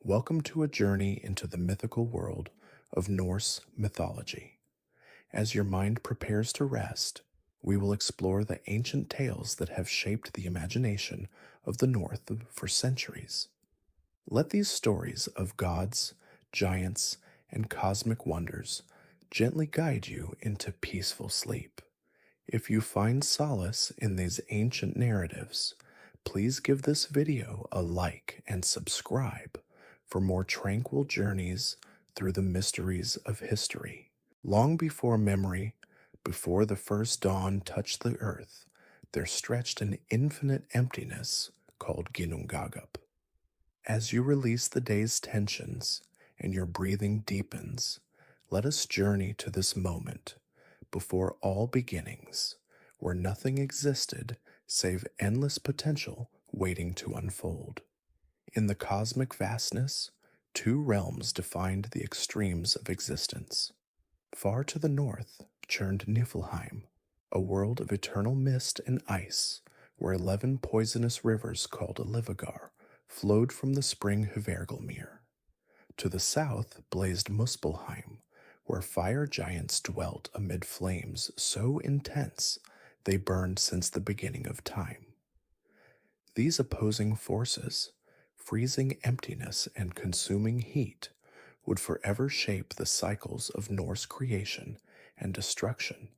Welcome to a journey into the mythical world of Norse mythology. As your mind prepares to rest, we will explore the ancient tales that have shaped the imagination of the North for centuries. Let these stories of gods, giants, and cosmic wonders gently guide you into peaceful sleep. If you find solace in these ancient narratives, please give this video a like and subscribe for more tranquil journeys through the mysteries of history. Long before memory, before the first dawn touched the earth, there stretched an infinite emptiness called Ginnungagap. As you release the day's tensions and your breathing deepens, let us journey to this moment before all beginnings, where nothing existed save endless potential waiting to unfold. In the cosmic vastness, two realms defined the extremes of existence. Far to the north churned Niflheim, a world of eternal mist and ice, where 11 poisonous rivers called Alivagar flowed from the spring Hvergelmir. To the south blazed Muspelheim, where fire giants dwelt amid flames so intense they burned since the beginning of time. These opposing forces, freezing emptiness and consuming heat, would forever shape the cycles of Norse creation and destruction.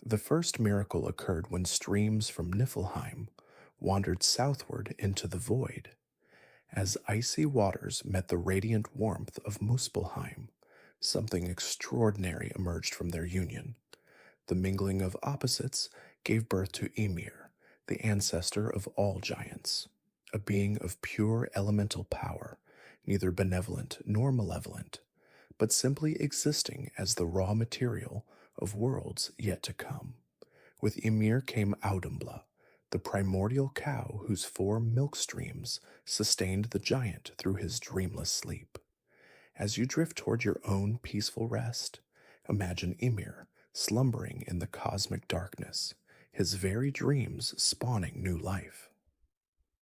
The first miracle occurred when streams from Niflheim wandered southward into the void. As icy waters met the radiant warmth of Muspelheim, something extraordinary emerged from their union. The mingling of opposites gave birth to Ymir, the ancestor of all giants, a being of pure elemental power, neither benevolent nor malevolent, but simply existing as the raw material of worlds yet to come. With Ymir came Audumbla, the primordial cow whose 4 milk streams sustained the giant through his dreamless sleep. As you drift toward your own peaceful rest, imagine Ymir slumbering in the cosmic darkness, his very dreams spawning new life.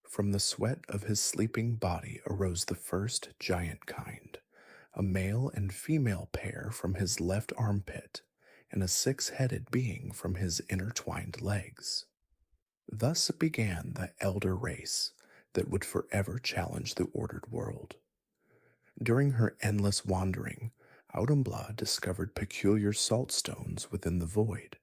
From the sweat of his sleeping body arose the first giant kind, a male and female pair from his left armpit, and a 6-headed being from his intertwined legs. Thus began the elder race that would forever challenge the ordered world. During her endless wandering, Audumbla discovered peculiar salt stones within the void.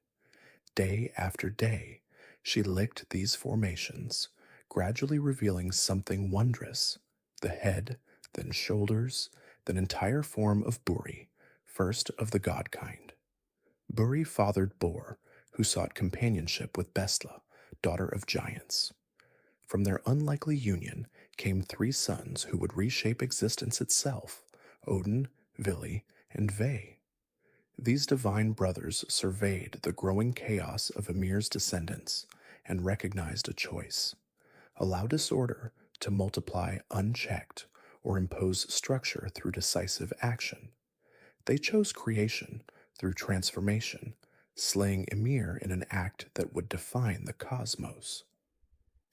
Day after day, she licked these formations, gradually revealing something wondrous: the head, then shoulders, then entire form of Buri, first of the god kind. Buri fathered Bor, who sought companionship with Bestla, daughter of giants. From their unlikely union came 3 sons who would reshape existence itself: Odin, Vili, and Ve. These divine brothers surveyed the growing chaos of Ymir's descendants and recognized a choice: allow disorder to multiply unchecked, or impose structure through decisive action. They chose creation through transformation, slaying Ymir in an act that would define the cosmos.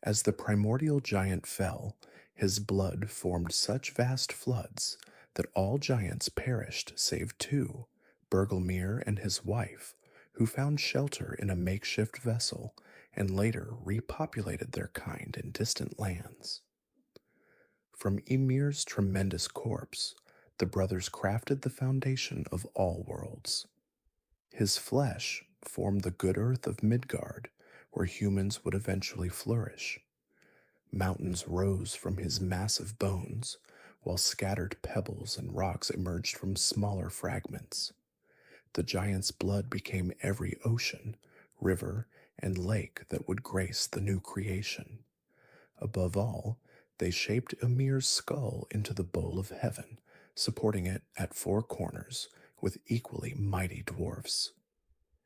As the primordial giant fell, his blood formed such vast floods that all giants perished save 2, Bergelmir and his wife, who found shelter in a makeshift vessel and later repopulated their kind in distant lands. From Ymir's tremendous corpse, the brothers crafted the foundation of all worlds. His flesh formed the good earth of Midgard, where humans would eventually flourish. Mountains rose from his massive bones, while scattered pebbles and rocks emerged from smaller fragments. The giant's blood became every ocean, river, and lake that would grace the new creation. Above all, they shaped Ymir's skull into the bowl of heaven, supporting it at 4 corners with equally mighty dwarfs.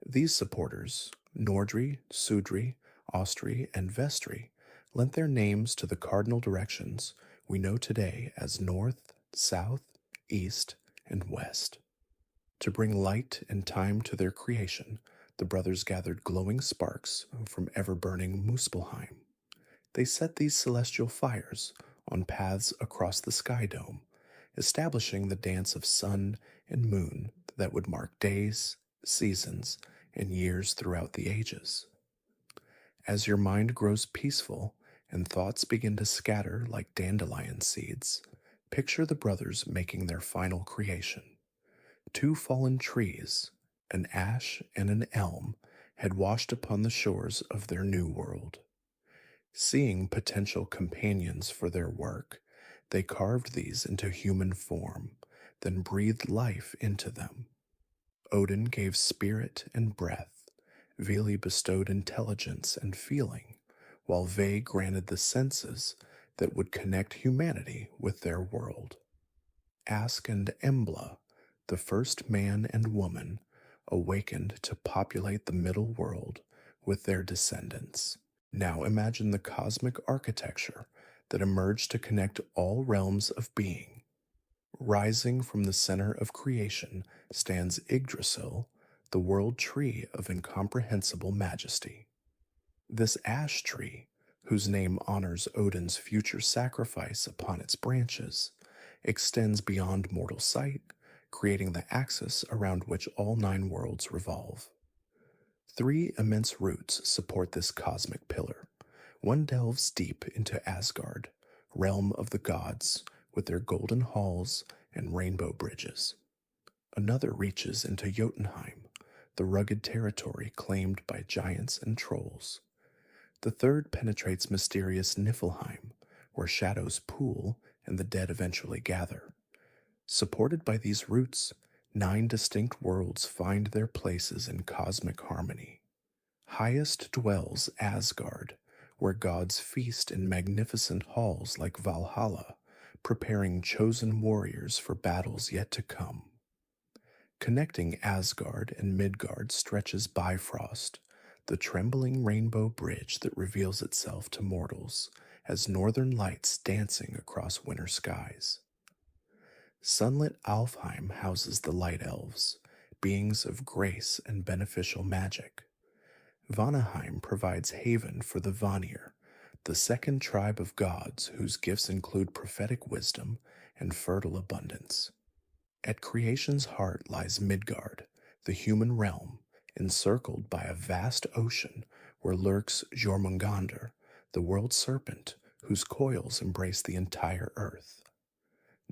These supporters, Nordri, Sudri, Austri, and Vestri, lent their names to the cardinal directions we know today as north, south, east, and west. To bring light and time to their creation, the brothers gathered glowing sparks from ever-burning Muspelheim. They set these celestial fires on paths across the sky dome, establishing the dance of sun and moon that would mark days, seasons, and years throughout the ages. As your mind grows peaceful and thoughts begin to scatter like dandelion seeds, picture the brothers making their final creation. Two fallen trees, an ash and an elm, had washed upon the shores of their new world. Seeing potential companions for their work, they carved these into human form, then breathed life into them. Odin gave spirit and breath, Vili bestowed intelligence and feeling, while Ve granted the senses that would connect humanity with their world. Ask and Embla, the first man and woman, awakened to populate the middle world with their descendants. Now imagine the cosmic architecture that emerged to connect all realms of being. Rising from the center of creation stands Yggdrasil, the world tree of incomprehensible majesty. This ash tree, whose name honors Odin's future sacrifice upon its branches, extends beyond mortal sight, creating the axis around which all 9 worlds revolve. 3 immense roots support this cosmic pillar. One delves deep into Asgard, realm of the gods, with their golden halls and rainbow bridges. Another reaches into Jotunheim, the rugged territory claimed by giants and trolls. The third penetrates mysterious Niflheim, where shadows pool and the dead eventually gather. Supported by these roots, 9 distinct worlds find their places in cosmic harmony. Highest dwells Asgard, where gods feast in magnificent halls like Valhalla, preparing chosen warriors for battles yet to come. Connecting Asgard and Midgard stretches Bifrost, the trembling rainbow bridge that reveals itself to mortals as northern lights dancing across winter skies. Sunlit Alfheim houses the Light Elves, beings of grace and beneficial magic. Vanaheim provides haven for the Vanir, the second tribe of gods whose gifts include prophetic wisdom and fertile abundance. At creation's heart lies Midgard, the human realm, encircled by a vast ocean where lurks Jormungandr, the world serpent whose coils embrace the entire earth.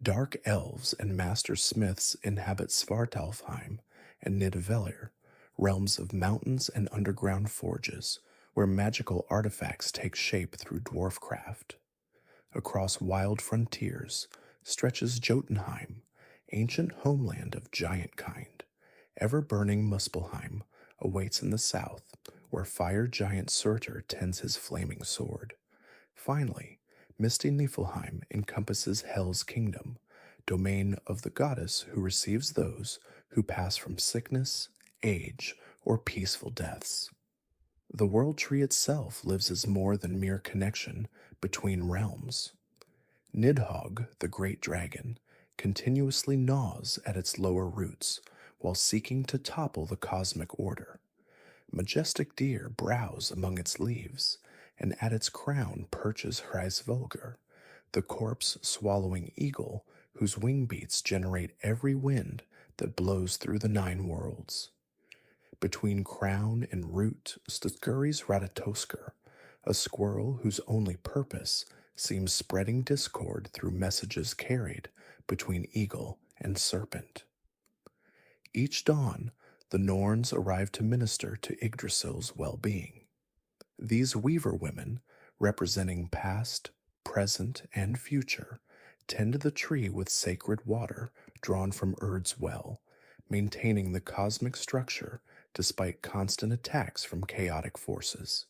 Dark elves and master smiths inhabit Svartalfheim and Nidavellir, realms of mountains and underground forges, where magical artifacts take shape through dwarfcraft. Across wild frontiers stretches Jotunheim, ancient homeland of giant kind. Ever-burning Muspelheim awaits in the south, where fire giant Surtur tends his flaming sword. Finally, misty Niflheim encompasses Hel's kingdom, domain of the goddess who receives those who pass from sickness, age, or peaceful deaths. The world tree itself lives as more than mere connection between realms. Nidhogg, the great dragon, continuously gnaws at its lower roots while seeking to topple the cosmic order. Majestic deer browse among its leaves, and at its crown perches Hraesvelgr, the corpse-swallowing eagle whose wing beats generate every wind that blows through the 9 worlds. Between crown and root scurries Ratatoskr, a squirrel whose only purpose seems spreading discord through messages carried between eagle and serpent. Each dawn, the Norns arrive to minister to Yggdrasil's well-being. These weaver women, representing past, present, and future, tend the tree with sacred water drawn from Urd's well, maintaining the cosmic structure despite constant attacks from chaotic forces.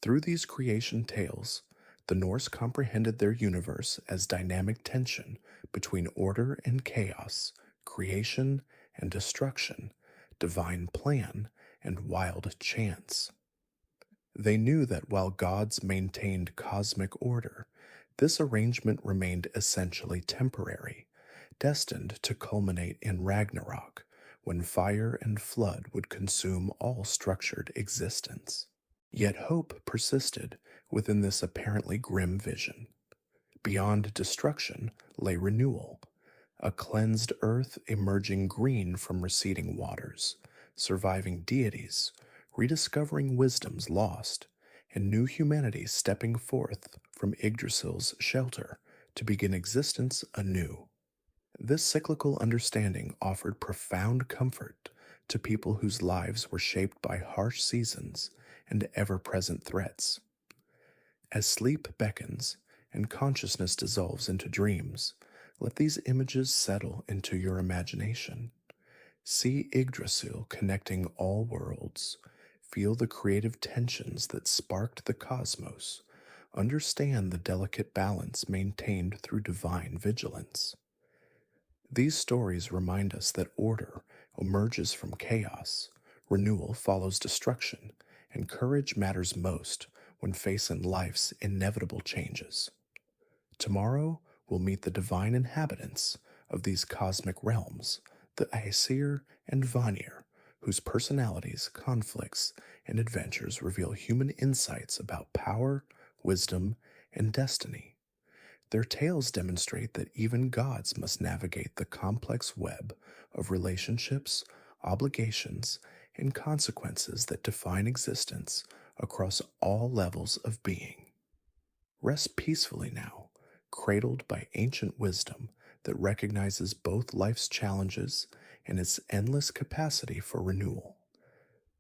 Through these creation tales, the Norse comprehended their universe as dynamic tension between order and chaos, creation and destruction, divine plan and wild chance. They knew that while gods maintained cosmic order, this arrangement remained essentially temporary, destined to culminate in Ragnarok, when fire and flood would consume all structured existence. Yet hope persisted within this apparently grim vision. Beyond destruction lay renewal, a cleansed earth emerging green from receding waters, surviving deities, rediscovering wisdoms lost, and new humanity stepping forth from Yggdrasil's shelter to begin existence anew. This cyclical understanding offered profound comfort to people whose lives were shaped by harsh seasons and ever present threats. As sleep beckons and consciousness dissolves into dreams, let these images settle into your imagination. See Yggdrasil connecting all worlds. Feel the creative tensions that sparked the cosmos. Understand the delicate balance maintained through divine vigilance. These stories remind us that order emerges from chaos, renewal follows destruction, and courage matters most when facing life's inevitable changes. Tomorrow, we'll meet the divine inhabitants of these cosmic realms, the Aesir and Vanir, whose personalities, conflicts, and adventures reveal human insights about power, wisdom, and destiny. Their tales demonstrate that even gods must navigate the complex web of relationships, obligations, and consequences that define existence across all levels of being. Rest peacefully now, cradled by ancient wisdom that recognizes both life's challenges and its endless capacity for renewal.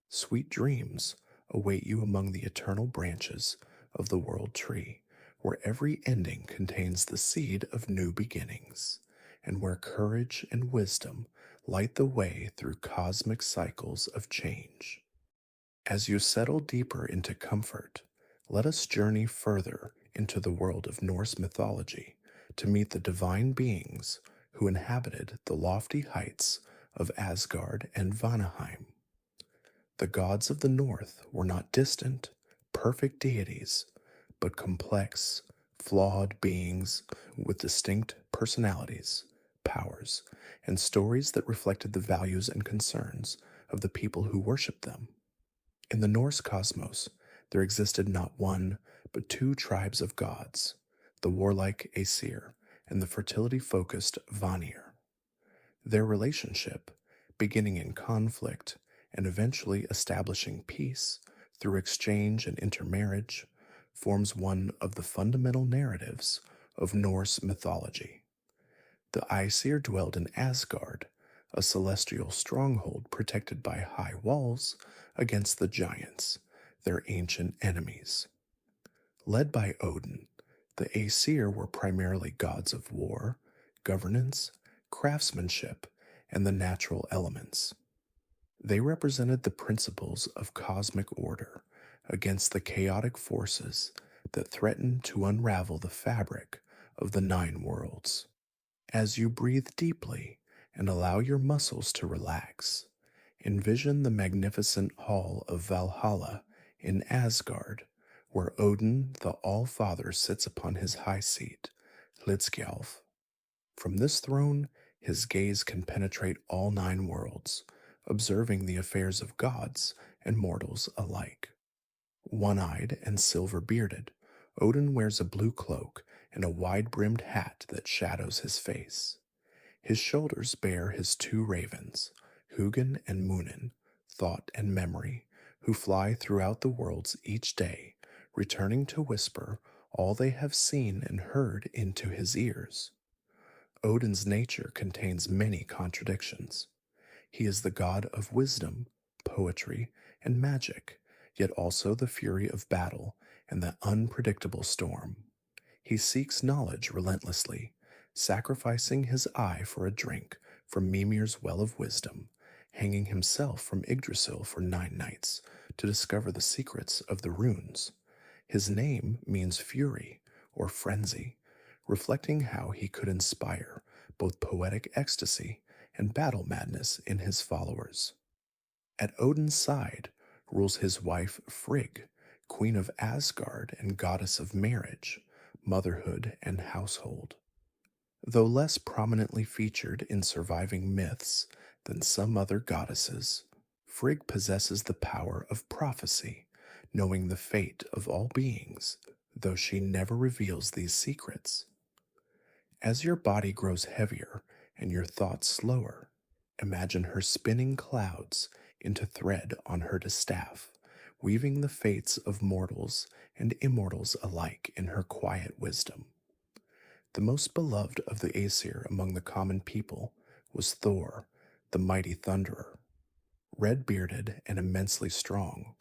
Sweet dreams await you among the eternal branches of the world tree, where every ending contains the seed of new beginnings, and where courage and wisdom light the way through cosmic cycles of change. As you settle deeper into comfort, let us journey further into the world of Norse mythology to meet the divine beings who inhabited the lofty heights of Asgard and Vanaheim. The gods of the north were not distant, perfect deities, but complex, flawed beings with distinct personalities, powers, and stories that reflected the values and concerns of the people who worshiped them. In the Norse cosmos, there existed not one, but two tribes of gods, the warlike Aesir and the fertility-focused Vanir. Their relationship, beginning in conflict and eventually establishing peace through exchange and intermarriage, forms one of the fundamental narratives of Norse mythology. The Aesir dwelled in Asgard, a celestial stronghold protected by high walls against the giants, their ancient enemies. Led by Odin, the Aesir were primarily gods of war, governance, craftsmanship, and the natural elements. They represented the principles of cosmic order against the chaotic forces that threatened to unravel the fabric of the nine worlds. As you breathe deeply and allow your muscles to relax, envision the magnificent hall of Valhalla in Asgard, where Odin, the All-Father, sits upon his high seat, Hlidskjalf. From this throne, his gaze can penetrate all nine worlds, observing the affairs of gods and mortals alike. One-eyed and silver-bearded, Odin wears a blue cloak and a wide-brimmed hat that shadows his face. His shoulders bear his two ravens, Hugin and Munin, thought and memory, who fly throughout the worlds each day, returning to whisper all they have seen and heard into his ears. Odin's nature contains many contradictions. He is the god of wisdom, poetry, and magic, yet also the fury of battle and the unpredictable storm. He seeks knowledge relentlessly, sacrificing his eye for a drink from Mimir's well of wisdom, hanging himself from Yggdrasil for 9 nights to discover the secrets of the runes. His name means fury or frenzy, reflecting how he could inspire both poetic ecstasy and battle madness in his followers. At Odin's side rules his wife Frigg, queen of Asgard and goddess of marriage, motherhood, and household. Though less prominently featured in surviving myths than some other goddesses, Frigg possesses the power of prophecy, knowing the fate of all beings, though she never reveals these secrets. As your body grows heavier and your thoughts slower, imagine her spinning clouds into thread on her distaff, weaving the fates of mortals and immortals alike in her quiet wisdom. The most beloved of the Aesir among the common people was Thor, the mighty Thunderer. Red-bearded and immensely strong,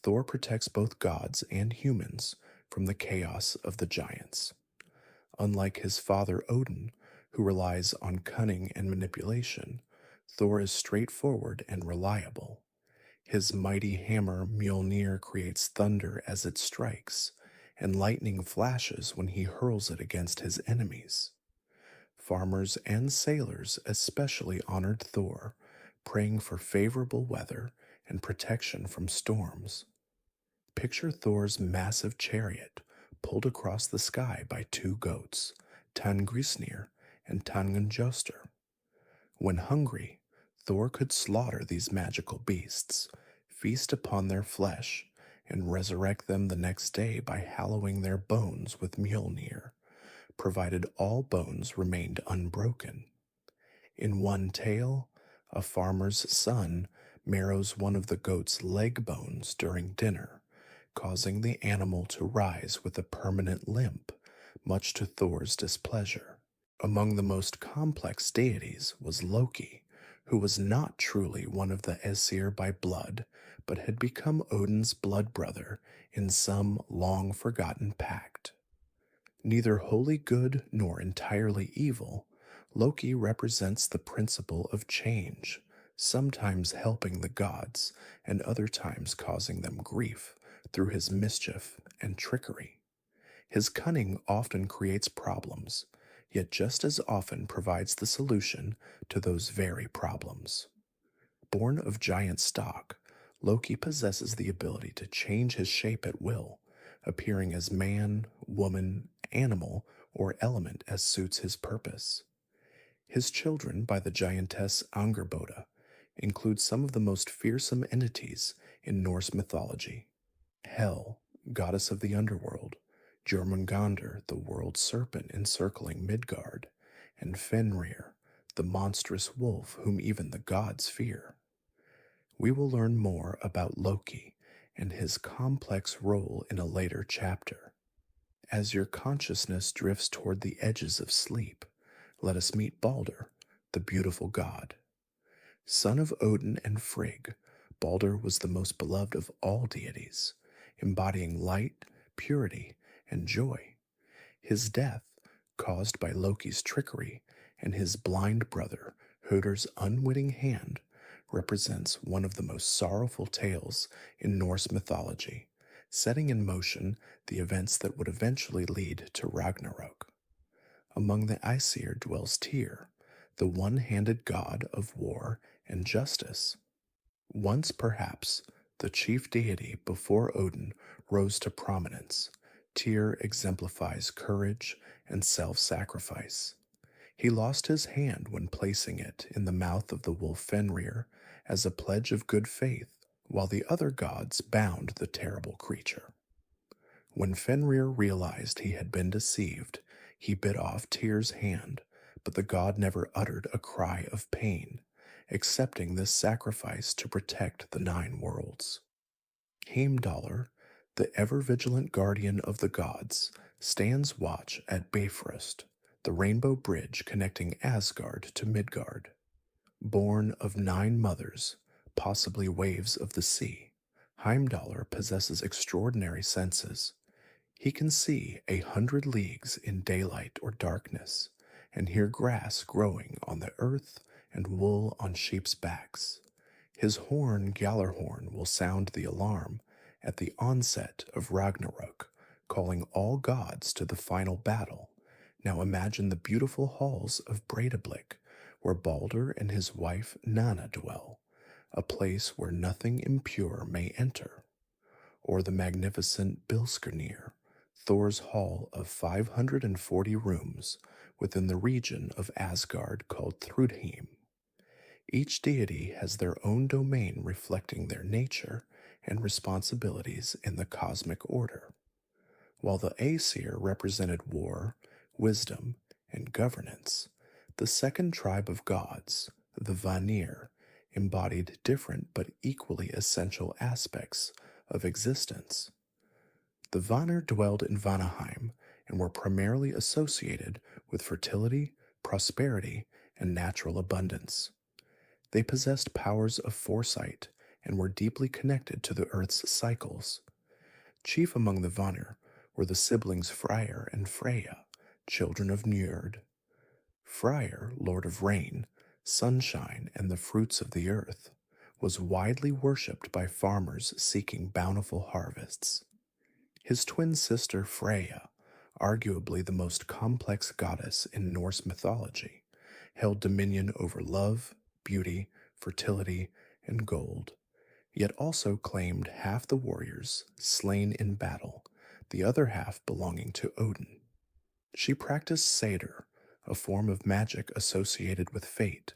Thor protects both gods and humans from the chaos of the giants. Unlike his father Odin, who relies on cunning and manipulation, Thor is straightforward and reliable. His mighty hammer Mjolnir creates thunder as it strikes, and lightning flashes when he hurls it against his enemies. Farmers and sailors especially honored Thor, praying for favorable weather and protection from storms. Picture Thor's massive chariot pulled across the sky by two goats, Tangrisnir and Tangenjoster. When hungry, Thor could slaughter these magical beasts, feast upon their flesh, and resurrect them the next day by hallowing their bones with Mjolnir, provided all bones remained unbroken. In one tale, a farmer's son marrows one of the goat's leg bones during dinner, causing the animal to rise with a permanent limp, much to Thor's displeasure. Among the most complex deities was Loki, who was not truly one of the Aesir by blood, but had become Odin's blood brother in some long-forgotten pact. Neither wholly good nor entirely evil, Loki represents the principle of change, sometimes helping the gods and other times causing them grief through his mischief and trickery. His cunning often creates problems, yet just as often provides the solution to those very problems. Born of giant stock, Loki possesses the ability to change his shape at will, appearing as man, woman, animal, or element as suits his purpose. His children by the giantess Angerboda include some of the most fearsome entities in Norse mythology. Hel, goddess of the underworld, Jormungandr, the world serpent encircling Midgard, and Fenrir, the monstrous wolf whom even the gods fear. We will learn more about Loki and his complex role in a later chapter. As your consciousness drifts toward the edges of sleep, let us meet Balder, the beautiful god. Son of Odin and Frigg, Balder was the most beloved of all deities, embodying light, purity, and joy. His death, caused by Loki's trickery and his blind brother Hodor's unwitting hand, represents one of the most sorrowful tales in Norse mythology, setting in motion the events that would eventually lead to Ragnarok. Among the Aesir dwells Tyr, the one-handed god of war and justice. Once, perhaps, the chief deity before Odin rose to prominence, Tyr exemplifies courage and self-sacrifice. He lost his hand when placing it in the mouth of the wolf Fenrir as a pledge of good faith, while the other gods bound the terrible creature. When Fenrir realized he had been deceived, he bit off Tyr's hand, but the god never uttered a cry of pain, accepting this sacrifice to protect the 9 worlds. Heimdallr, the ever-vigilant guardian of the gods, stands watch at Bifrost, the rainbow bridge connecting Asgard to Midgard. Born of 9 mothers, possibly waves of the sea, Heimdallr possesses extraordinary senses. He can see 100 leagues in daylight or darkness, and hear grass growing on the earth and wool on sheep's backs. His horn Gjallarhorn will sound the alarm at the onset of Ragnarok, calling all gods to the final battle. Now imagine the beautiful halls of Breidablik, where Balder and his wife Nanna dwell, a place where nothing impure may enter. Or the magnificent Bilskirnir, Thor's hall of 540 rooms within the region of Asgard called Thrudheim. Each deity has their own domain reflecting their nature and responsibilities in the cosmic order. While the Aesir represented war, wisdom, and governance, the second tribe of gods, the Vanir, embodied different but equally essential aspects of existence. The Vanir dwelled in Vanaheim and were primarily associated with fertility, prosperity, and natural abundance. They possessed powers of foresight and were deeply connected to the earth's cycles. Chief among the Vanir were the siblings Freyr and Freya, children of Njord. Freyr, lord of rain, sunshine, and the fruits of the earth, was widely worshipped by farmers seeking bountiful harvests. His twin sister Freya, arguably the most complex goddess in Norse mythology, held dominion over love, beauty, fertility, and gold, yet also claimed half the warriors slain in battle, the other half belonging to Odin. She practiced seidr, a form of magic associated with fate,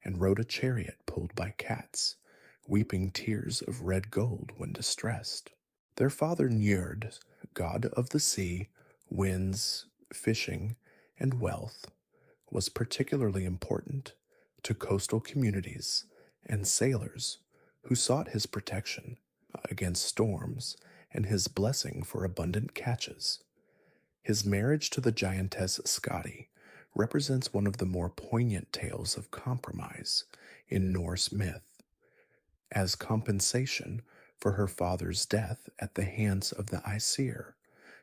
and rode a chariot pulled by cats, weeping tears of red gold when distressed. Their father Njord, god of the sea, winds, fishing, and wealth, was particularly important to coastal communities and sailors who sought his protection against storms and his blessing for abundant catches. His marriage to the giantess Skadi represents one of the more poignant tales of compromise in Norse myth. As compensation for her father's death at the hands of the Aesir,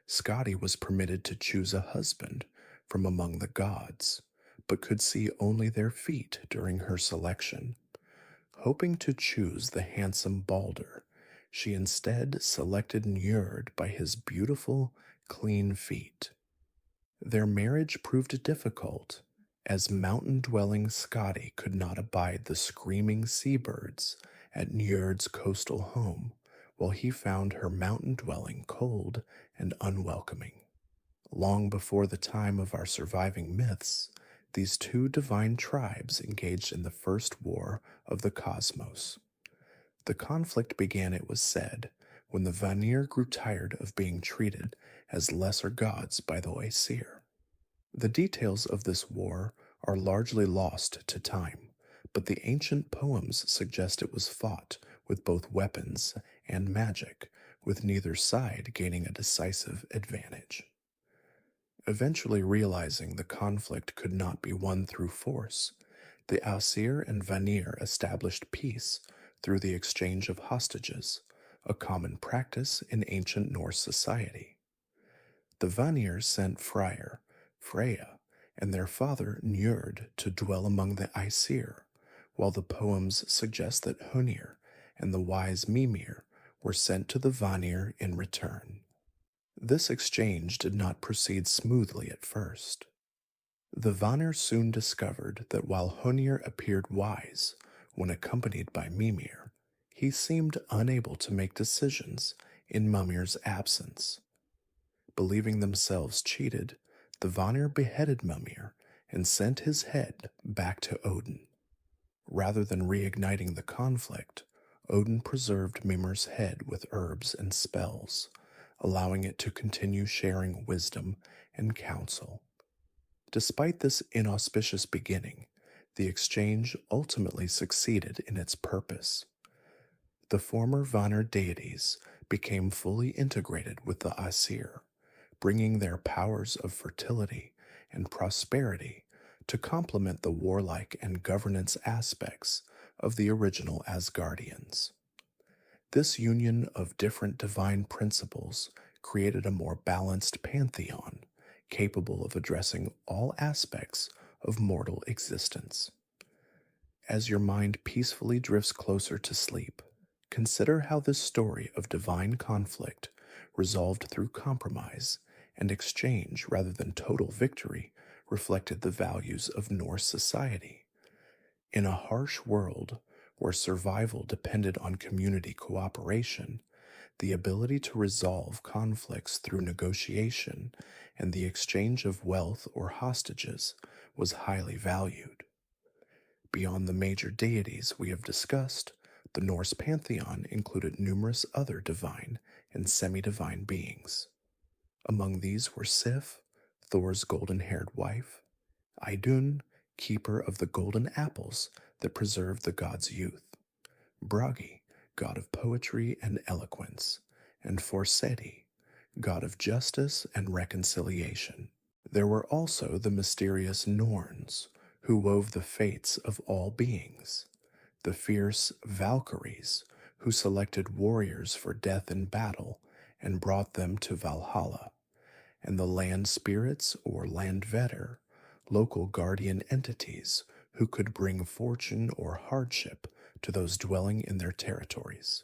Skadi was permitted to choose a husband from among the gods, but could see only their feet during her selection. Hoping to choose the handsome Balder, she instead selected Njord by his beautiful, clean feet. Their marriage proved difficult, as mountain-dwelling Skadi could not abide the screaming seabirds at Njord's coastal home, while he found her mountain dwelling cold and unwelcoming. Long before the time of our surviving myths, these two divine tribes engaged in the first war of the cosmos. The conflict began, it was said, when the Vanir grew tired of being treated as lesser gods by the Aesir. The details of this war are largely lost to time, but the ancient poems suggest it was fought with both weapons and magic, with neither side gaining a decisive advantage. Eventually realizing the conflict could not be won through force, the Aesir and Vanir established peace through the exchange of hostages, a common practice in ancient Norse society. The Vanir sent Freyr, Freya, and their father Njord to dwell among the Aesir, while the poems suggest that Hunir and the wise Mimir were sent to the Vanir in return. This exchange did not proceed smoothly at first. The Vanir soon discovered that while Hunir appeared wise when accompanied by Mimir, he seemed unable to make decisions in Mimir's absence. Believing themselves cheated, the Vanir beheaded Mimir and sent his head back to Odin. Rather than reigniting the conflict, Odin preserved Mimir's head with herbs and spells, allowing it to continue sharing wisdom and counsel. Despite this inauspicious beginning, the exchange ultimately succeeded in its purpose. The former Vanir deities became fully integrated with the Aesir, bringing their powers of fertility and prosperity to complement the warlike and governance aspects of the original Asgardians. This union of different divine principles created a more balanced pantheon, capable of addressing all aspects of mortal existence. As your mind peacefully drifts closer to sleep, consider how this story of divine conflict, resolved through compromise and exchange rather than total victory, reflected the values of Norse society. In a harsh world where survival depended on community cooperation, the ability to resolve conflicts through negotiation and the exchange of wealth or hostages was highly valued. Beyond the major deities we have discussed, the Norse pantheon included numerous other divine and semi-divine beings. Among these were Sif, Thor's golden-haired wife, Idun, keeper of the golden apples that preserve the god's youth. Bragi, god of poetry and eloquence. And Forseti, god of justice and reconciliation. There were also the mysterious Norns, who wove the fates of all beings. The fierce Valkyries, who selected warriors for death in battle and brought them to Valhalla. And the land spirits or landvetter, local guardian entities who could bring fortune or hardship to those dwelling in their territories.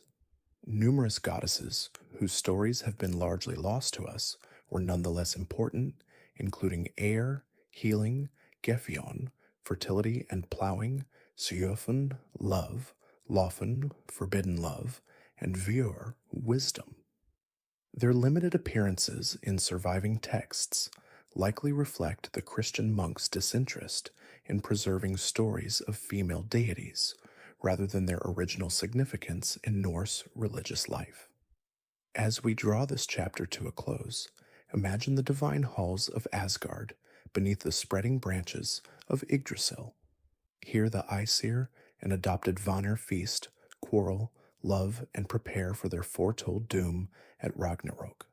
Numerous goddesses, whose stories have been largely lost to us, were nonetheless important, including air, healing, Gefjon, fertility and plowing, Sjofn, love, Lofn, forbidden love, and Vur, wisdom. Their limited appearances in surviving texts likely reflect the Christian monks' disinterest in preserving stories of female deities, rather than their original significance in Norse religious life. As we draw this chapter to a close, imagine the divine halls of Asgard beneath the spreading branches of Yggdrasil. Here the Aesir and adopted Vanir feast, quarrel, love, and prepare for their foretold doom at Ragnarok.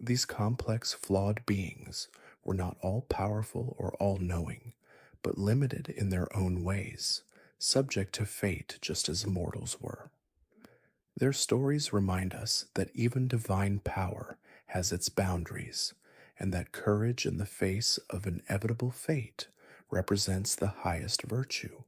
These complex, flawed beings were not all-powerful or all-knowing, but limited in their own ways, subject to fate just as mortals were. Their stories remind us that even divine power has its boundaries, and that courage in the face of inevitable fate represents the highest virtue.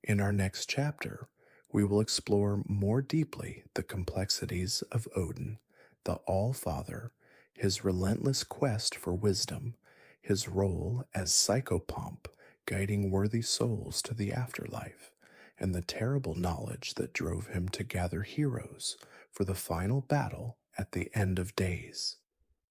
In our next chapter, we will explore more deeply the complexities of Odin, the All-Father, his relentless quest for wisdom, his role as psychopomp guiding worthy souls to the afterlife, and the terrible knowledge that drove him to gather heroes for the final battle at the end of days.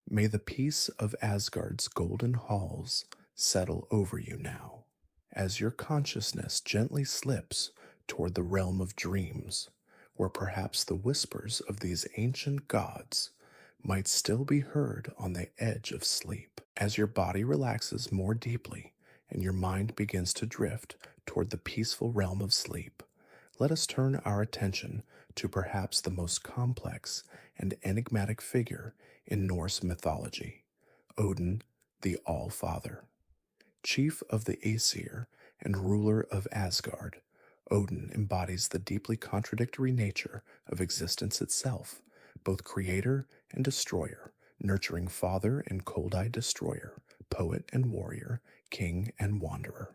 May the peace of Asgard's golden halls settle over you now, as your consciousness gently slips toward the realm of dreams, where perhaps the whispers of these ancient gods might still be heard on the edge of sleep. As your body relaxes more deeply and your mind begins to drift toward the peaceful realm of sleep, let us turn our attention to perhaps the most complex and enigmatic figure in Norse mythology, Odin, the All-Father. Chief of the Aesir and ruler of Asgard, Odin embodies the deeply contradictory nature of existence itself, both creator and destroyer, nurturing father and cold-eyed destroyer, poet and warrior, king and wanderer.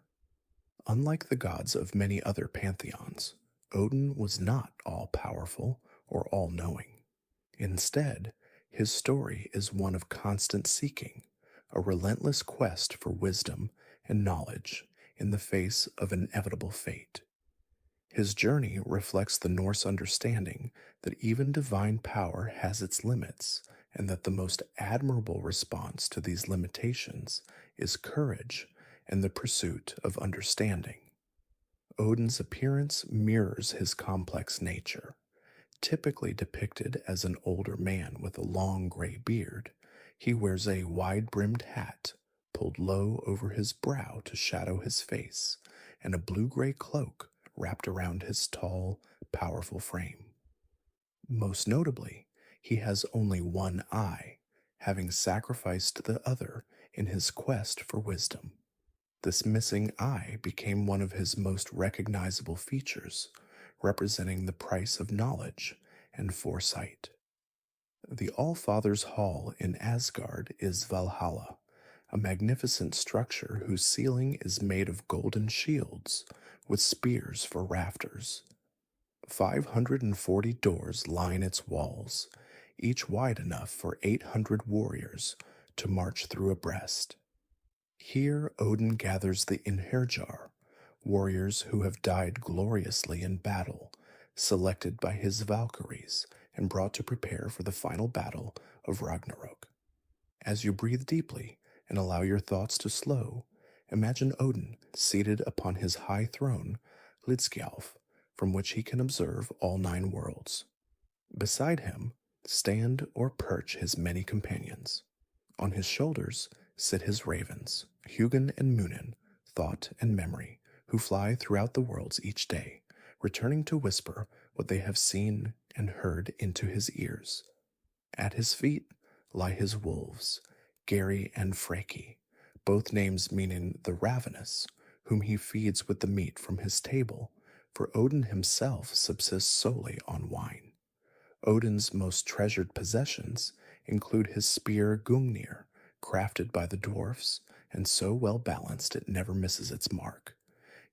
Unlike the gods of many other pantheons, Odin was not all-powerful or all-knowing. Instead, his story is one of constant seeking, a relentless quest for wisdom and knowledge in the face of inevitable fate. His journey reflects the Norse understanding that even divine power has its limits, and that the most admirable response to these limitations is courage and the pursuit of understanding. Odin's appearance mirrors his complex nature. Typically depicted as an older man with a long gray beard, he wears a wide-brimmed hat pulled low over his brow to shadow his face, and a blue-gray cloak wrapped around his tall, powerful frame. Most notably, he has only one eye, having sacrificed the other in his quest for wisdom. This missing eye became one of his most recognizable features, representing the price of knowledge and foresight. The All-Father's Hall in Asgard is Valhalla, a magnificent structure whose ceiling is made of golden shields with spears for rafters. 540 doors line its walls, each wide enough for 800 warriors to march through abreast. Here Odin gathers the Einherjar, warriors who have died gloriously in battle, selected by his Valkyries and brought to prepare for the final battle of Ragnarok. As you breathe deeply and allow your thoughts to slow, imagine Odin seated upon his high throne, Lidskjalf, from which he can observe all 9 worlds. Beside him stand or perch his many companions. On his shoulders sit his ravens, Hugin and Munin, thought, and memory, who fly throughout the worlds each day, returning to whisper what they have seen and heard into his ears. At his feet lie his wolves, Gary and Freki, both names meaning the ravenous, whom he feeds with the meat from his table, for Odin himself subsists solely on wine. Odin's most treasured possessions include his spear Gungnir, crafted by the dwarfs and so well balanced it never misses its mark,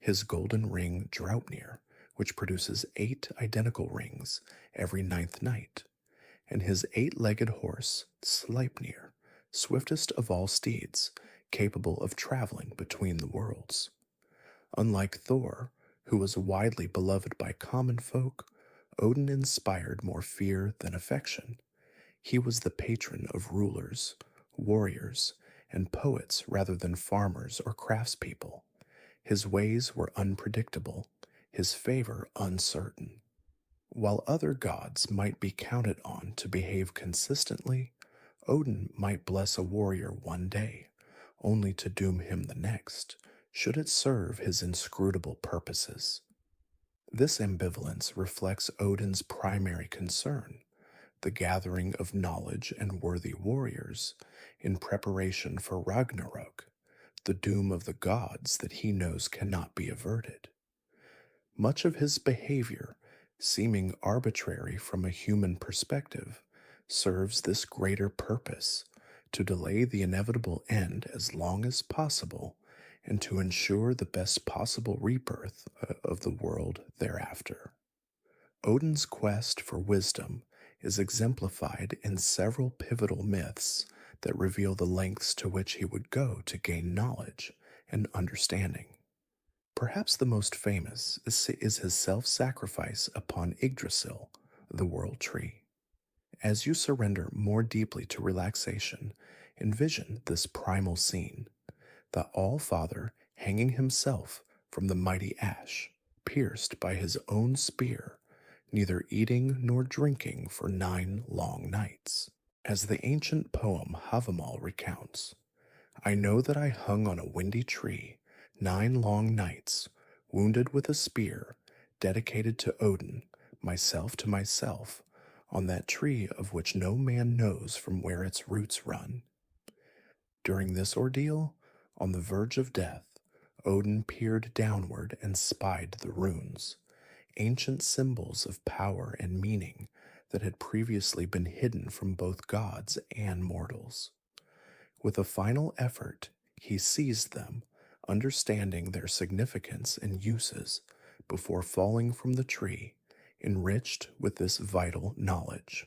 his golden ring Draupnir, which produces 8 identical rings every 9th night, and his 8-legged horse Sleipnir, swiftest of all steeds, capable of traveling between the worlds. Unlike Thor, who was widely beloved by common folk, Odin inspired more fear than affection. He was the patron of rulers, warriors, and poets rather than farmers or craftspeople. His ways were unpredictable, his favor uncertain. While other gods might be counted on to behave consistently, Odin might bless a warrior one day, only to doom him the next, should it serve his inscrutable purposes. This ambivalence reflects Odin's primary concern, the gathering of knowledge and worthy warriors in preparation for Ragnarok, the doom of the gods that he knows cannot be averted. Much of his behavior, seeming arbitrary from a human perspective, serves this greater purpose, to delay the inevitable end as long as possible and to ensure the best possible rebirth of the world thereafter. Odin's quest for wisdom is exemplified in several pivotal myths that reveal the lengths to which he would go to gain knowledge and understanding. Perhaps the most famous is his self-sacrifice upon Yggdrasil, the world tree. As you surrender more deeply to relaxation, envision this primal scene, the All-Father hanging himself from the mighty ash, pierced by his own spear, neither eating nor drinking for 9 long nights. As the ancient poem Havamal recounts, I know that I hung on a windy tree 9 long nights, wounded with a spear, dedicated to Odin, myself to myself, on that tree of which no man knows from where its roots run. During this ordeal, on the verge of death, Odin peered downward and spied the runes, ancient symbols of power and meaning that had previously been hidden from both gods and mortals. With a final effort, he seized them, understanding their significance and uses, before falling from the tree, enriched with this vital knowledge.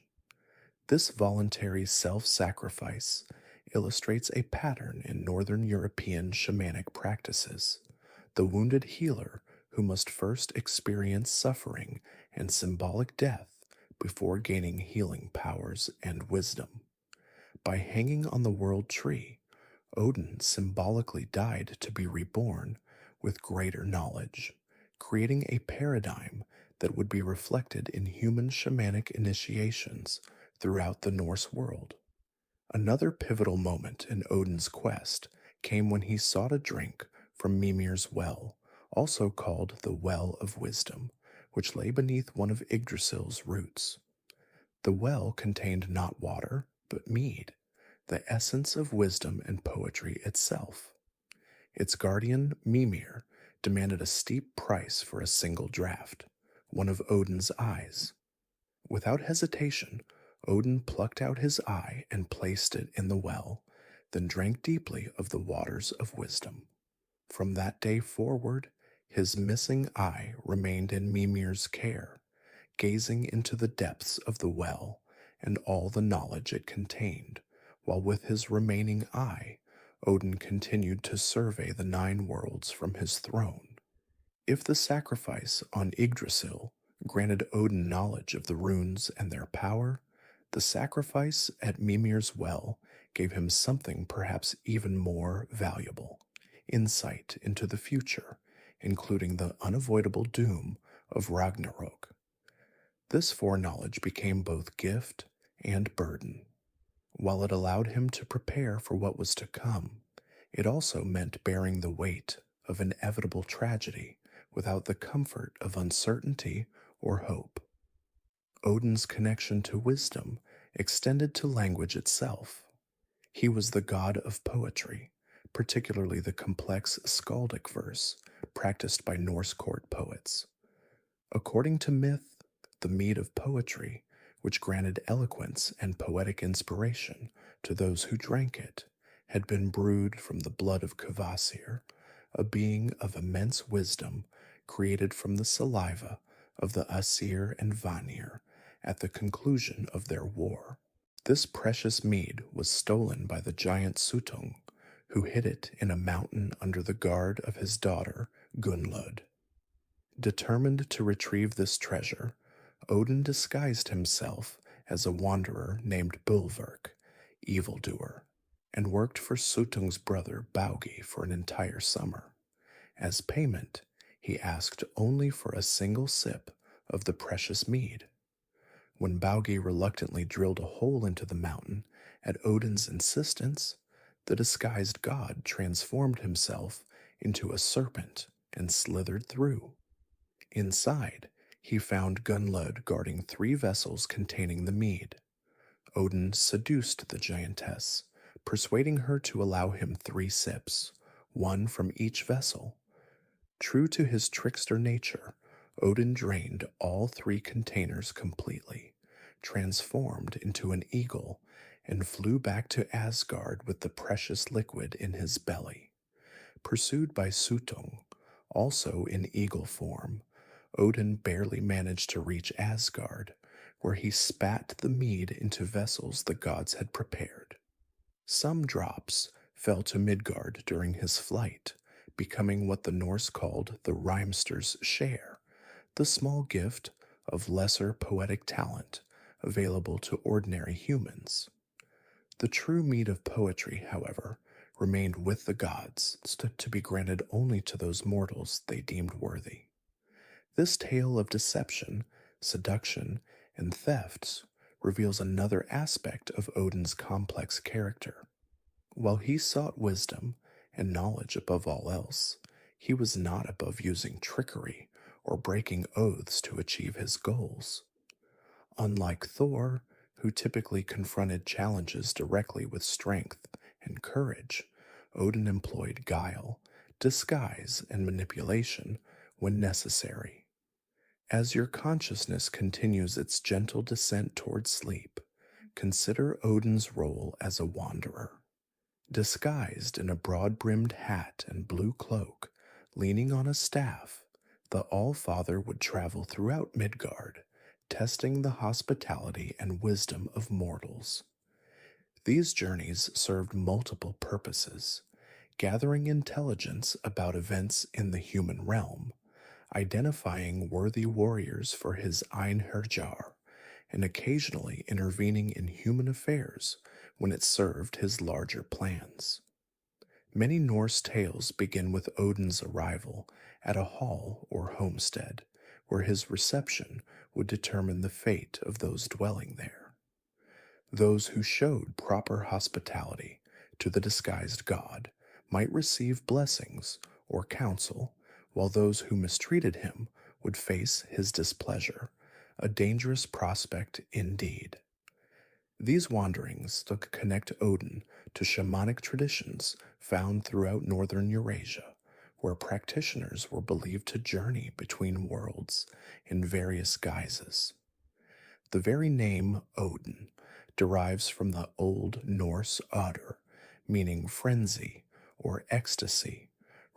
This voluntary self-sacrifice illustrates a pattern in Northern European shamanic practices. The wounded healer who must first experience suffering and symbolic death before gaining healing powers and wisdom. By hanging on the world tree, Odin symbolically died to be reborn with greater knowledge, creating a paradigm that would be reflected in human shamanic initiations throughout the Norse world. Another pivotal moment in Odin's quest came when he sought a drink from Mimir's well, also called the Well of Wisdom, which lay beneath one of Yggdrasil's roots. The well contained not water, but mead, the essence of wisdom and poetry itself. Its guardian, Mimir, demanded a steep price for a single draught, one of Odin's eyes. Without hesitation, Odin plucked out his eye and placed it in the well, then drank deeply of the waters of wisdom. From that day forward, his missing eye remained in Mimir's care, gazing into the depths of the well and all the knowledge it contained, while with his remaining eye, Odin continued to survey the 9 worlds from his throne. If the sacrifice on Yggdrasil granted Odin knowledge of the runes and their power, the sacrifice at Mimir's well gave him something perhaps even more valuable: insight into the future, including the unavoidable doom of Ragnarok. This foreknowledge became both gift and burden. While it allowed him to prepare for what was to come, it also meant bearing the weight of inevitable tragedy without the comfort of uncertainty or hope. Odin's connection to wisdom extended to language itself. He was the god of poetry, particularly the complex skaldic verse practiced by Norse court poets. According to myth, the mead of poetry, which granted eloquence and poetic inspiration to those who drank it, had been brewed from the blood of Kvasir, a being of immense wisdom created from the saliva of the Aesir and Vanir at the conclusion of their war. This precious mead was stolen by the giant Suttung, who hid it in a mountain under the guard of his daughter Gunnlod. Determined to retrieve this treasure, Odin disguised himself as a wanderer named Bulverk, evildoer, and worked for Suttung's brother Baugi for an entire summer. As payment, he asked only for a single sip of the precious mead. When Baugi reluctantly drilled a hole into the mountain at Odin's insistence, the disguised god transformed himself into a serpent and slithered through. Inside, he found Gunnlod guarding 3 vessels containing the mead. Odin seduced the giantess, persuading her to allow him 3 sips, 1 from each vessel. True to his trickster nature, Odin drained all 3 containers completely, transformed into an eagle, and flew back to Asgard with the precious liquid in his belly. Pursued by Suttung, also in eagle form, Odin barely managed to reach Asgard, where he spat the mead into vessels the gods had prepared. Some drops fell to Midgard during his flight, becoming what the Norse called the rhymester's share, the small gift of lesser poetic talent available to ordinary humans. The true mead of poetry, however, remained with the gods, to be granted only to those mortals they deemed worthy. This tale of deception, seduction, and thefts reveals another aspect of Odin's complex character. While he sought wisdom and knowledge above all else, he was not above using trickery or breaking oaths to achieve his goals. Unlike Thor, who typically confronted challenges directly with strength and courage, Odin employed guile, disguise, and manipulation when necessary. As your consciousness continues its gentle descent toward sleep, consider Odin's role as a wanderer. Disguised in a broad-brimmed hat and blue cloak, leaning on a staff, the All-Father would travel throughout Midgard, testing the hospitality and wisdom of mortals. These journeys served multiple purposes: gathering intelligence about events in the human realm, identifying worthy warriors for his Einherjar, and occasionally intervening in human affairs when it served his larger plans. Many Norse tales begin with Odin's arrival at a hall or homestead, where his reception would determine the fate of those dwelling there. Those who showed proper hospitality to the disguised god might receive blessings or counsel, while those who mistreated him would face his displeasure, a dangerous prospect indeed. These wanderings connect Odin to shamanic traditions found throughout northern Eurasia, where practitioners were believed to journey between worlds in various guises. The very name Odin derives from the Old Norse Adr, meaning frenzy or ecstasy,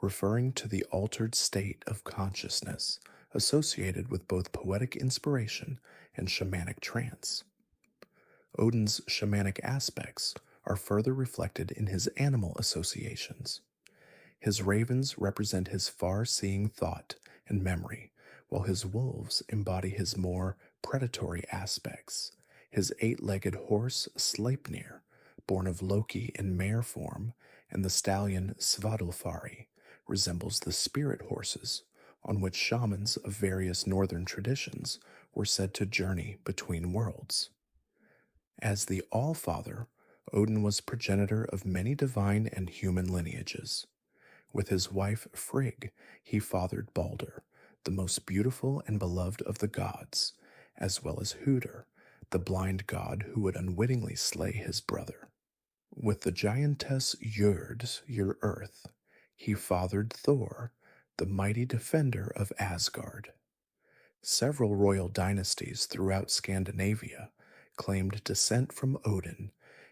referring to the altered state of consciousness associated with both poetic inspiration and shamanic trance. Odin's shamanic aspects are further reflected in his animal associations. His ravens represent his far-seeing thought and memory, while his wolves embody his more predatory aspects. His 8-legged horse Sleipnir, born of Loki in mare form, and the stallion Svadilfari, resembles the spirit horses on which shamans of various northern traditions were said to journey between worlds. As the All-Father, Odin was progenitor of many divine and human lineages. With his wife Frigg, he fathered Balder, the most beautiful and beloved of the gods, as well as Hooder, the blind god who would unwittingly slay his brother. With the giantess Jörd, your earth, he fathered Thor, the mighty defender of Asgard. Several royal dynasties throughout Scandinavia claimed descent from Odin,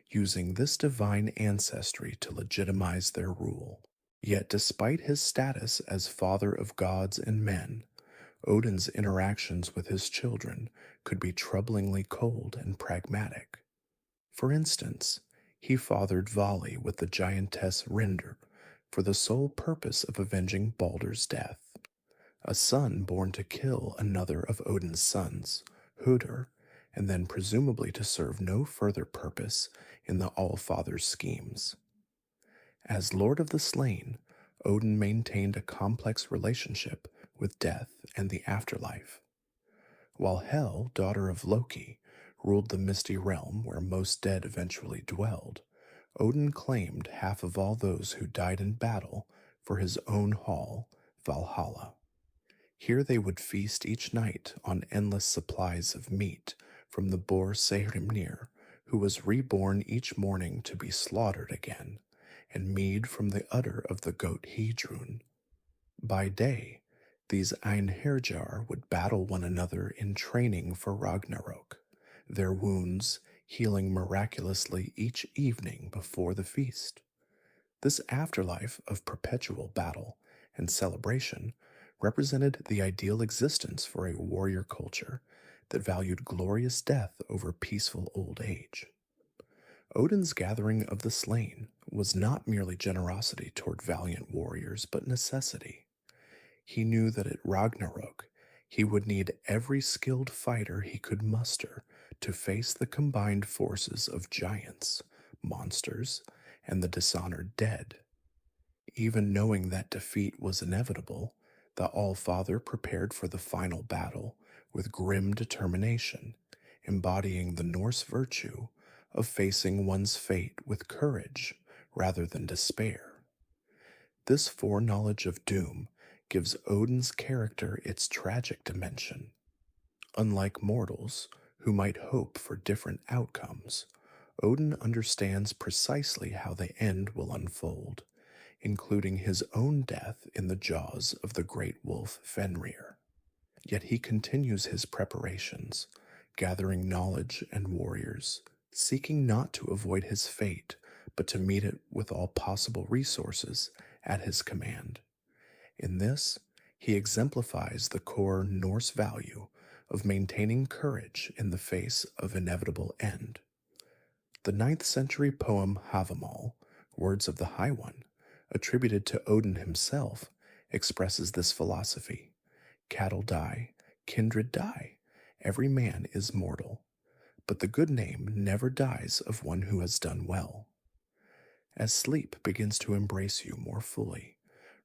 using this divine ancestry to legitimize their rule. Yet despite his status as father of gods and men, Odin's interactions with his children could be troublingly cold and pragmatic. For instance, he fathered Vali with the giantess Rindr for the sole purpose of avenging Balder's death. A son born to kill another of Odin's sons, Hooder, and then presumably to serve no further purpose in the All-Father's schemes. As Lord of the Slain, Odin maintained a complex relationship with death and the afterlife. While Hel, daughter of Loki, ruled the misty realm where most dead eventually dwelled, Odin claimed half of all those who died in battle for his own hall, Valhalla. Here they would feast each night on endless supplies of meat from the boar Seidr, who was reborn each morning to be slaughtered again, and mead from the udder of the goat Heidrun. By day, these Einherjar would battle one another in training for Ragnarok, their wounds healing miraculously each evening before the feast. This afterlife of perpetual battle and celebration represented the ideal existence for a warrior culture that valued glorious death over peaceful old age. Odin's gathering of the slain was not merely generosity toward valiant warriors, but necessity. He knew that at Ragnarok, he would need every skilled fighter he could muster to face the combined forces of giants, monsters, and the dishonored dead. Even knowing that defeat was inevitable, the All-Father prepared for the final battle with grim determination, embodying the Norse virtue of facing one's fate with courage rather than despair. This foreknowledge of doom gives Odin's character its tragic dimension. Unlike mortals, who might hope for different outcomes, Odin understands precisely how the end will unfold, including his own death in the jaws of the great wolf Fenrir. Yet he continues his preparations, gathering knowledge and warriors, seeking not to avoid his fate, but to meet it with all possible resources at his command. In this, he exemplifies the core Norse value of maintaining courage in the face of inevitable end. The 9th century poem Havamal, Words of the High One, attributed to Odin himself, expresses this philosophy. Cattle die, kindred die, every man is mortal, but the good name never dies of one who has done well. As sleep begins to embrace you more fully,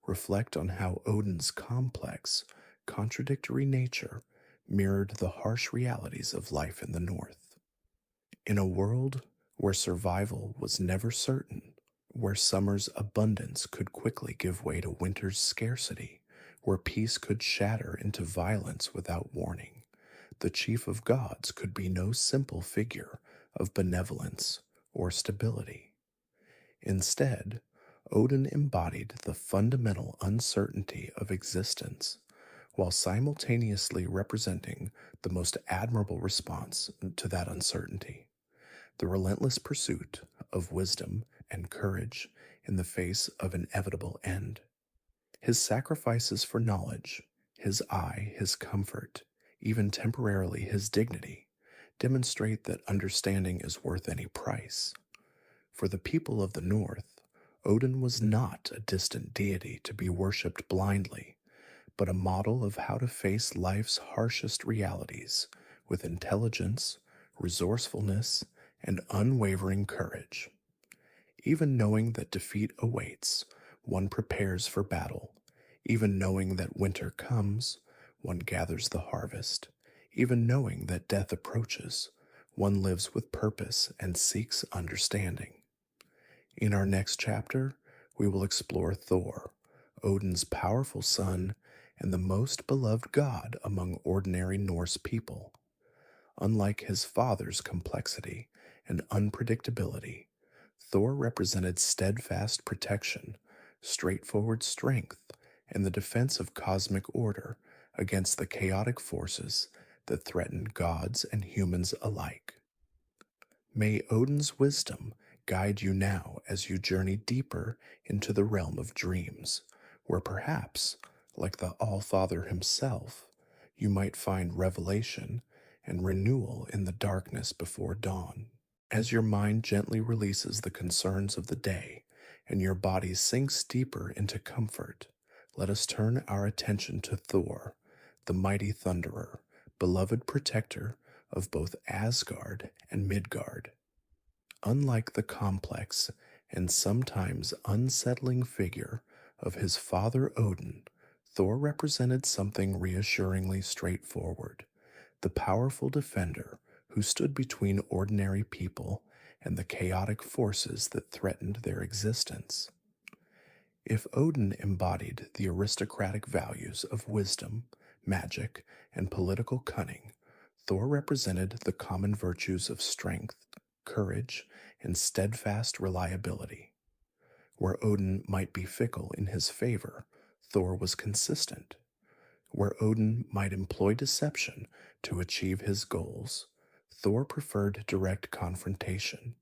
reflect on how Odin's complex, contradictory nature mirrored the harsh realities of life in the North. In a world where survival was never certain, where summer's abundance could quickly give way to winter's scarcity, where peace could shatter into violence without warning, the chief of gods could be no simple figure of benevolence or stability. Instead, Odin embodied the fundamental uncertainty of existence, while simultaneously representing the most admirable response to that uncertainty, the relentless pursuit of wisdom and courage in the face of inevitable end. His sacrifices for knowledge, his eye, his comfort, even temporarily his dignity, demonstrate that understanding is worth any price. For the people of the North, Odin was not a distant deity to be worshipped blindly, but a model of how to face life's harshest realities with intelligence, resourcefulness, and unwavering courage. Even knowing that defeat awaits, one prepares for battle. Even knowing that winter comes, one gathers the harvest. Even knowing that death approaches, one lives with purpose and seeks understanding. In our next chapter, we will explore Thor, Odin's powerful son and the most beloved god among ordinary Norse people. Unlike his father's complexity and unpredictability, Thor represented steadfast protection, straightforward strength, and the defense of cosmic order against the chaotic forces that threatened gods and humans alike. May Odin's wisdom guide you now as you journey deeper into the realm of dreams, where perhaps, like the All-Father himself, you might find revelation and renewal in the darkness before dawn. As your mind gently releases the concerns of the day and your body sinks deeper into comfort, let us turn our attention to Thor, the mighty Thunderer, beloved protector of both Asgard and Midgard. Unlike the complex and sometimes unsettling figure of his father Odin, Thor represented something reassuringly straightforward, the powerful defender who stood between ordinary people and the chaotic forces that threatened their existence. If Odin embodied the aristocratic values of wisdom, magic, and political cunning, Thor represented the common virtues of strength, courage, and steadfast reliability. Where Odin might be fickle in his favor, Thor was consistent. Where Odin might employ deception to achieve his goals, Thor preferred direct confrontation.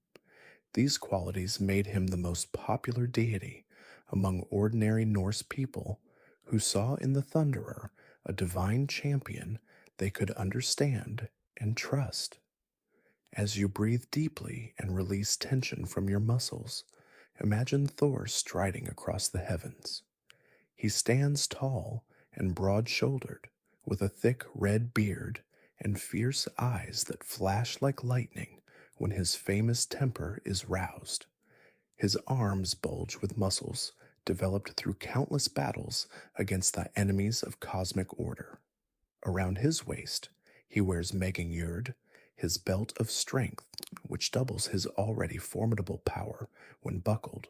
These qualities made him the most popular deity among ordinary Norse people who saw in the Thunderer a divine champion they could understand and trust. As you breathe deeply and release tension from your muscles, imagine Thor striding across the heavens. He stands tall and broad-shouldered, with a thick red beard and fierce eyes that flash like lightning when his famous temper is roused. His arms bulge with muscles developed through countless battles against the enemies of cosmic order. Around his waist, he wears Megingjord, his belt of strength, which doubles his already formidable power when buckled.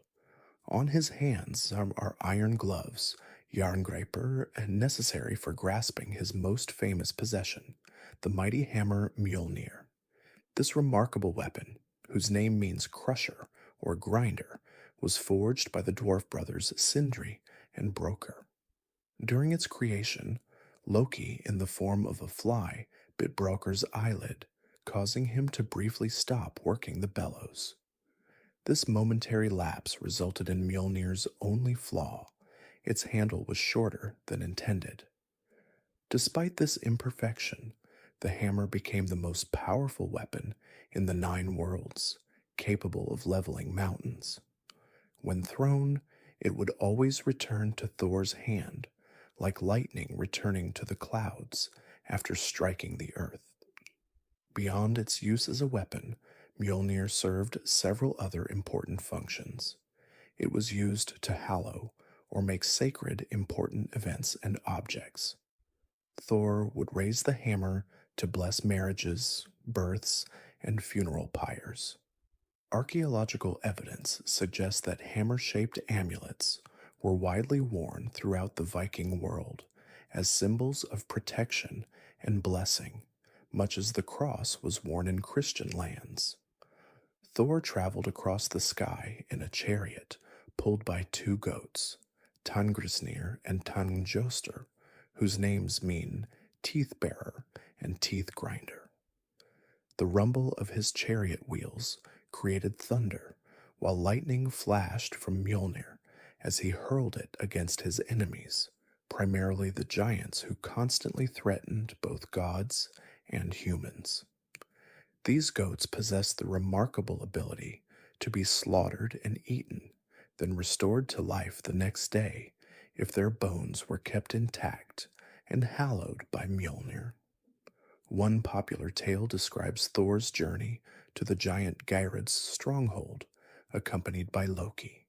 On his hands are iron gloves, Jarngreipur, and necessary for grasping his most famous possession, the mighty hammer Mjolnir. This remarkable weapon, whose name means crusher or grinder, was forged by the dwarf brothers Sindri and Brokkr. During its creation, Loki, in the form of a fly, bit Brokkr's eyelid, causing him to briefly stop working the bellows. This momentary lapse resulted in Mjolnir's only flaw. Its handle was shorter than intended. Despite this imperfection, the hammer became the most powerful weapon in the 9 worlds, capable of leveling mountains. When thrown, it would always return to Thor's hand, like lightning returning to the clouds after striking the earth. Beyond its use as a weapon, Mjolnir served several other important functions. It was used to hallow or make sacred important events and objects. Thor would raise the hammer to bless marriages, births, and funeral pyres. Archaeological evidence suggests that hammer-shaped amulets were widely worn throughout the Viking world as symbols of protection and blessing, much as the cross was worn in Christian lands. Thor traveled across the sky in a chariot pulled by 2 goats, Tangrisnir and Tangjoster, whose names mean teeth-bearer and teeth-grinder. The rumble of his chariot wheels created thunder, while lightning flashed from Mjolnir as he hurled it against his enemies, primarily the giants who constantly threatened both gods and humans. These goats possessed the remarkable ability to be slaughtered and eaten, then restored to life the next day if their bones were kept intact and hallowed by Mjolnir. One popular tale describes Thor's journey to the giant Geirrod's stronghold, accompanied by Loki.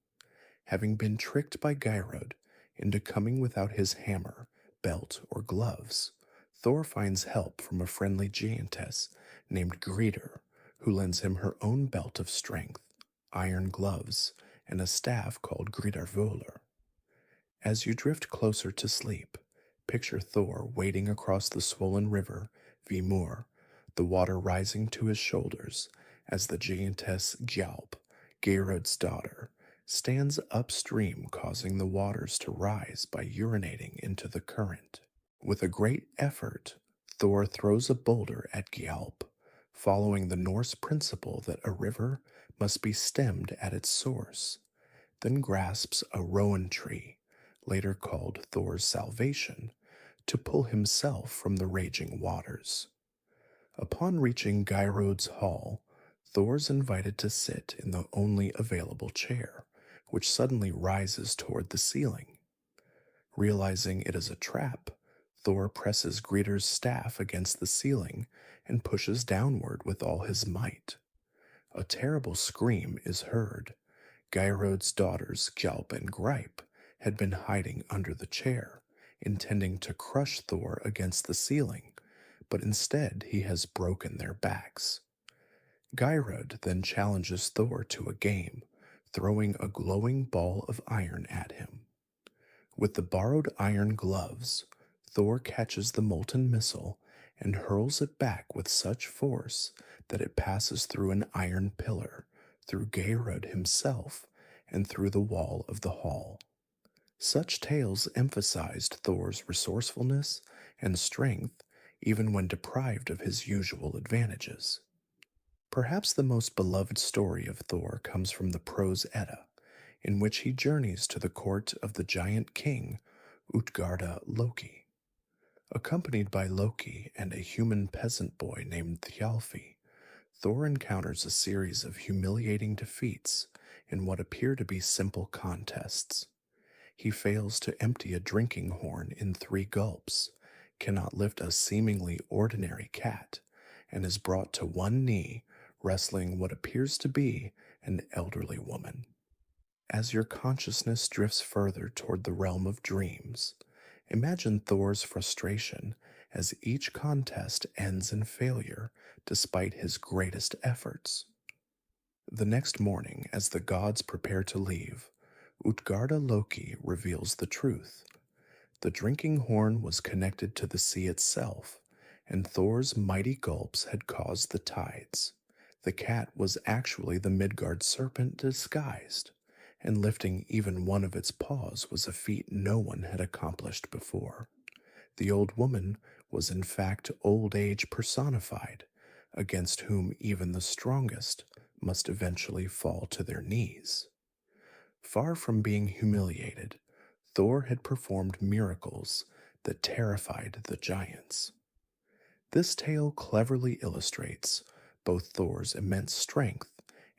Having been tricked by Geirrod into coming without his hammer, belt, or gloves, Thor finds help from a friendly giantess named Gridr, who lends him her own belt of strength, iron gloves, and a staff called Gridarvölr. As you drift closer to sleep, picture Thor wading across the swollen river, Vimur, the water rising to his shoulders as the giantess Gjalp, Geirrod's daughter, stands upstream, causing the waters to rise by urinating into the current. With a great effort, Thor throws a boulder at Gjalp, following the Norse principle that a river must be stemmed at its source, then grasps a rowan tree, later called Thor's salvation, to pull himself from the raging waters. Upon reaching Geirrod's hall, Thor's invited to sit in the only available chair, which suddenly rises toward the ceiling. Realizing it is a trap, Thor presses Gridr's staff against the ceiling and pushes downward with all his might. A terrible scream is heard. Geirrod's daughters, Gjalp and Greip, had been hiding under the chair, intending to crush Thor against the ceiling, but instead he has broken their backs. Geirrod then challenges Thor to a game, throwing a glowing ball of iron at him. With the borrowed iron gloves, Thor catches the molten missile and hurls it back with such force that it passes through an iron pillar, through Geirrod himself, and through the wall of the hall. Such tales emphasized Thor's resourcefulness and strength even when deprived of his usual advantages. Perhaps the most beloved story of Thor comes from the Prose Edda, in which he journeys to the court of the giant king Utgarda Loki. Accompanied by Loki and a human peasant boy named Thjalfi, Thor encounters a series of humiliating defeats in what appear to be simple contests. He fails to empty a drinking horn in 3 gulps, cannot lift a seemingly ordinary cat, and is brought to one knee, wrestling what appears to be an elderly woman. As your consciousness drifts further toward the realm of dreams, imagine Thor's frustration as each contest ends in failure despite his greatest efforts. The next morning, as the gods prepare to leave, Utgarda Loki reveals the truth. The drinking horn was connected to the sea itself, and Thor's mighty gulps had caused the tides. The cat was actually the Midgard serpent disguised, and lifting even one of its paws was a feat no one had accomplished before. The old woman was in fact old age personified, against whom even the strongest must eventually fall to their knees. Far from being humiliated, Thor had performed miracles that terrified the giants. This tale cleverly illustrates both Thor's immense strength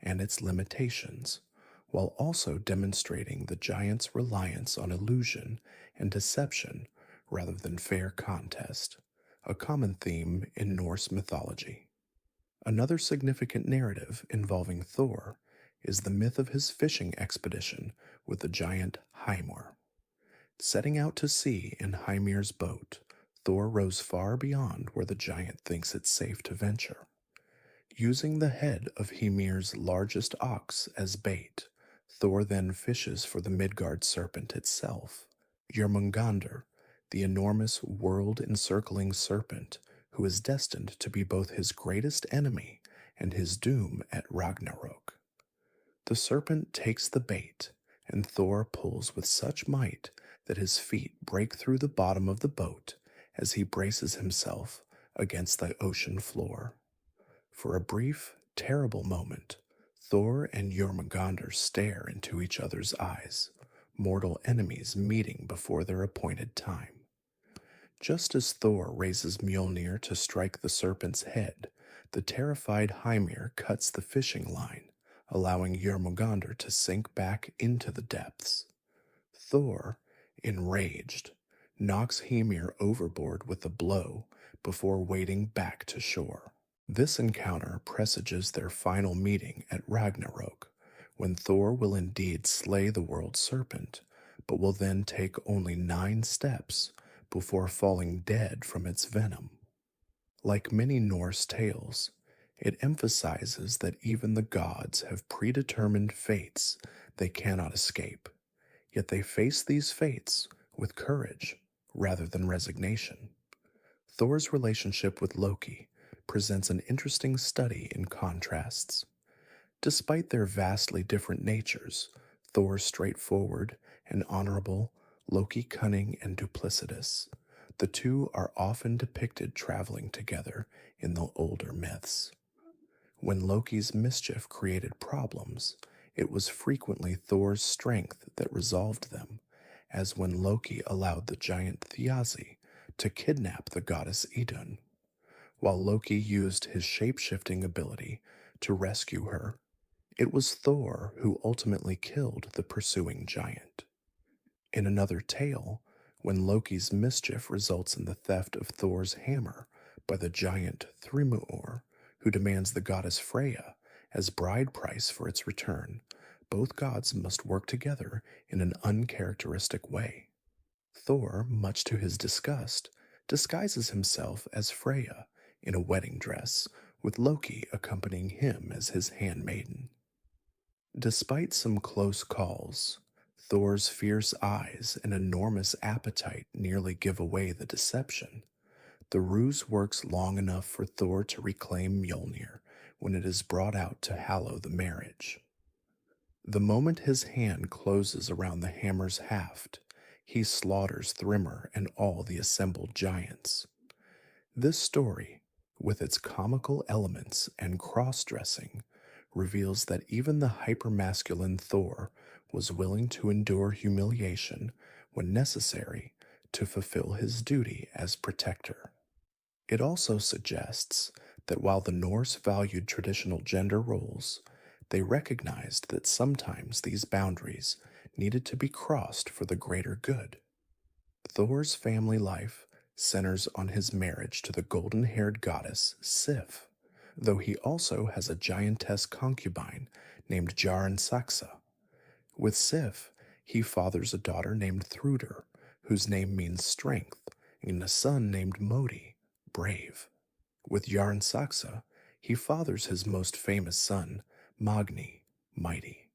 and its limitations, while also demonstrating the giants' reliance on illusion and deception rather than fair contest, a common theme in Norse mythology. Another significant narrative involving Thor is the myth of his fishing expedition with the giant Hymir. Setting out to sea in Hymir's boat, Thor rows far beyond where the giant thinks it safe to venture. Using the head of Hymir's largest ox as bait, Thor then fishes for the Midgard serpent itself, Jormungandr, the enormous world-encircling serpent who is destined to be both his greatest enemy and his doom at Ragnarok. The serpent takes the bait, and Thor pulls with such might that his feet break through the bottom of the boat as he braces himself against the ocean floor. For a brief, terrible moment, Thor and Jormungandr stare into each other's eyes, mortal enemies meeting before their appointed time. Just as Thor raises Mjolnir to strike the serpent's head, the terrified Hymir cuts the fishing line, allowing Jormungandr to sink back into the depths. Thor, enraged, knocks Hymir overboard with a blow before wading back to shore. This encounter presages their final meeting at Ragnarok, when Thor will indeed slay the world serpent, but will then take only 9 steps before falling dead from its venom. Like many Norse tales, it emphasizes that even the gods have predetermined fates they cannot escape. Yet they face these fates with courage rather than resignation. Thor's relationship with Loki presents an interesting study in contrasts. Despite their vastly different natures, Thor straightforward and honorable, Loki cunning and duplicitous, the two are often depicted traveling together in the older myths. When Loki's mischief created problems, it was frequently Thor's strength that resolved them, as when Loki allowed the giant Thiazi to kidnap the goddess Idun, while Loki used his shape-shifting ability to rescue her. It was Thor who ultimately killed the pursuing giant. In another tale, when Loki's mischief results in the theft of Thor's hammer by the giant Thrymur, who demands the goddess Freya as bride price for its return, both gods must work together in an uncharacteristic way. Thor, much to his disgust, disguises himself as Freya in a wedding dress, with Loki accompanying him as his handmaiden. Despite some close calls, Thor's fierce eyes and enormous appetite nearly give away the deception. The ruse works long enough for Thor to reclaim Mjolnir when it is brought out to hallow the marriage. The moment his hand closes around the hammer's haft, he slaughters Thrymr and all the assembled giants. This story, with its comical elements and cross-dressing, reveals that even the hypermasculine Thor was willing to endure humiliation when necessary to fulfill his duty as protector. It also suggests that while the Norse valued traditional gender roles, they recognized that sometimes these boundaries needed to be crossed for the greater good. Thor's family life centers on his marriage to the golden-haired goddess Sif, though he also has a giantess concubine named Jarnsaxa. With Sif, he fathers a daughter named Thrudr, whose name means strength, and a son named Modi, brave. With Jarnsaxa, he fathers his most famous son, Magni, mighty.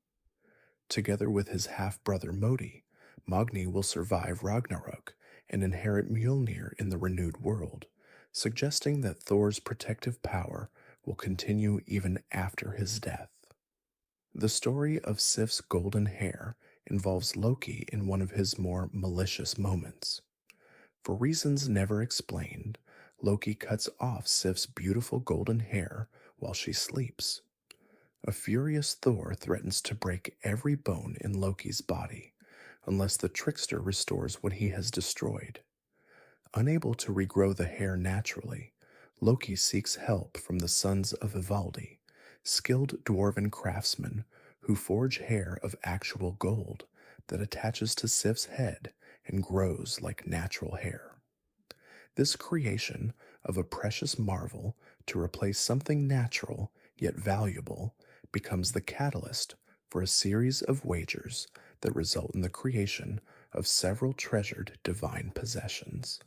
Together with his half-brother Modi, Magni will survive Ragnarok and inherit Mjolnir in the renewed world, suggesting that Thor's protective power will continue even after his death. The story of Sif's golden hair involves Loki in one of his more malicious moments. For reasons never explained, Loki cuts off Sif's beautiful golden hair while she sleeps. A furious Thor threatens to break every bone in Loki's body, unless the Trickster restores what he has destroyed. Unable to regrow the hair naturally, Loki seeks help from the sons of Ivaldi, skilled dwarven craftsmen who forge hair of actual gold that attaches to Sif's head and grows like natural hair. This creation of a precious marvel to replace something natural yet valuable becomes the catalyst for a series of wagers that result in the creation of several treasured divine possessions,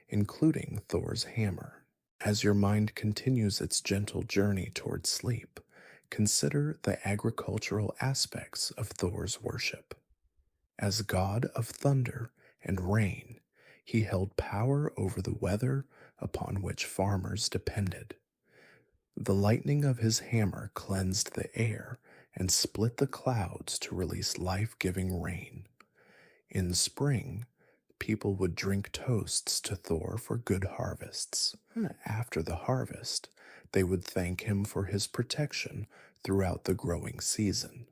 including Thor's hammer. As your mind continues its gentle journey toward sleep, consider the agricultural aspects of Thor's worship. As god of thunder and rain, he held power over the weather upon which farmers depended. The lightning of his hammer cleansed the air and split the clouds to release life-giving rain. In spring, people would drink toasts to Thor for good harvests. After the harvest, they would thank him for his protection throughout the growing season.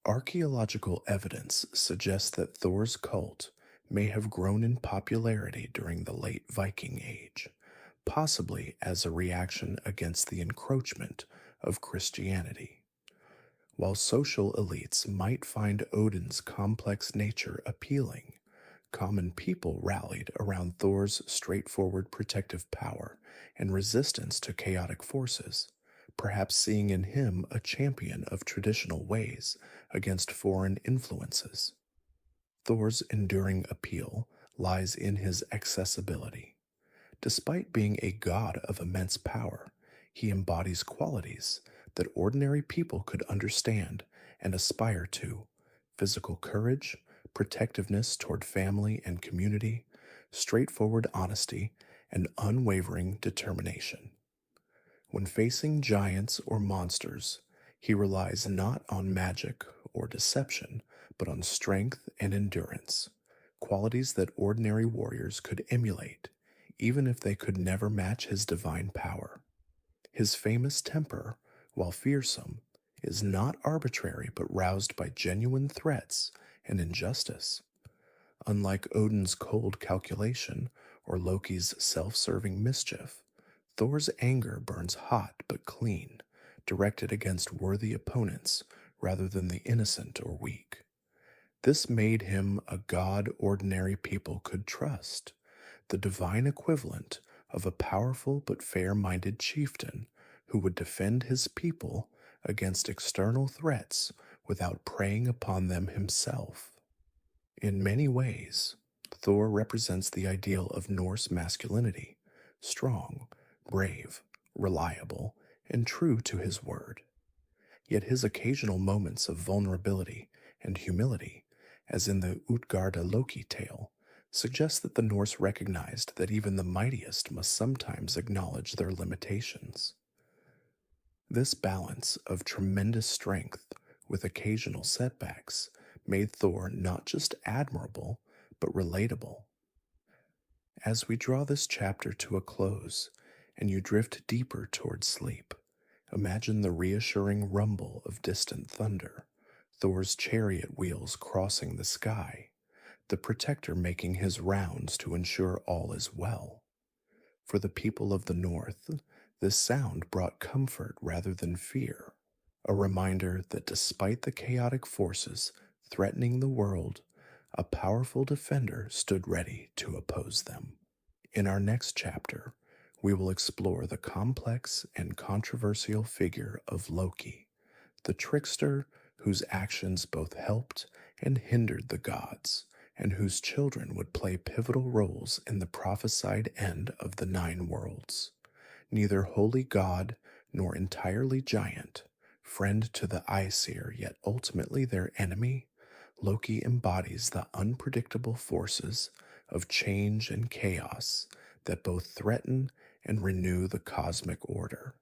Archaeological evidence suggests that Thor's cult may have grown in popularity during the late Viking Age, possibly as a reaction against the encroachment of Christianity. While social elites might find Odin's complex nature appealing, common people rallied around Thor's straightforward protective power and resistance to chaotic forces, perhaps seeing in him a champion of traditional ways against foreign influences. Thor's enduring appeal lies in his accessibility. Despite being a god of immense power, he embodies qualities that ordinary people could understand and aspire to: physical courage, protectiveness toward family and community, straightforward honesty, and unwavering determination. When facing giants or monsters, he relies not on magic or deception, but on strength and endurance, qualities that ordinary warriors could emulate, even if they could never match his divine power. His famous temper, while fearsome, is not arbitrary but roused by genuine threats and injustice. Unlike Odin's cold calculation or Loki's self-serving mischief, Thor's anger burns hot but clean, directed against worthy opponents rather than the innocent or weak. This made him a god ordinary people could trust, the divine equivalent of a powerful but fair-minded chieftain who would defend his people against external threats without preying upon them himself. In many ways, Thor represents the ideal of Norse masculinity, strong, brave, reliable, and true to his word. Yet his occasional moments of vulnerability and humility, as in the Utgarda Loki tale, suggest that the Norse recognized that even the mightiest must sometimes acknowledge their limitations. This balance of tremendous strength with occasional setbacks made Thor not just admirable, but relatable. As we draw this chapter to a close, and you drift deeper towards sleep, imagine the reassuring rumble of distant thunder, Thor's chariot wheels crossing the sky, the protector making his rounds to ensure all is well. For the people of the North, this sound brought comfort rather than fear, a reminder that despite the chaotic forces threatening the world, a powerful defender stood ready to oppose them. In our next chapter, we will explore the complex and controversial figure of Loki, the trickster whose actions both helped and hindered the gods, and whose children would play pivotal roles in the prophesied end of the 9 worlds. Neither wholly god nor entirely giant, friend to the Aesir yet ultimately their enemy, Loki embodies the unpredictable forces of change and chaos that both threaten and renew the cosmic order.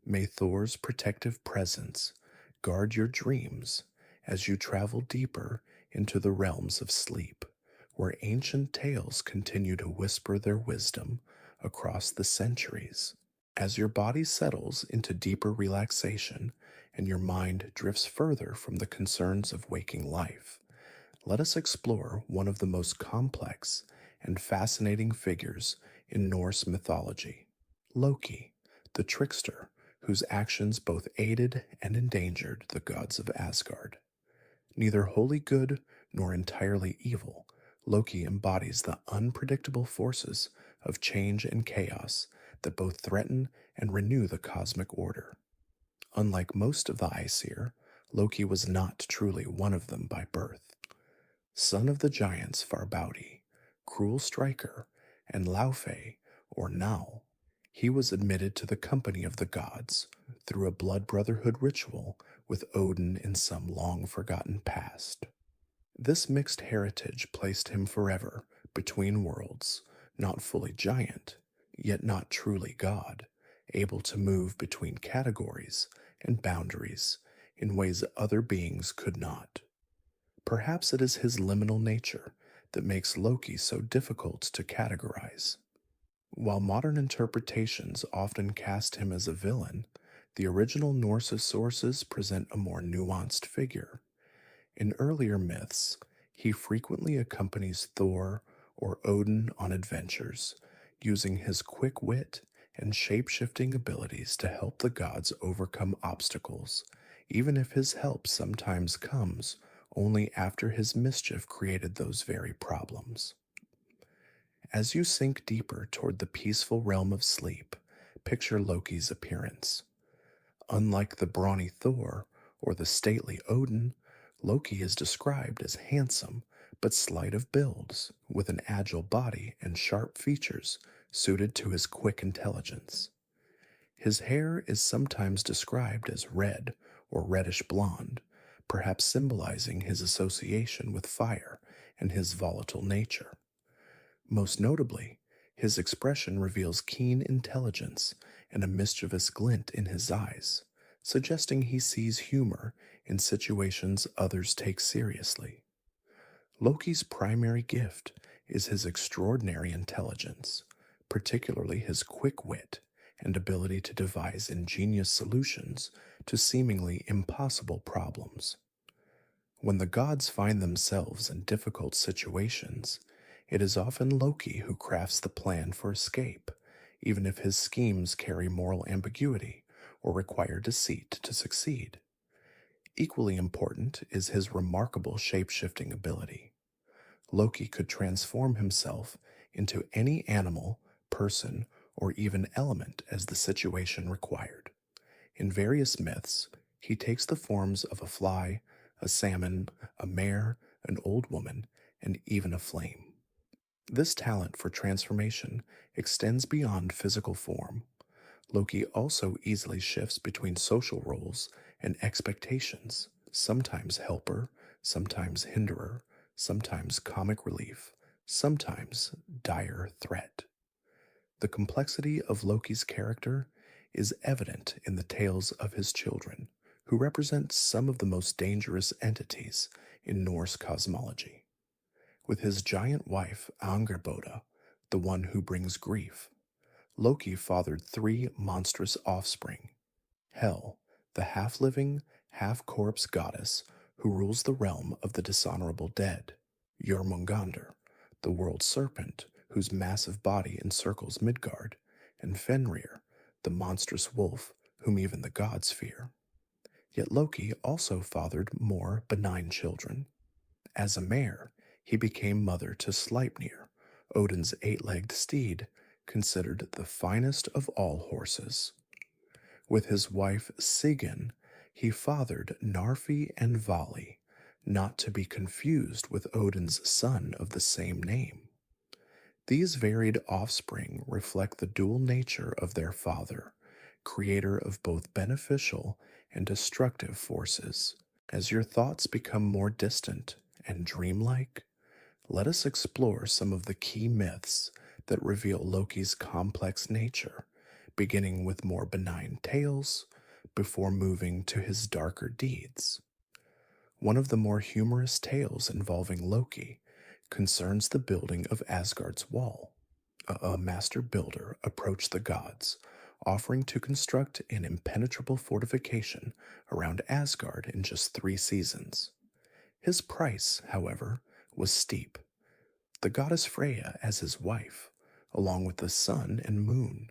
May Thor's protective presence guard your dreams as you travel deeper into the realms of sleep, where ancient tales continue to whisper their wisdom across the centuries. As your body settles into deeper relaxation and your mind drifts further from the concerns of waking life, let us explore one of the most complex and fascinating figures in Norse mythology, Loki, the trickster whose actions both aided and endangered the gods of Asgard. Neither wholly good nor entirely evil, Loki embodies the unpredictable forces of change and chaos that both threaten and renew the cosmic order. Unlike most of the Aesir, Loki was not truly one of them by birth. Son of the giants Farbauti, cruel striker, and Laufey, or Nal, he was admitted to the company of the gods through a blood brotherhood ritual with Odin in some long-forgotten past. This mixed heritage placed him forever between worlds, not fully giant, yet not truly god, able to move between categories and boundaries in ways other beings could not. Perhaps it is his liminal nature that makes Loki so difficult to categorize. While modern interpretations often cast him as a villain, the original Norse sources present a more nuanced figure. In earlier myths, he frequently accompanies Thor or Odin on adventures, using his quick wit and shape-shifting abilities to help the gods overcome obstacles, even if his help sometimes comes only after his mischief created those very problems. As you sink deeper toward the peaceful realm of sleep, picture Loki's appearance. Unlike the brawny Thor or the stately Odin, Loki is described as handsome but slight of builds, with an agile body and sharp features suited to his quick intelligence. His hair is sometimes described as red or reddish blonde, perhaps symbolizing his association with fire and his volatile nature. Most notably, his expression reveals keen intelligence and a mischievous glint in his eyes, suggesting he sees humor in situations others take seriously. Loki's primary gift is his extraordinary intelligence, particularly his quick wit and ability to devise ingenious solutions to seemingly impossible problems. When the gods find themselves in difficult situations, it is often Loki who crafts the plan for escape, even if his schemes carry moral ambiguity or require deceit to succeed. Equally important is his remarkable shape-shifting ability. Loki could transform himself into any animal, person, or even element as the situation required. In various myths, he takes the forms of a fly, a salmon, a mare, an old woman, and even a flame. This talent for transformation extends beyond physical form. Loki also easily shifts between social roles and expectations, sometimes helper, sometimes hinderer, sometimes comic relief, sometimes dire threat. The complexity of Loki's character is evident in the tales of his children, who represent some of the most dangerous entities in Norse cosmology. With his giant wife, Angerboda, the one who brings grief, Loki fathered three monstrous offspring: Hel, the half-living, half-corpse goddess who rules the realm of the dishonorable dead; Jormungandr, the world serpent whose massive body encircles Midgard; and Fenrir, the monstrous wolf whom even the gods fear. Yet Loki also fathered more benign children. As a mare, he became mother to Sleipnir, Odin's eight-legged steed, considered the finest of all horses. With his wife Sigyn, he fathered Narfi and Vali, not to be confused with Odin's son of the same name. These varied offspring reflect the dual nature of their father, creator of both beneficial and destructive forces. As your thoughts become more distant and dreamlike, let us explore some of the key myths that reveal Loki's complex nature, beginning with more benign tales before moving to his darker deeds. One of the more humorous tales involving Loki concerns the building of Asgard's wall. A master builder approached the gods, offering to construct an impenetrable fortification around Asgard in just 3 seasons. His price, however, was steep. The goddess Freya as his wife, along with the sun and moon.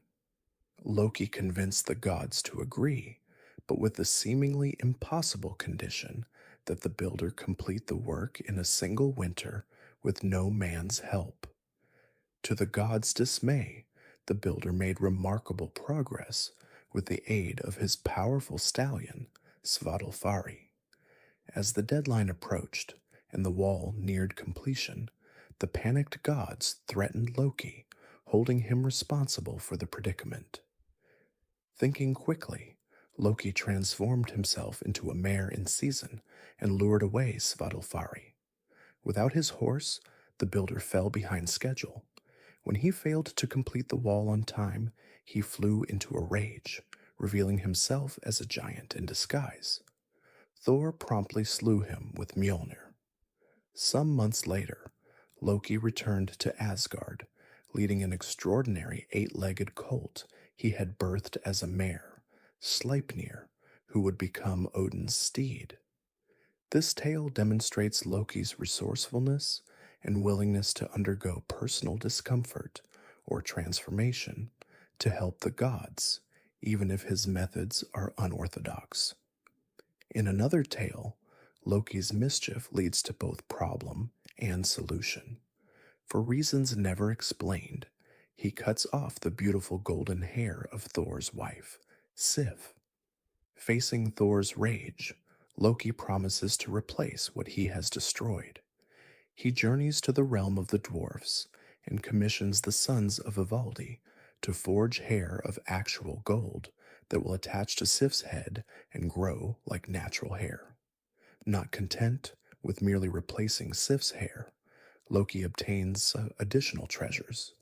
Loki convinced the gods to agree, but with the seemingly impossible condition that the builder complete the work in a single winter with no man's help. To the gods' dismay, the builder made remarkable progress with the aid of his powerful stallion, Svadilfari. As the deadline approached and the wall neared completion, the panicked gods threatened Loki, holding him responsible for the predicament. Thinking quickly, Loki transformed himself into a mare in season and lured away Svadilfari. Without his horse, the builder fell behind schedule. When he failed to complete the wall on time, he flew into a rage, revealing himself as a giant in disguise. Thor promptly slew him with Mjolnir. Some months later, Loki returned to Asgard, leading an extraordinary 8-legged colt he had birthed as a mare, Sleipnir, who would become Odin's steed. This tale demonstrates Loki's resourcefulness and willingness to undergo personal discomfort or transformation to help the gods, even if his methods are unorthodox. In another tale, Loki's mischief leads to both problem and solution. For reasons never explained, he cuts off the beautiful golden hair of Thor's wife, Sif. Facing Thor's rage, Loki promises to replace what he has destroyed. He journeys to the realm of the dwarfs and commissions the sons of Ivaldi to forge hair of actual gold that will attach to Sif's head and grow like natural hair. Not content with merely replacing Sif's hair, Loki obtains additional treasures: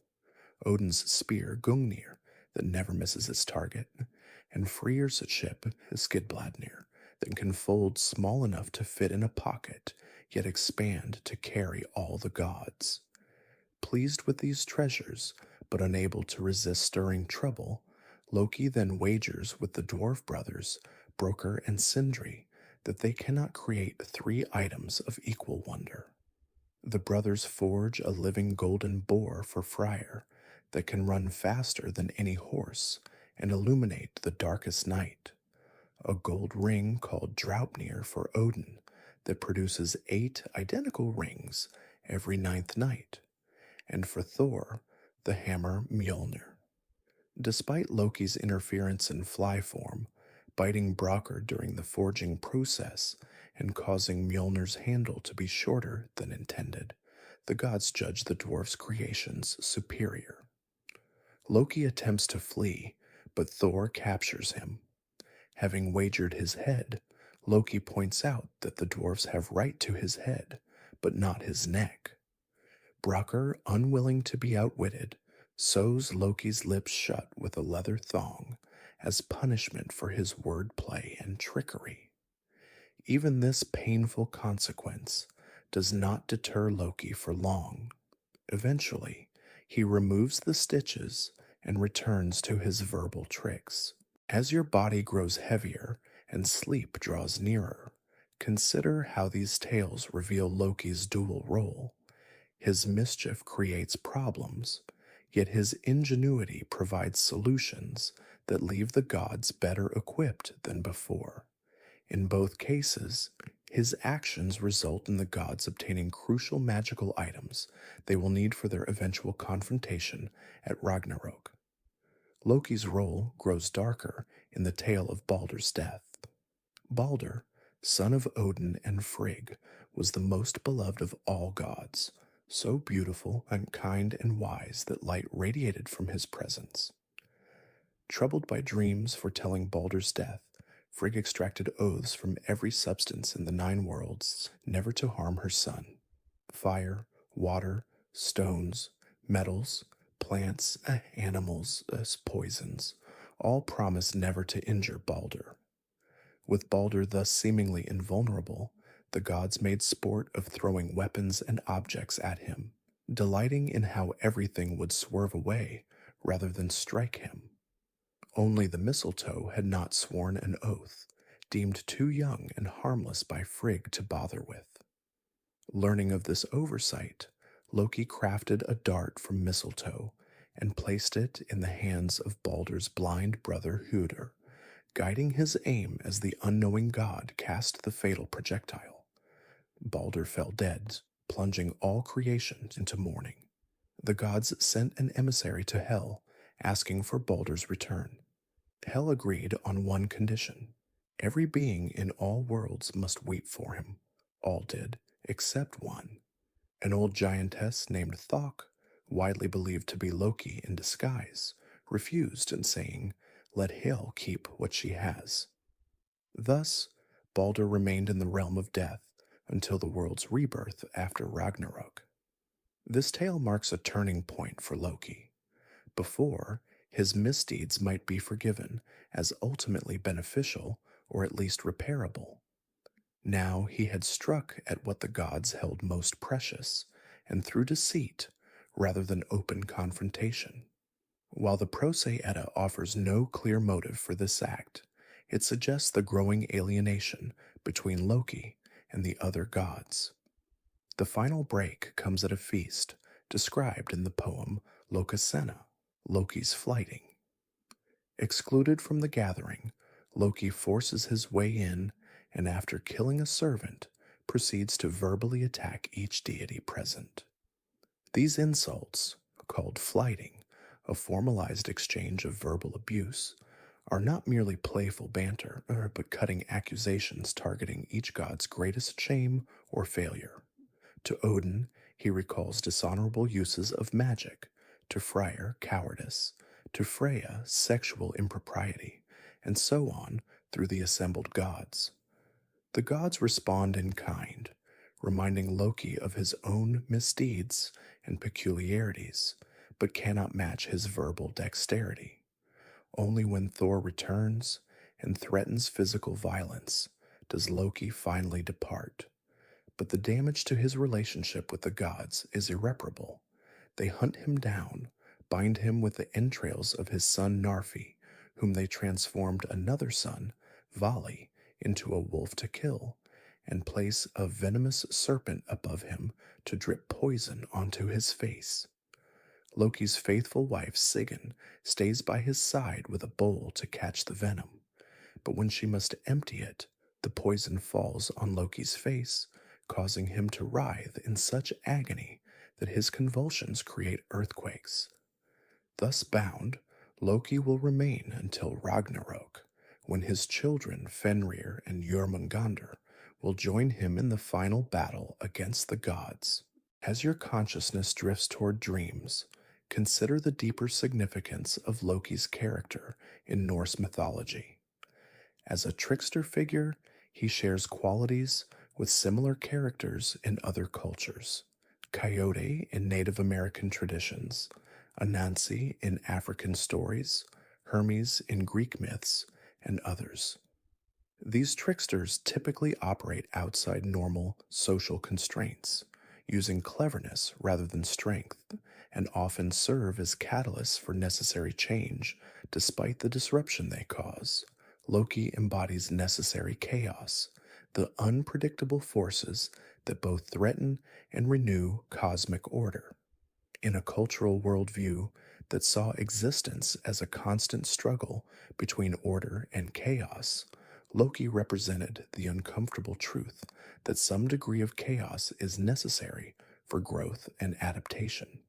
Odin's spear Gungnir that never misses its target, and Freyr's ship Skidbladnir that can fold small enough to fit in a pocket, yet expand to carry all the gods. Pleased with these treasures, but unable to resist stirring trouble, Loki then wagers with the dwarf brothers, Broker and Sindri, that they cannot create 3 items of equal wonder. The brothers forge a living golden boar for Freyr that can run faster than any horse and illuminate the darkest night, a gold ring called Draupnir for Odin that produces 8 identical rings every 9th night, and for Thor, the hammer Mjolnir. Despite Loki's interference in fly form, biting Brocker during the forging process and causing Mjolnir's handle to be shorter than intended, the gods judge the dwarf's creations superior. Loki attempts to flee, but Thor captures him. Having wagered his head, Loki points out that the dwarfs have right to his head, but not his neck. Brocker, unwilling to be outwitted, sews Loki's lips shut with a leather thong as punishment for his wordplay and trickery. Even this painful consequence does not deter Loki for long. Eventually, he removes the stitches and returns to his verbal tricks. As your body grows heavier and sleep draws nearer, consider how these tales reveal Loki's dual role. His mischief creates problems, yet his ingenuity provides solutions that leave the gods better equipped than before. In both cases, his actions result in the gods obtaining crucial magical items they will need for their eventual confrontation at Ragnarok. Loki's role grows darker in the tale of Baldur's death. Baldur, son of Odin and Frigg, was the most beloved of all gods, so beautiful and kind and wise that light radiated from his presence. Troubled by dreams foretelling Baldur's death, Frigg extracted oaths from every substance in the 9 worlds never to harm her son. Fire, water, stones, metals, plants, animals, poisons, all promised never to injure Baldur. With Baldur thus seemingly invulnerable, the gods made sport of throwing weapons and objects at him, delighting in how everything would swerve away rather than strike him. Only the mistletoe had not sworn an oath, deemed too young and harmless by Frigg to bother with. Learning of this oversight, Loki crafted a dart from mistletoe and placed it in the hands of Baldur's blind brother Hudr, guiding his aim as the unknowing god cast the fatal projectile. Baldur fell dead, plunging all creation into mourning. The gods sent an emissary to Hel, asking for Baldur's return. Hel agreed on one condition: every being in all worlds must weep for him. All did, except one. An old giantess named Thok, widely believed to be Loki in disguise, refused, and saying, "Let Hel keep what she has." Thus, Baldur remained in the realm of death until the world's rebirth after Ragnarok. This tale marks a turning point for Loki. Before, his misdeeds might be forgiven as ultimately beneficial or at least repairable. Now he had struck at what the gods held most precious, and through deceit rather than open confrontation. While the Prose Edda offers no clear motive for this act, it suggests the growing alienation between Loki and the other gods. The final break comes at a feast described in the poem Lokasenna, Loki's flighting. Excluded from the gathering, Loki forces his way in and, after killing a servant, proceeds to verbally attack each deity present. These insults, called flighting, a formalized exchange of verbal abuse, are not merely playful banter, but cutting accusations targeting each god's greatest shame or failure. To Odin, he recalls dishonorable uses of magic; to Freyr, cowardice; to Freya, sexual impropriety, and so on through the assembled gods. The gods respond in kind, reminding Loki of his own misdeeds and peculiarities, but cannot match his verbal dexterity. Only when Thor returns and threatens physical violence does Loki finally depart. But the damage to his relationship with the gods is irreparable. They hunt him down, bind him with the entrails of his son Narfi, whom they transformed another son, Vali, into a wolf to kill, and place a venomous serpent above him to drip poison onto his face. Loki's faithful wife Sigyn stays by his side with a bowl to catch the venom, but when she must empty it, the poison falls on Loki's face, causing him to writhe in such agony that his convulsions create earthquakes. Thus bound, Loki will remain until Ragnarok, when his children Fenrir and Jormungandr will join him in the final battle against the gods. As your consciousness drifts toward dreams, consider the deeper significance of Loki's character in Norse mythology. As a trickster figure, he shares qualities with similar characters in other cultures: Coyote in Native American traditions, Anansi in African stories, Hermes in Greek myths, and others. These tricksters typically operate outside normal social constraints, using cleverness rather than strength, and often serve as catalysts for necessary change despite the disruption they cause. Loki embodies necessary chaos, the unpredictable forces that both threaten and renew cosmic order. In a cultural worldview that saw existence as a constant struggle between order and chaos, Loki represented the uncomfortable truth that some degree of chaos is necessary for growth and adaptation.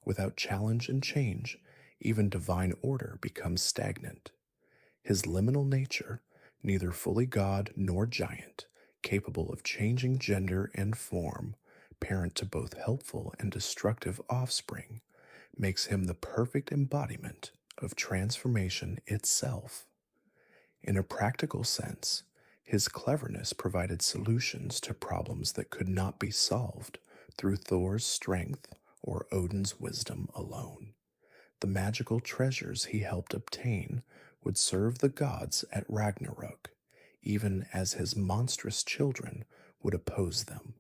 Without challenge and change, even divine order becomes stagnant. His liminal nature, neither fully god nor giant, capable of changing gender and form, parent to both helpful and destructive offspring, makes him the perfect embodiment of transformation itself. In a practical sense, his cleverness provided solutions to problems that could not be solved through Thor's strength or Odin's wisdom alone. The magical treasures he helped obtain would serve the gods at Ragnarok, even as his monstrous children would oppose them.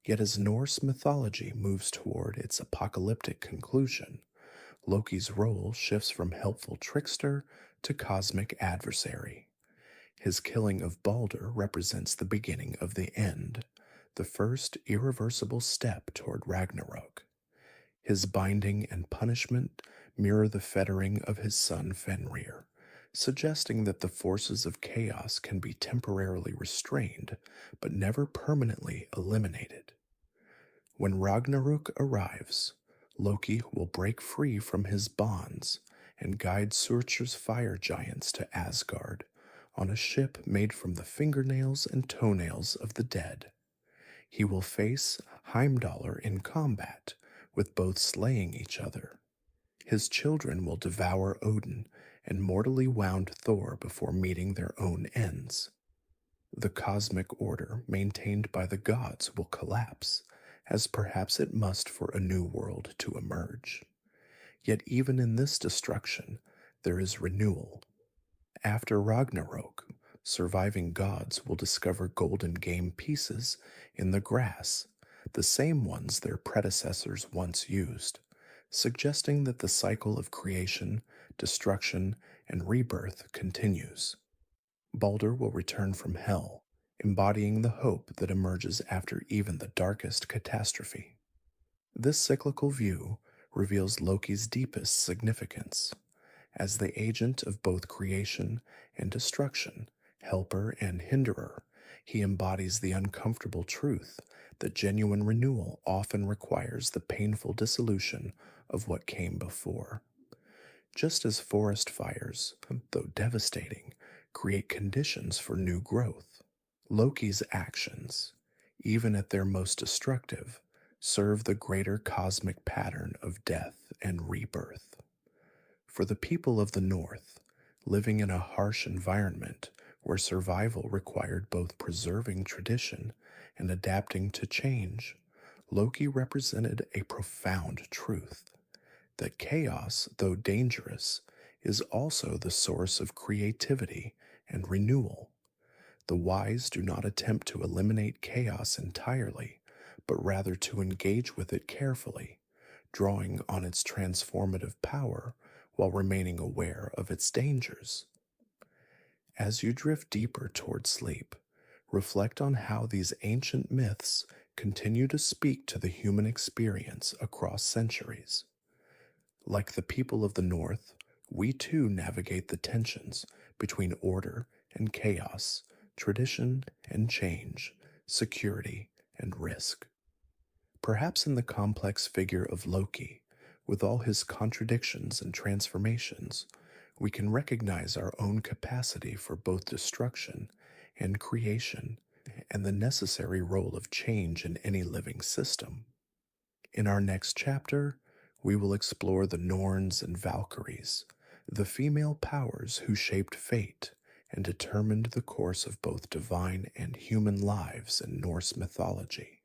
Yet as Norse mythology moves toward its apocalyptic conclusion, Loki's role shifts from helpful trickster to cosmic adversary. His killing of Balder represents the beginning of the end, the first irreversible step toward Ragnarok. His binding and punishment mirror the fettering of his son Fenrir, suggesting that the forces of chaos can be temporarily restrained but never permanently eliminated. When Ragnarok arrives, Loki will break free from his bonds and guide Surtur's fire giants to Asgard on a ship made from the fingernails and toenails of the dead. He will face Heimdallr in combat, with both slaying each other. His children will devour Odin and mortally wound Thor before meeting their own ends. The cosmic order maintained by the gods will collapse, as perhaps it must for a new world to emerge. Yet even in this destruction, there is renewal. After Ragnarok, surviving gods will discover golden game pieces in the grass, the same ones their predecessors once used, suggesting that the cycle of creation, destruction, and rebirth continues. Balder will return from hell, embodying the hope that emerges after even the darkest catastrophe. This cyclical view reveals Loki's deepest significance. As the agent of both creation and destruction, helper and hinderer, he embodies the uncomfortable truth that genuine renewal often requires the painful dissolution of what came before. Just as forest fires, though devastating, create conditions for new growth, Loki's actions, even at their most destructive, serve the greater cosmic pattern of death and rebirth. For the people of the North, living in a harsh environment where survival required both preserving tradition and adapting to change, Loki represented a profound truth that chaos, though dangerous, is also the source of creativity and renewal. The wise do not attempt to eliminate chaos entirely, but rather to engage with it carefully, drawing on its transformative power while remaining aware of its dangers. As you drift deeper toward sleep, reflect on how these ancient myths continue to speak to the human experience across centuries. Like the people of the North, we too navigate the tensions between order and chaos, tradition and change, security and risk. Perhaps in the complex figure of Loki, with all his contradictions and transformations, we can recognize our own capacity for both destruction and creation, and the necessary role of change in any living system. In our next chapter, we will explore the Norns and Valkyries, the female powers who shaped fate and determined the course of both divine and human lives in Norse mythology.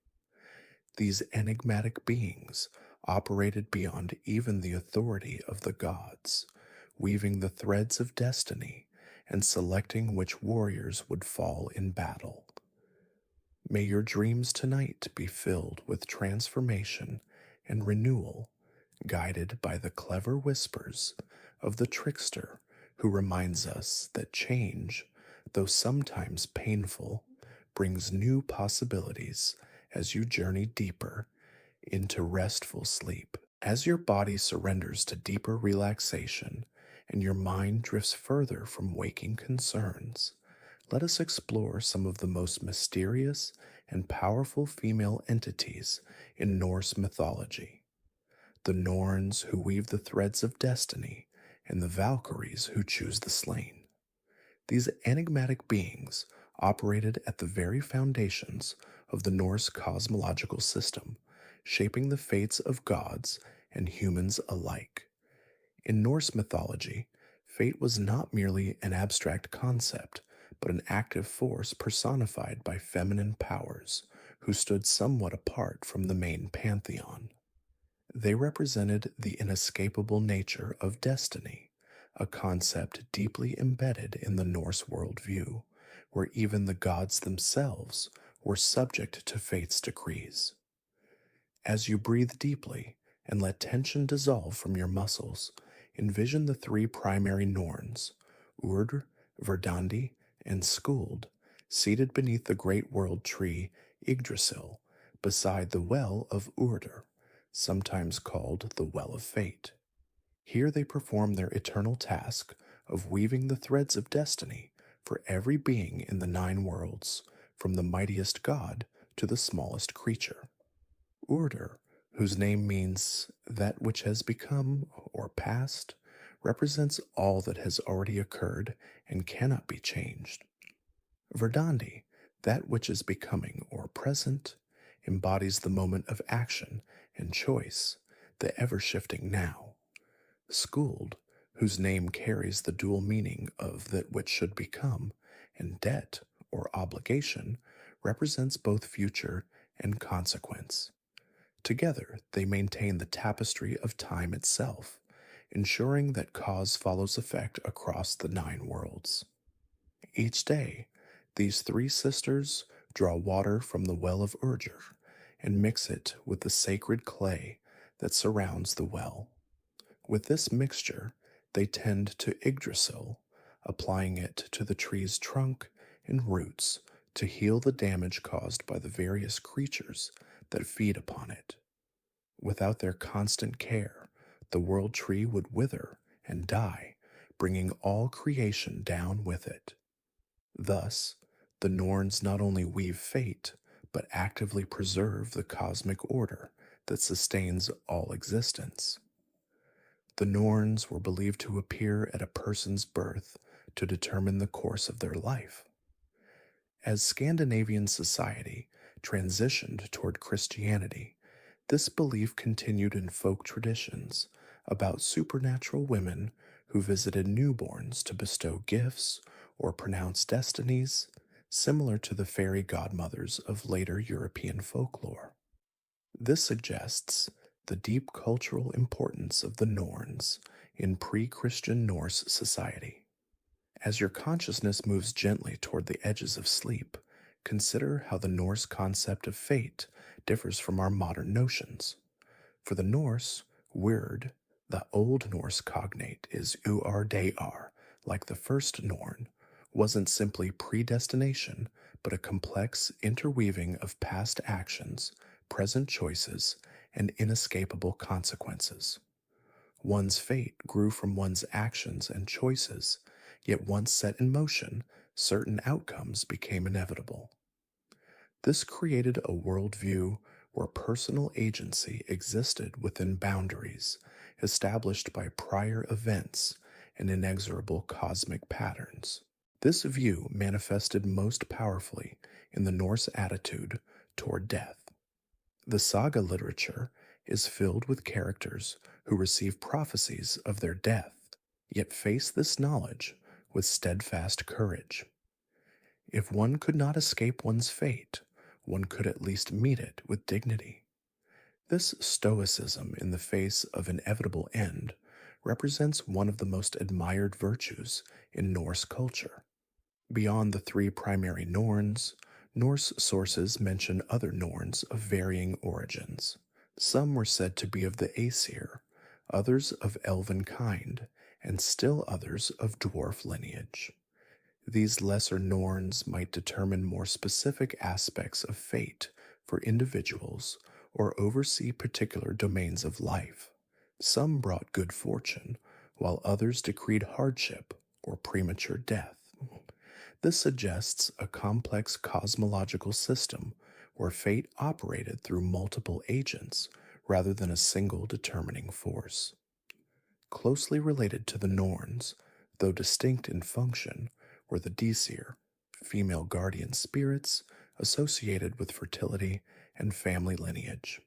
These enigmatic beings operated beyond even the authority of the gods, weaving the threads of destiny and selecting which warriors would fall in battle. May your dreams tonight be filled with transformation and renewal, guided by the clever whispers of the trickster who reminds us that change, though sometimes painful, brings new possibilities as you journey deeper into restful sleep. As your body surrenders to deeper relaxation and your mind drifts further from waking concerns, let us explore some of the most mysterious and powerful female entities in Norse mythology. The Norns who weave the threads of destiny, and the Valkyries who choose the slain. These enigmatic beings operated at the very foundations of the Norse cosmological system, shaping the fates of gods and humans alike. In Norse mythology, fate was not merely an abstract concept, but an active force personified by feminine powers who stood somewhat apart from the main pantheon. They represented the inescapable nature of destiny, a concept deeply embedded in the Norse worldview, where even the gods themselves were subject to fate's decrees. As you breathe deeply and let tension dissolve from your muscles, envision the three primary Norns, Urd, Verdandi, and Skuld, seated beneath the great world tree Yggdrasil, beside the well of Urd, sometimes called the Well of Fate. Here they perform their eternal task of weaving the threads of destiny for every being in the 9 worlds, from the mightiest god to the smallest creature. Urd, whose name means that which has become or passed, represents all that has already occurred and cannot be changed. Verdandi, that which is becoming or present, embodies the moment of action and choice, the ever-shifting now. Skuld, whose name carries the dual meaning of that which should become, and debt or obligation, represents both future and consequence. Together, they maintain the tapestry of time itself, ensuring that cause follows effect across the 9 worlds. Each day, these 3 sisters draw water from the well of Urd and mix it with the sacred clay that surrounds the well. With this mixture, they tend to Yggdrasil, applying it to the tree's trunk and roots to heal the damage caused by the various creatures that feed upon it. Without their constant care, the world tree would wither and die, bringing all creation down with it. Thus, the Norns not only weave fate, but actively preserve the cosmic order that sustains all existence. The Norns were believed to appear at a person's birth to determine the course of their life. As Scandinavian society transitioned toward Christianity, this belief continued in folk traditions about supernatural women who visited newborns to bestow gifts or pronounce destinies, similar to the fairy godmothers of later European folklore. This suggests the deep cultural importance of the Norns in pre-Christian Norse society. As your consciousness moves gently toward the edges of sleep, consider how the Norse concept of fate differs from our modern notions. For the Norse, Wyrd, the Old Norse cognate is Urdar, like the first Norn, wasn't simply predestination, but a complex interweaving of past actions, present choices, and inescapable consequences. One's fate grew from one's actions and choices, yet once set in motion, certain outcomes became inevitable. This created a worldview where personal agency existed within boundaries established by prior events and inexorable cosmic patterns. This view manifested most powerfully in the Norse attitude toward death. The saga literature is filled with characters who receive prophecies of their death, yet face this knowledge with steadfast courage. If one could not escape one's fate, one could at least meet it with dignity. This stoicism in the face of inevitable end represents one of the most admired virtues in Norse culture. Beyond the three primary Norns, Norse sources mention other Norns of varying origins. Some were said to be of the Aesir, others of elven kind, and still others of dwarf lineage. These lesser Norns might determine more specific aspects of fate for individuals or oversee particular domains of life. Some brought good fortune, while others decreed hardship or premature death. This suggests a complex cosmological system where fate operated through multiple agents rather than a single determining force. Closely related to the Norns, though distinct in function, were the Aesir, female guardian spirits associated with fertility and family lineage.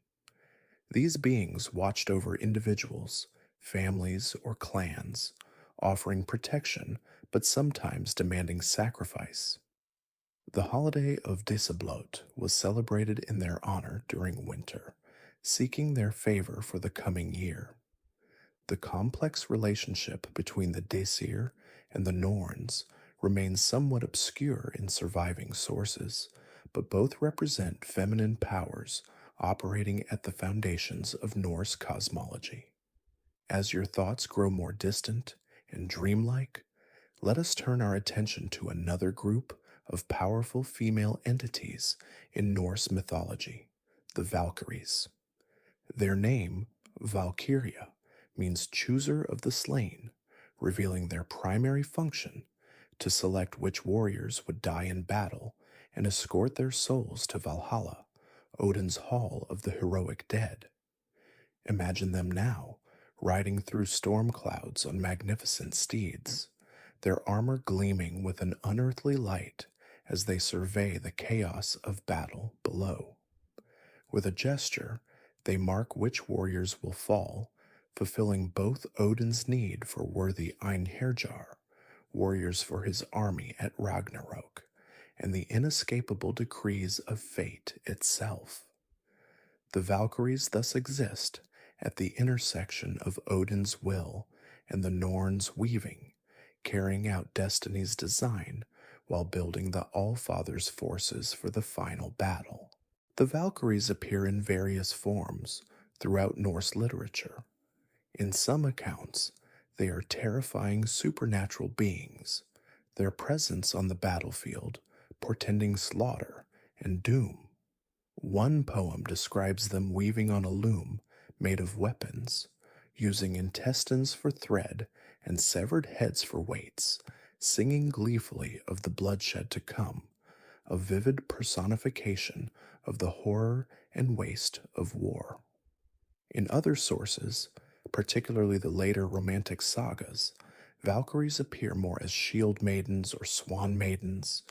These beings watched over individuals, families, or clans, offering protection but sometimes demanding sacrifice. The holiday of Disseblot was celebrated in their honor during winter, seeking their favor for the coming year. The complex relationship between the Aesir and the Norns remains somewhat obscure in surviving sources, but both represent feminine powers operating at the foundations of Norse cosmology. As your thoughts grow more distant and dreamlike, let us turn our attention to another group of powerful female entities in Norse mythology, the Valkyries. Their name, Valkyria, means chooser of the slain, revealing their primary function to select which warriors would die in battle and escort their souls to Valhalla, Odin's hall of the heroic dead. Imagine them now, riding through storm clouds on magnificent steeds, their armor gleaming with an unearthly light as they survey the chaos of battle below. With a gesture, they mark which warriors will fall, fulfilling both Odin's need for worthy Einherjar, warriors for his army at Ragnarok, and the inescapable decrees of fate itself. The Valkyries thus exist at the intersection of Odin's will and the Norns' weaving, carrying out destiny's design while building the All-Father's forces for the final battle. The Valkyries appear in various forms throughout Norse literature. In some accounts, they are terrifying supernatural beings, their presence on the battlefield portending slaughter and doom. One poem describes them weaving on a loom made of weapons, using intestines for thread and severed heads for weights, singing gleefully of the bloodshed to come, a vivid personification of the horror and waste of war. In other sources, particularly the later romantic sagas, Valkyries appear more as shield maidens or swan maidens,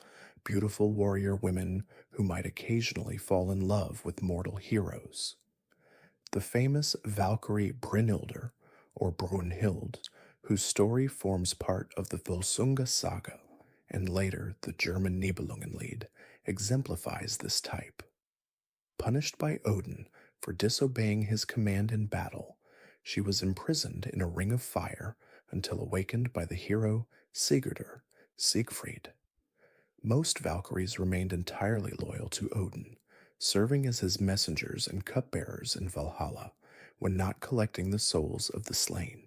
beautiful warrior women who might occasionally fall in love with mortal heroes. The famous Valkyrie Brynhildr, or Brunhild, whose story forms part of the Volsunga saga and later the German Nibelungenlied, exemplifies this type. Punished by Odin for disobeying his command in battle, she was imprisoned in a ring of fire until awakened by the hero Sigurd, Siegfried. Most Valkyries remained entirely loyal to Odin, serving as his messengers and cupbearers in Valhalla when not collecting the souls of the slain.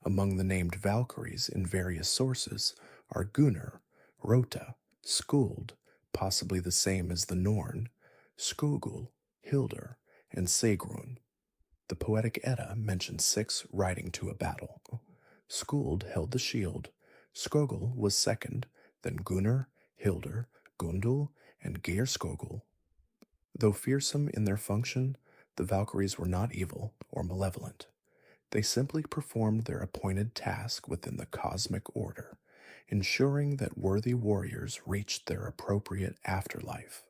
Among the named Valkyries in various sources are Gunnar, Rota, Skuld, possibly the same as the Norn, Skogul, Hildr, and Sigrun. The Poetic Edda mentions 6 riding to a battle. Skuld held the shield, Skogul was second, then Gunnar, Hildr, Gundul, and Geirskogul. Though fearsome in their function, the Valkyries were not evil or malevolent. They simply performed their appointed task within the cosmic order, ensuring that worthy warriors reached their appropriate afterlife.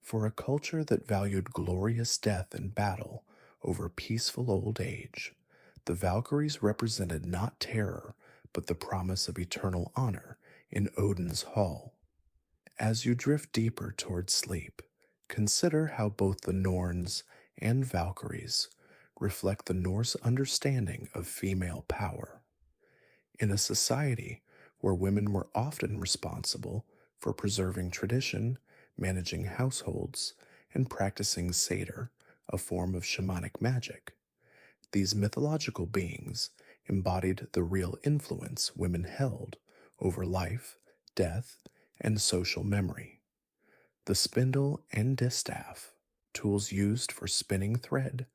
For a culture that valued glorious death in battle over peaceful old age, the Valkyries represented not terror, but the promise of eternal honor in Odin's hall. As you drift deeper toward sleep, consider how both the Norns and Valkyries reflect the Norse understanding of female power. In a society where women were often responsible for preserving tradition, managing households, and practicing seidr, a form of shamanic magic, these mythological beings embodied the real influence women held over life, death, and social memory. The spindle and distaff, tools used for spinning thread,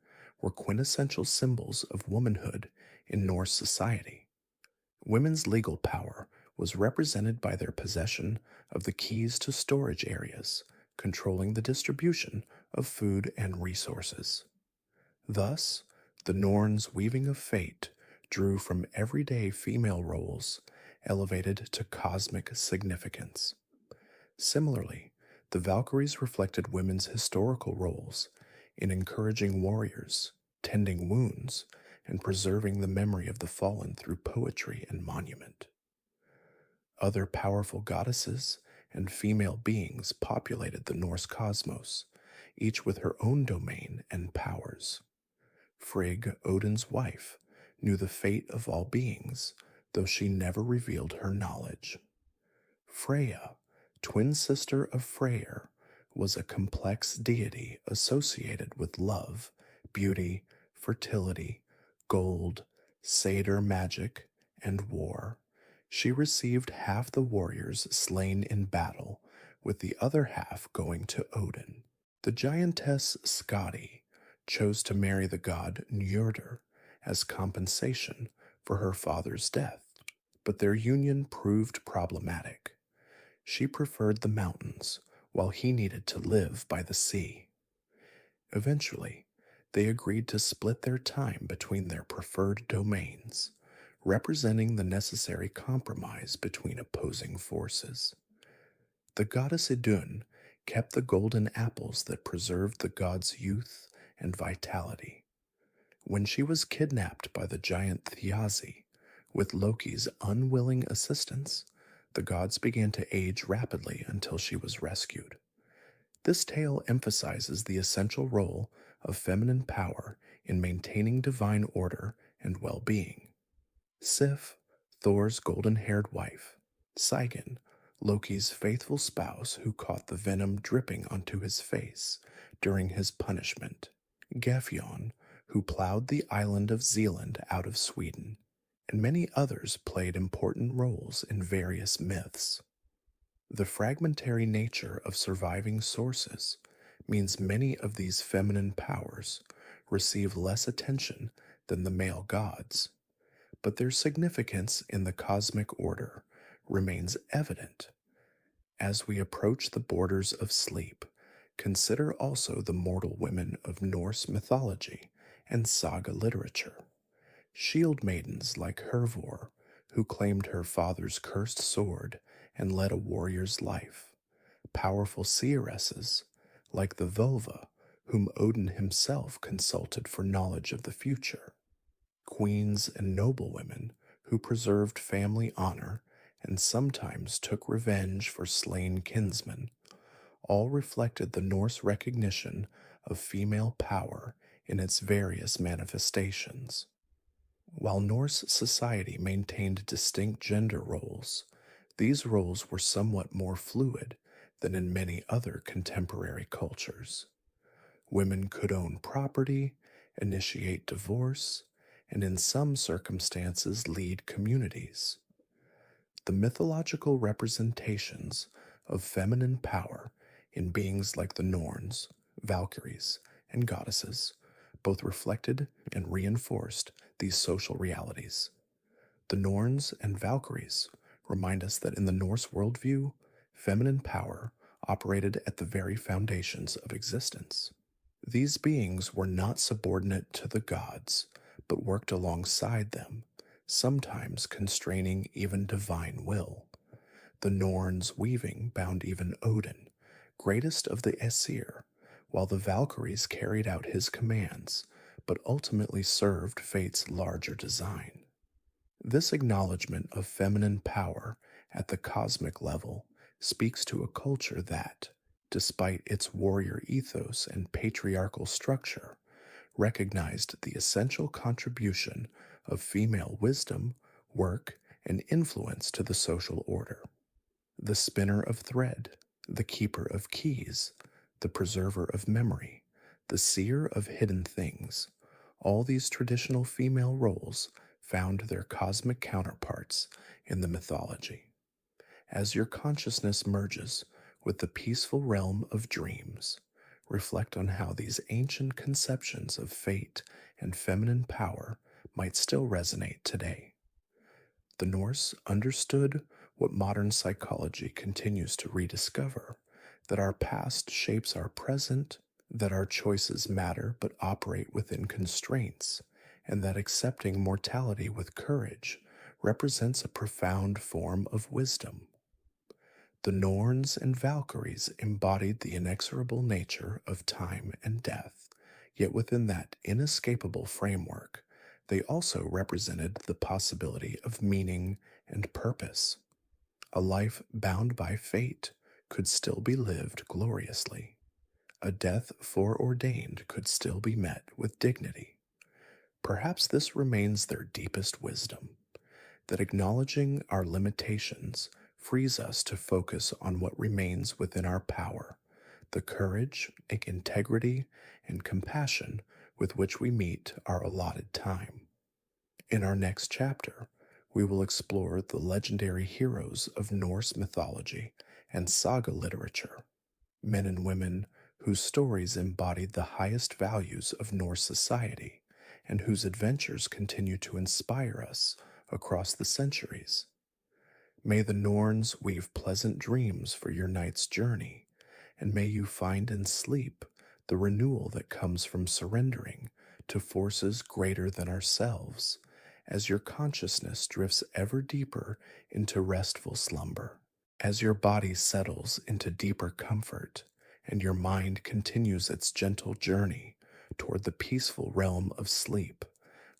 were quintessential symbols of womanhood in Norse society. Women's legal power was represented by their possession of the keys to storage areas, controlling the distribution of food and resources. Thus, the Norns' weaving of fate drew from everyday female roles elevated to cosmic significance. Similarly, the Valkyries reflected women's historical roles in encouraging warriors, tending wounds, and preserving the memory of the fallen through poetry and monument. Other powerful goddesses and female beings populated the Norse cosmos, each with her own domain and powers. Frigg, Odin's wife, knew the fate of all beings, though she never revealed her knowledge. Freya, twin sister of Freyr, was a complex deity associated with love, beauty, fertility, gold, seidr magic, and war. She received half the warriors slain in battle, with the other half going to Odin. The giantess Skadi chose to marry the god Njordr as compensation for her father's death, but their union proved problematic. She preferred the mountains, while he needed to live by the sea. Eventually, they agreed to split their time between their preferred domains, representing the necessary compromise between opposing forces. The goddess Idun kept the golden apples that preserved the god's youth and vitality. When she was kidnapped by the giant Thiazi, with Loki's unwilling assistance, the gods began to age rapidly until she was rescued. This tale emphasizes the essential role of feminine power in maintaining divine order and well-being. Sif, Thor's golden-haired wife, Sigyn, Loki's faithful spouse who caught the venom dripping onto his face during his punishment, Gefjon, who plowed the island of Zealand out of Sweden, and many others played important roles in various myths. The fragmentary nature of surviving sources means many of these feminine powers receive less attention than the male gods, but their significance in the cosmic order remains evident. As we approach the borders of sleep, consider also the mortal women of Norse mythology and saga literature. Shield maidens like Hervor, who claimed her father's cursed sword and led a warrior's life. Powerful seeresses like the Volva, whom Odin himself consulted for knowledge of the future. Queens and noblewomen who preserved family honor and sometimes took revenge for slain kinsmen, all reflected the Norse recognition of female power in its various manifestations. While Norse society maintained distinct gender roles, these roles were somewhat more fluid than in many other contemporary cultures. Women could own property, initiate divorce, and in some circumstances lead communities. The mythological representations of feminine power in beings like the Norns, Valkyries, and goddesses both reflected and reinforced these social realities. The Norns and Valkyries remind us that in the Norse worldview, feminine power operated at the very foundations of existence. These beings were not subordinate to the gods, but worked alongside them, sometimes constraining even divine will. The Norns weaving bound even Odin, greatest of the Aesir, while the Valkyries carried out his commands, but ultimately served fate's larger design. This acknowledgement of feminine power at the cosmic level speaks to a culture that, despite its warrior ethos and patriarchal structure, recognized the essential contribution of female wisdom, work, and influence to the social order. The spinner of thread, the keeper of keys, the preserver of memory, the seer of hidden things, all these traditional female roles found their cosmic counterparts in the mythology. As your consciousness merges with the peaceful realm of dreams, reflect on how these ancient conceptions of fate and feminine power might still resonate today. The Norse understood what modern psychology continues to rediscover, that our past shapes our present, that our choices matter but operate within constraints, and that accepting mortality with courage represents a profound form of wisdom. The Norns and Valkyries embodied the inexorable nature of time and death, yet within that inescapable framework, they also represented the possibility of meaning and purpose. A life bound by fate could still be lived gloriously. A death foreordained could still be met with dignity. Perhaps this remains their deepest wisdom, that acknowledging our limitations frees us to focus on what remains within our power, the courage, integrity, and compassion with which we meet our allotted time. In our next chapter, we will explore the legendary heroes of Norse mythology and saga literature, men and women whose stories embodied the highest values of Norse society and whose adventures continue to inspire us across the centuries. May the Norns weave pleasant dreams for your night's journey, and may you find in sleep the renewal that comes from surrendering to forces greater than ourselves, as your consciousness drifts ever deeper into restful slumber, as your body settles into deeper comfort, and your mind continues its gentle journey toward the peaceful realm of sleep.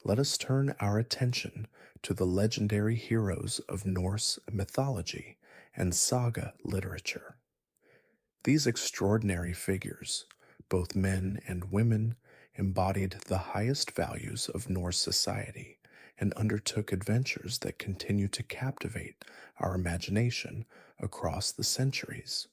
Let us turn our attention to the legendary heroes of Norse mythology and saga literature. These extraordinary figures, both men and women, embodied the highest values of Norse society and undertook adventures that continue to captivate our imagination across the centuries.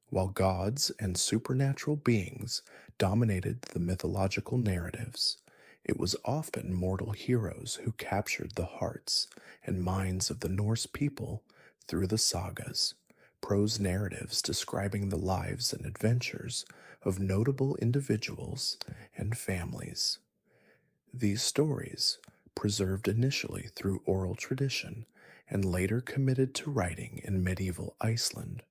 While gods and supernatural beings dominated the mythological narratives, it was often mortal heroes who captured the hearts and minds of the Norse people through the sagas, prose narratives describing the lives and adventures of notable individuals and families. These stories, preserved initially through oral tradition and later committed to writing in medieval Iceland,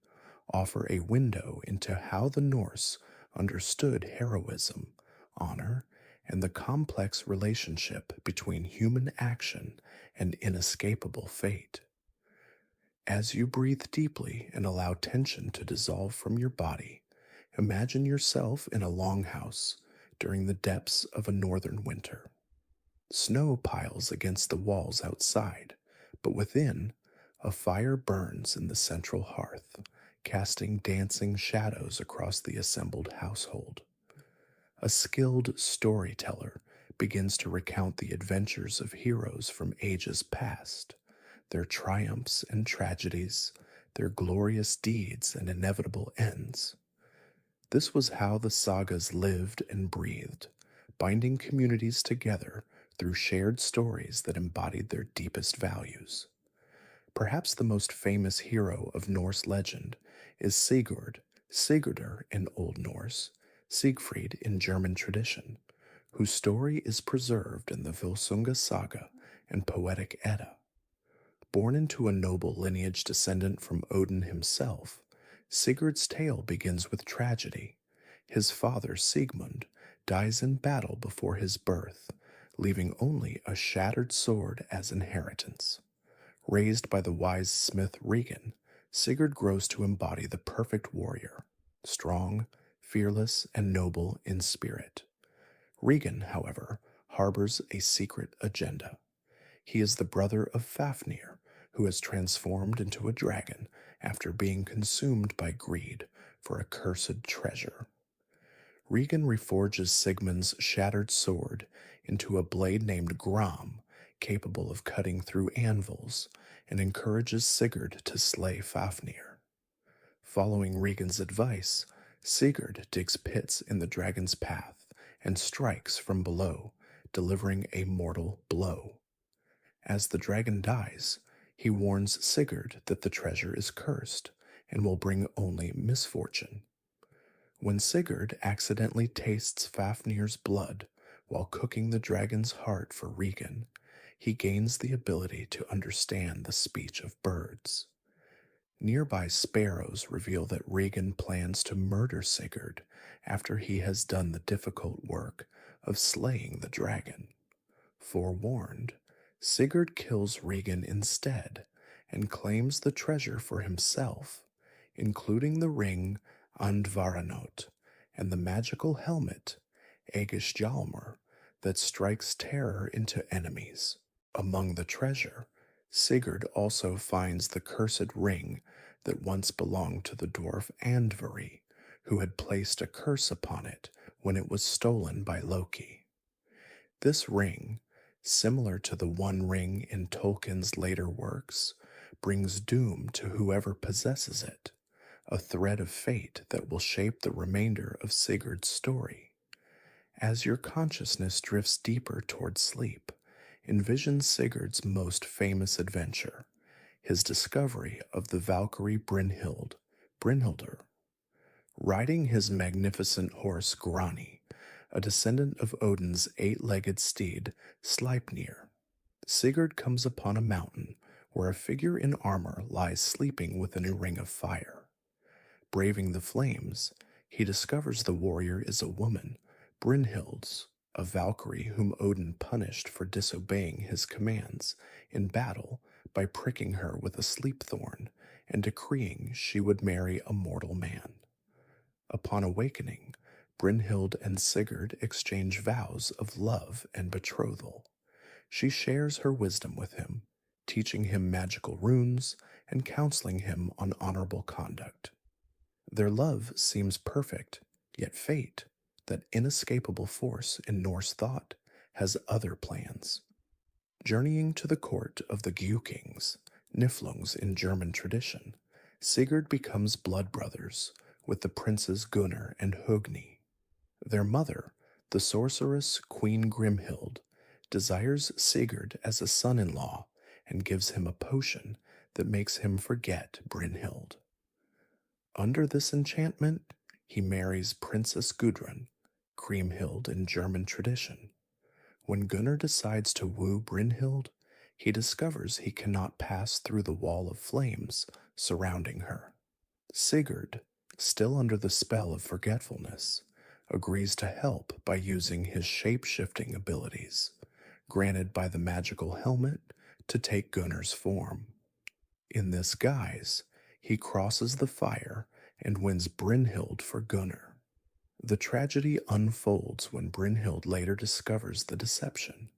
offer a window into how the Norse understood heroism, honor, and the complex relationship between human action and inescapable fate. As you breathe deeply and allow tension to dissolve from your body, imagine yourself in a longhouse during the depths of a northern winter. Snow piles against the walls outside, but within, A fire burns in the central hearth, casting dancing shadows across the assembled household. A skilled storyteller begins to recount the adventures of heroes from ages past, their triumphs and tragedies, their glorious deeds and inevitable ends. This was how the sagas lived and breathed, binding communities together through shared stories that embodied their deepest values. Perhaps the most famous hero of Norse legend is Sigurd, Sigurdur in Old Norse, Siegfried in German tradition, whose story is preserved in the Volsunga Saga and Poetic Edda. Born into a noble lineage descendant from Odin himself, Sigurd's tale begins with tragedy. His father, Sigmund, dies in battle before his birth, leaving only a shattered sword as inheritance. Raised by the wise smith Regan, Sigurd grows to embody the perfect warrior, strong, fearless, and noble in spirit. Regan, however, harbors a secret agenda. He is the brother of Fafnir, who has transformed into a dragon after being consumed by greed for a cursed treasure. Regan reforges Sigmund's shattered sword into a blade named Gram, capable of cutting through anvils, and encourages Sigurd to slay Fafnir. Following Regan's advice, Sigurd digs pits in the dragon's path and strikes from below, delivering a mortal blow. As the dragon dies, he warns Sigurd that the treasure is cursed and will bring only misfortune. When Sigurd accidentally tastes Fafnir's blood while cooking the dragon's heart for Regan, he gains the ability to understand the speech of birds. Nearby sparrows reveal that Regan plans to murder Sigurd after he has done the difficult work of slaying the dragon. Forewarned, Sigurd kills Regan instead and claims the treasure for himself, including the ring Andvaranot and the magical helmet Aegishjalmur that strikes terror into enemies. Among the treasure, Sigurd also finds the cursed ring that once belonged to the dwarf Andvari, who had placed a curse upon it when it was stolen by Loki. This ring, similar to the One Ring in Tolkien's later works, brings doom to whoever possesses it, a thread of fate that will shape the remainder of Sigurd's story. As your consciousness drifts deeper toward sleep, envision Sigurd's most famous adventure, his discovery of the Valkyrie Brynhildr. Riding his magnificent horse Grani, a descendant of Odin's eight-legged steed Sleipnir, Sigurd comes upon a mountain where a figure in armor lies sleeping within a ring of fire. Braving the flames, he discovers the warrior is a woman, Brynhild's, a Valkyrie whom Odin punished for disobeying his commands in battle by pricking her with a sleep thorn and decreeing she would marry a mortal man. Upon awakening, Brynhild and Sigurd exchange vows of love and betrothal. She shares her wisdom with him, teaching him magical runes and counseling him on honorable conduct. Their love seems perfect, yet fate, that inescapable force in Norse thought, has other plans. Journeying to the court of the Giukings, Niflungs in German tradition, Sigurd becomes blood brothers with the princes Gunnar and Hogni. Their mother, the sorceress Queen Grimhild, desires Sigurd as a son-in-law and gives him a potion that makes him forget Brynhild. Under this enchantment, he marries Princess Gudrun, Kriemhild in German tradition. When Gunnar decides to woo Brynhild, he discovers he cannot pass through the wall of flames surrounding her. Sigurd, still under the spell of forgetfulness, agrees to help by using his shape-shifting abilities, granted by the magical helmet, to take Gunnar's form. In this guise, he crosses the fire and wins Brynhild for Gunnar. The tragedy unfolds when Brynhild later discovers the deception.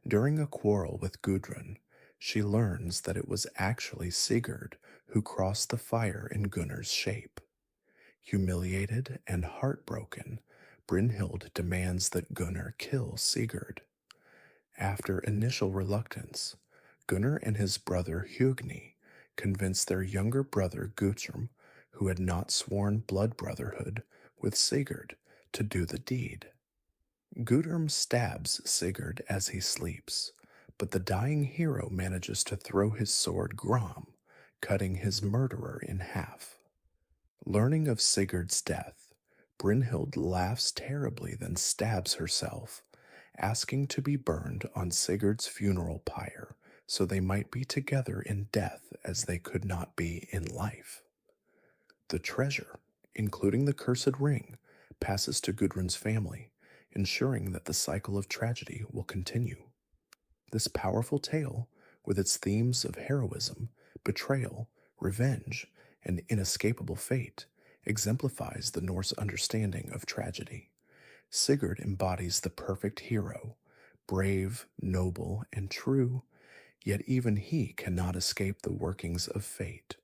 During a quarrel with Gudrun, she learns that it was actually Sigurd who crossed the fire in Gunnar's shape. Humiliated and heartbroken, Brynhild demands that Gunnar kill Sigurd. After initial reluctance, Gunnar and his brother Hugni convince their younger brother Guthrum, who had not sworn blood brotherhood with Sigurd, to do the deed. Guthrum stabs Sigurd as he sleeps, but the dying hero manages to throw his sword Grom, cutting his murderer in half. Learning of Sigurd's death, Brynhild laughs terribly, then stabs herself, asking to be burned on Sigurd's funeral pyre so they might be together in death as they could not be in life. The treasure, including the cursed ring, passes to Gudrun's family, ensuring that the cycle of tragedy will continue. This powerful tale, with its themes of heroism, betrayal, revenge, and inescapable fate, exemplifies the Norse understanding of tragedy. Sigurd embodies the perfect hero, brave, noble, and true, yet even he cannot escape the workings of fate,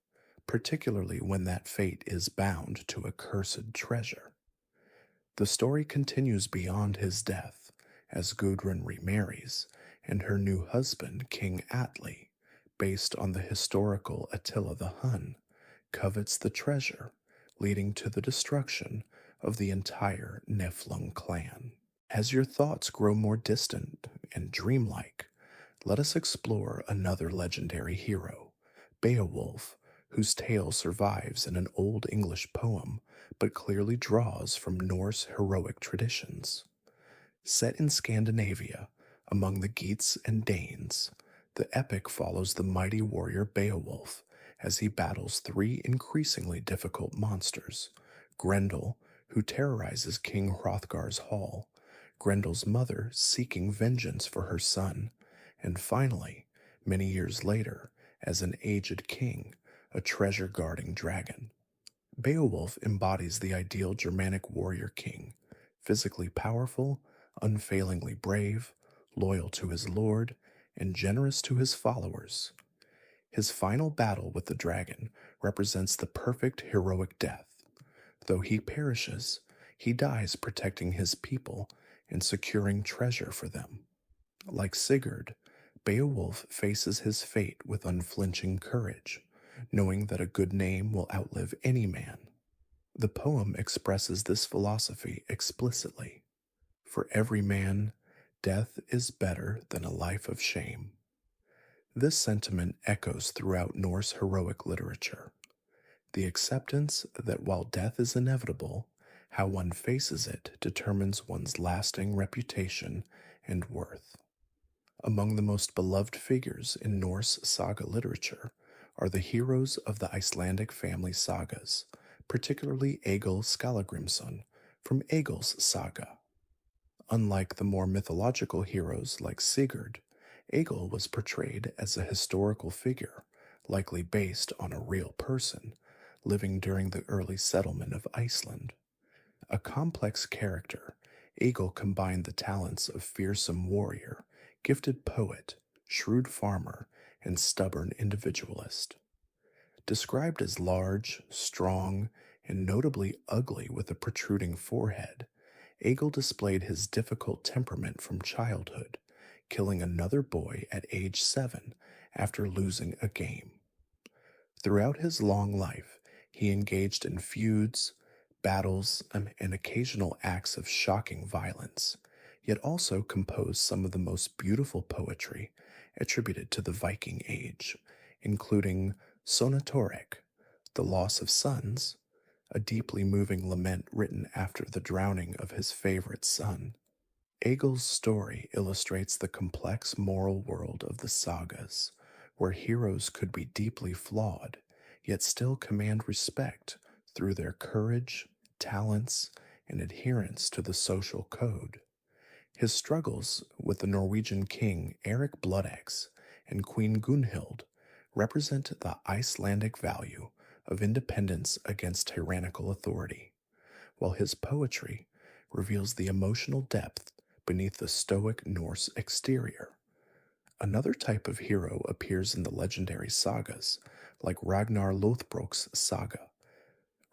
particularly when that fate is bound to a cursed treasure. The story continues beyond his death, as Gudrun remarries, and her new husband, King Atli, based on the historical Attila the Hun, covets the treasure, leading to the destruction of the entire Niflung clan. As your thoughts grow more distant and dreamlike, let us explore another legendary hero, Beowulf, whose tale survives in an Old English poem but clearly draws from Norse heroic traditions. Set in Scandinavia, among the Geats and Danes, the epic follows the mighty warrior Beowulf as he battles three increasingly difficult monsters: Grendel, who terrorizes King Hrothgar's hall, Grendel's mother seeking vengeance for her son, and finally, many years later, as an aged king, a treasure-guarding dragon. Beowulf embodies the ideal Germanic warrior king, physically powerful, unfailingly brave, loyal to his lord, and generous to his followers. His final battle with the dragon represents the perfect heroic death. Though he perishes, he dies protecting his people and securing treasure for them. Like Sigurd, Beowulf faces his fate with unflinching courage, knowing that a good name will outlive any man. The poem expresses this philosophy explicitly. For every man, death is better than a life of shame. This sentiment echoes throughout Norse heroic literature. The acceptance that while death is inevitable, how one faces it determines one's lasting reputation and worth. Among the most beloved figures in Norse saga literature are the heroes of the Icelandic family sagas, particularly Egil Skallagrimsson from Egil's Saga. Unlike the more mythological heroes like Sigurd, Egil was portrayed as a historical figure, likely based on a real person, living during the early settlement of Iceland. A complex character, Egil combined the talents of fearsome warrior, gifted poet, shrewd farmer, and stubborn individualist. Described as large, strong, and notably ugly with a protruding forehead, Egil displayed his difficult temperament from childhood, killing another boy at age 7 after losing a game. Throughout his long life, he engaged in feuds, battles, and occasional acts of shocking violence, yet also composed some of the most beautiful poetry attributed to the Viking Age, including Sonatorek, The Loss of Sons, a deeply moving lament written after the drowning of his favorite son. Egil's story illustrates the complex moral world of the sagas, where heroes could be deeply flawed, yet still command respect through their courage, talents, and adherence to the social code. His struggles with the Norwegian king Eric Bloodaxe and Queen Gunhild represent the Icelandic value of independence against tyrannical authority, while his poetry reveals the emotional depth beneath the stoic Norse exterior. Another type of hero appears in the legendary sagas, like Ragnar Lothbrok's saga.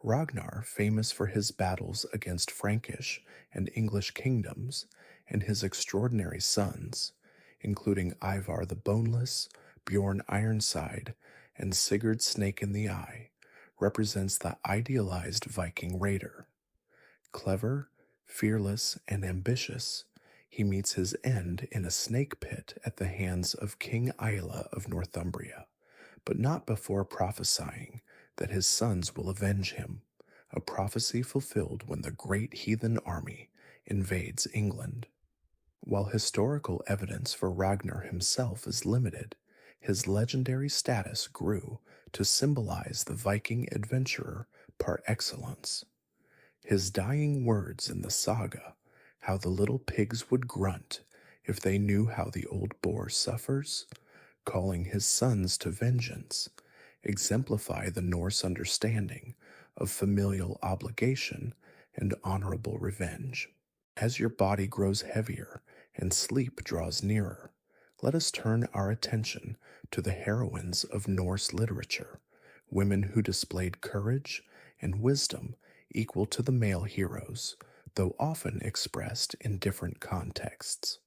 Ragnar, famous for his battles against Frankish and English kingdoms, and his extraordinary sons, including Ivar the Boneless, Bjorn Ironside, and Sigurd Snake in the Eye, represents the idealized Viking raider. Clever, fearless, and ambitious, he meets his end in a snake pit at the hands of King Aila of Northumbria, but not before prophesying that his sons will avenge him, a prophecy fulfilled when the great heathen army invades England. While historical evidence for Ragnar himself is limited, his legendary status grew to symbolize the Viking adventurer par excellence. His dying words in the saga, how the little pigs would grunt if they knew how the old boar suffers, calling his sons to vengeance, exemplify the Norse understanding of familial obligation and honorable revenge. As your body grows heavier and sleep draws nearer, let us turn our attention to the heroines of Norse literature, women who displayed courage and wisdom equal to the male heroes, though often expressed in different contexts.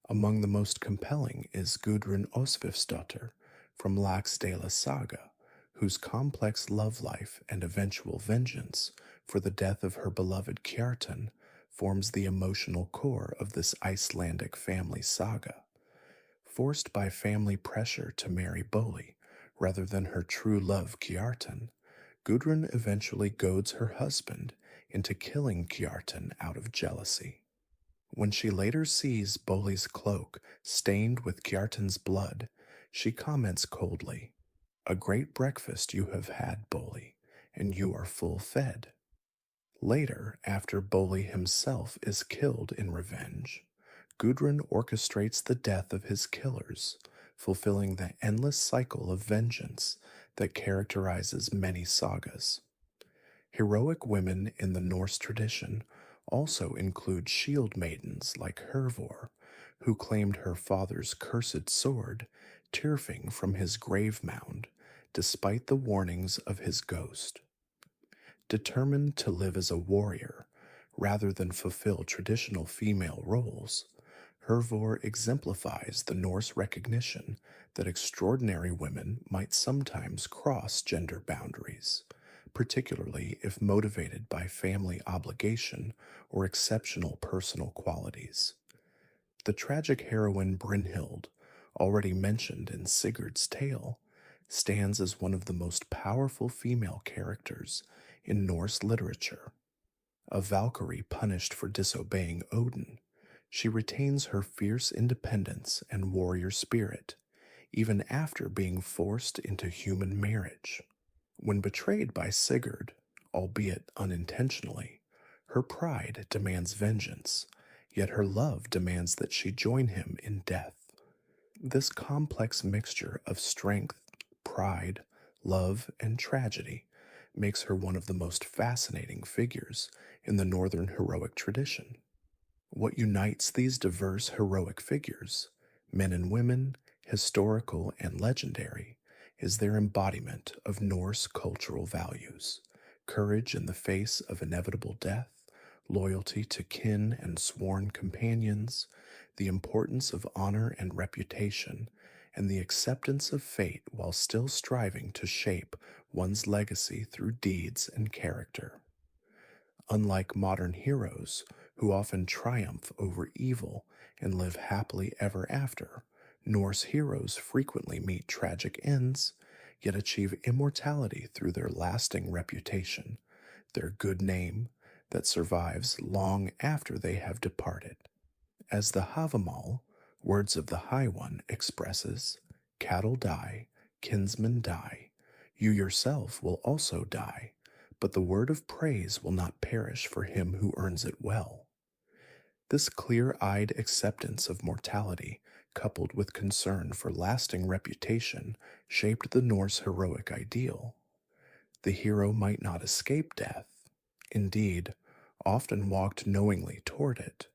Among the most compelling is Gudrun Osvifsdottir from Laxdæla Saga, whose complex love life and eventual vengeance for the death of her beloved Kjartan forms the emotional core of this Icelandic family saga. Forced by family pressure to marry Boli rather than her true love Kjartan, Gudrun eventually goads her husband into killing Kjartan out of jealousy. When she later sees Boli's cloak stained with Kjartan's blood, she comments coldly, "A great breakfast you have had, Boli, and you are full fed." Later, after Boli himself is killed in revenge, Gudrun orchestrates the death of his killers, fulfilling the endless cycle of vengeance that characterizes many sagas. Heroic women in the Norse tradition also include shield maidens like Hervor, who claimed her father's cursed sword, Tyrfing from his grave mound, despite the warnings of his ghost. Determined to live as a warrior, rather than fulfill traditional female roles, Hervor exemplifies the Norse recognition that extraordinary women might sometimes cross gender boundaries, particularly if motivated by family obligation or exceptional personal qualities. The tragic heroine Brynhild, already mentioned in Sigurd's tale, stands as one of the most powerful female characters in Norse literature. A Valkyrie punished for disobeying Odin, she retains her fierce independence and warrior spirit, even after being forced into human marriage. When betrayed by Sigurd, albeit unintentionally, her pride demands vengeance, yet her love demands that she join him in death. This complex mixture of strength, pride, love, and tragedy makes her one of the most fascinating figures in the Northern heroic tradition. What unites these diverse heroic figures, men and women, historical and legendary, is their embodiment of Norse cultural values: courage in the face of inevitable death, loyalty to kin and sworn companions, the importance of honor and reputation, and the acceptance of fate while still striving to shape one's legacy through deeds and character. Unlike modern heroes, who often triumph over evil and live happily ever after, Norse heroes frequently meet tragic ends, yet achieve immortality through their lasting reputation, their good name that survives long after they have departed. As the Havamal, Words of the High One, expresses, "Cattle die, kinsmen die, you yourself will also die, but the word of praise will not perish for him who earns it well." This clear-eyed acceptance of mortality, coupled with concern for lasting reputation, shaped the Norse heroic ideal. The hero might not escape death, indeed, often walked knowingly toward it,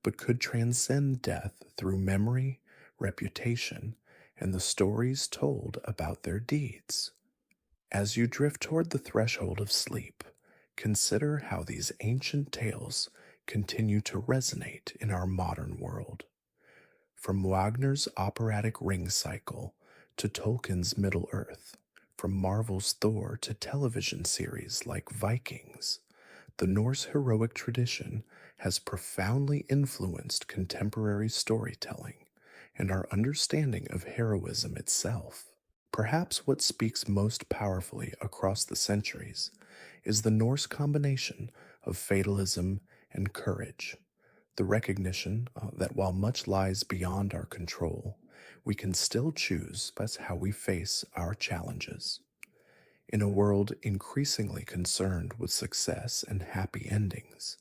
but could transcend death through memory, reputation, and the stories told about their deeds. As you drift toward the threshold of sleep, consider how these ancient tales continue to resonate in our modern world. From Wagner's operatic Ring Cycle to Tolkien's Middle-earth, from Marvel's Thor to television series like Vikings, the Norse heroic tradition has profoundly influenced contemporary storytelling and our understanding of heroism itself. Perhaps what speaks most powerfully across the centuries is the Norse combination of fatalism and courage, the recognition that while much lies beyond our control, we can still choose how we face our challenges. In a world increasingly concerned with success and happy endings,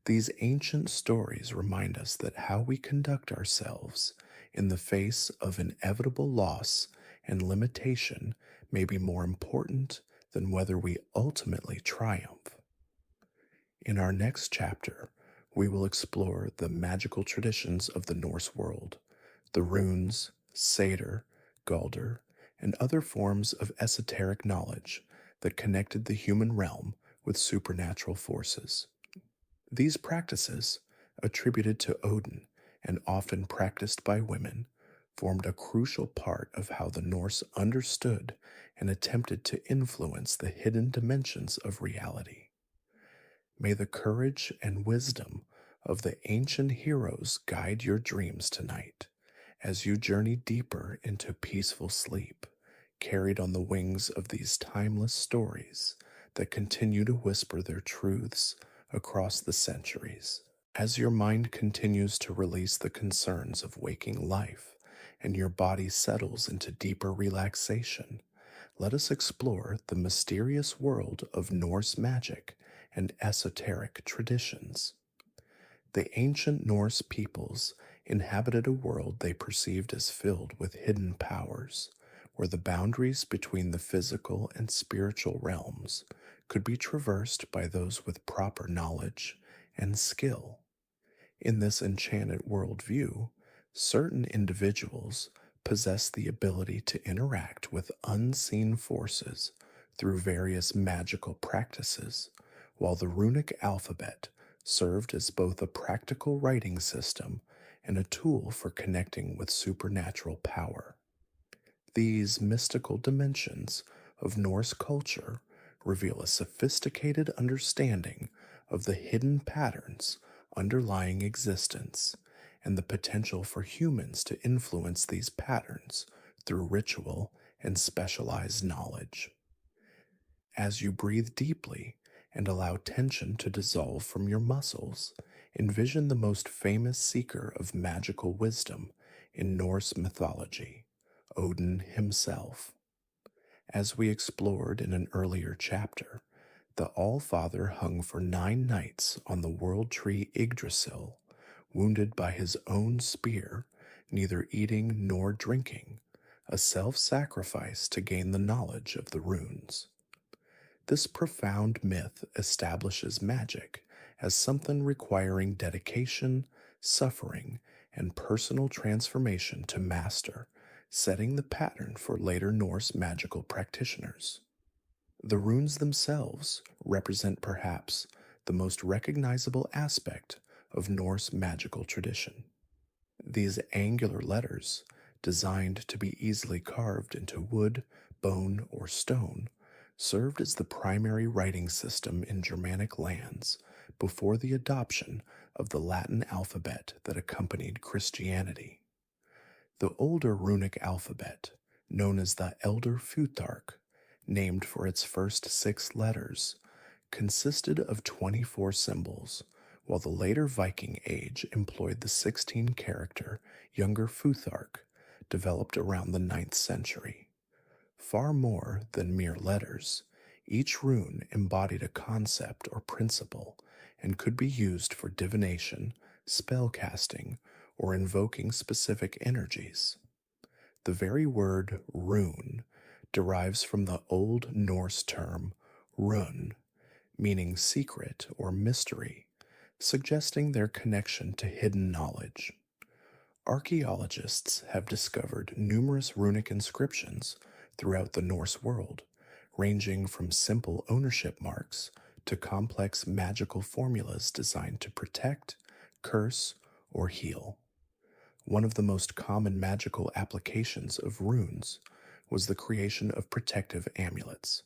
these ancient stories remind us that how we conduct ourselves in the face of inevitable loss and limitation may be more important than whether we ultimately triumph. In our next chapter, we will explore the magical traditions of the Norse world, the runes, seidr, galdr, and other forms of esoteric knowledge that connected the human realm with supernatural forces. These practices, attributed to Odin and often practiced by women, formed a crucial part of how the Norse understood and attempted to influence the hidden dimensions of reality. May the courage and wisdom of the ancient heroes guide your dreams tonight as you journey deeper into peaceful sleep, carried on the wings of these timeless stories that continue to whisper their truths across the centuries. As your mind continues to release the concerns of waking life and your body settles into deeper relaxation, let us explore the mysterious world of Norse magic and esoteric traditions. The ancient Norse peoples inhabited a world they perceived as filled with hidden powers, where the boundaries between the physical and spiritual realms could be traversed by those with proper knowledge and skill. In this enchanted worldview, certain individuals possess the ability to interact with unseen forces through various magical practices, while the runic alphabet served as both a practical writing system and a tool for connecting with supernatural power. These mystical dimensions of Norse culture reveal a sophisticated understanding of the hidden patterns underlying existence and the potential for humans to influence these patterns through ritual and specialized knowledge. As you breathe deeply and allow tension to dissolve from your muscles, envision the most famous seeker of magical wisdom in Norse mythology, Odin himself. As we explored in an earlier chapter, the All-Father hung for 9 nights on the world tree Yggdrasil, wounded by his own spear, neither eating nor drinking, a self-sacrifice to gain the knowledge of the runes. This profound myth establishes magic as something requiring dedication, suffering, and personal transformation to master, setting the pattern for later Norse magical practitioners. The runes themselves represent perhaps the most recognizable aspect of Norse magical tradition. These angular letters, designed to be easily carved into wood, bone, or stone, served as the primary writing system in Germanic lands before the adoption of the Latin alphabet that accompanied Christianity. The older runic alphabet, known as the Elder Futhark, named for its first 6 letters, consisted of 24 symbols, while the later Viking age employed the 16-character Younger Futhark, developed around the 9th century. Far more than mere letters, each rune embodied a concept or principle and could be used for divination, spellcasting, or invoking specific energies. The very word rune derives from the Old Norse term rune, meaning secret or mystery, suggesting their connection to hidden knowledge. Archaeologists have discovered numerous runic inscriptions throughout the Norse world, ranging from simple ownership marks to complex magical formulas designed to protect, curse, or heal. One of the most common magical applications of runes was the creation of protective amulets.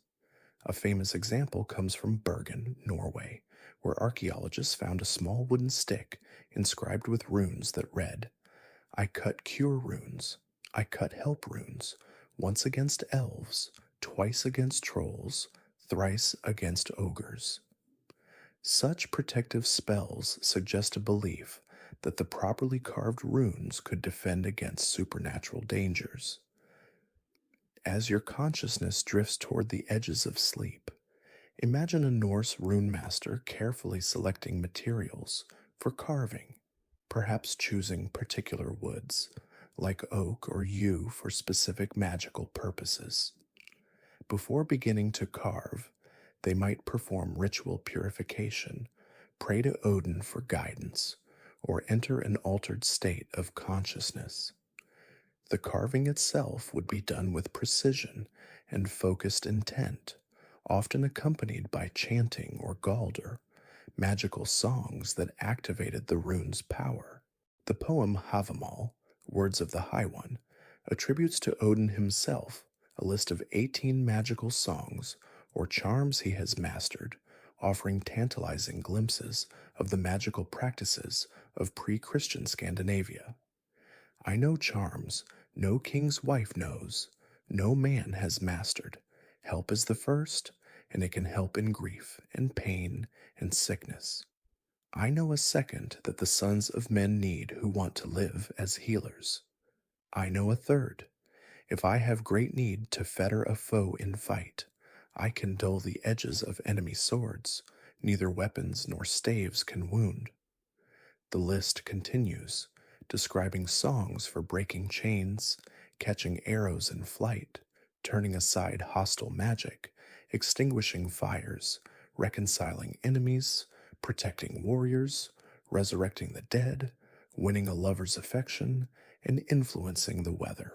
A famous example comes from Bergen, Norway, where archaeologists found a small wooden stick inscribed with runes that read, I cut cure runes, I cut help runes, once against elves, twice against trolls, thrice against ogres. Such protective spells suggest a belief that the properly carved runes could defend against supernatural dangers. As your consciousness drifts toward the edges of sleep, imagine a Norse rune master carefully selecting materials for carving, perhaps choosing particular woods, like oak or yew for specific magical purposes. Before beginning to carve, they might perform ritual purification, pray to Odin for guidance, or enter an altered state of consciousness. The carving itself would be done with precision and focused intent, often accompanied by chanting or galdr, magical songs that activated the rune's power. The poem Havamal, Words of the High One, attributes to Odin himself a list of 18 magical songs or charms he has mastered, offering tantalizing glimpses of the magical practices of pre-Christian Scandinavia. I know charms no king's wife knows, no man has mastered. Help is the first, and it can help in grief and pain and sickness. I know a second that the sons of men need who want to live as healers. I know a third. If I have great need to fetter a foe in fight, I can dull the edges of enemy swords, neither weapons nor staves can wound. The list continues, describing songs for breaking chains, catching arrows in flight, turning aside hostile magic, extinguishing fires, reconciling enemies, protecting warriors, resurrecting the dead, winning a lover's affection, and influencing the weather.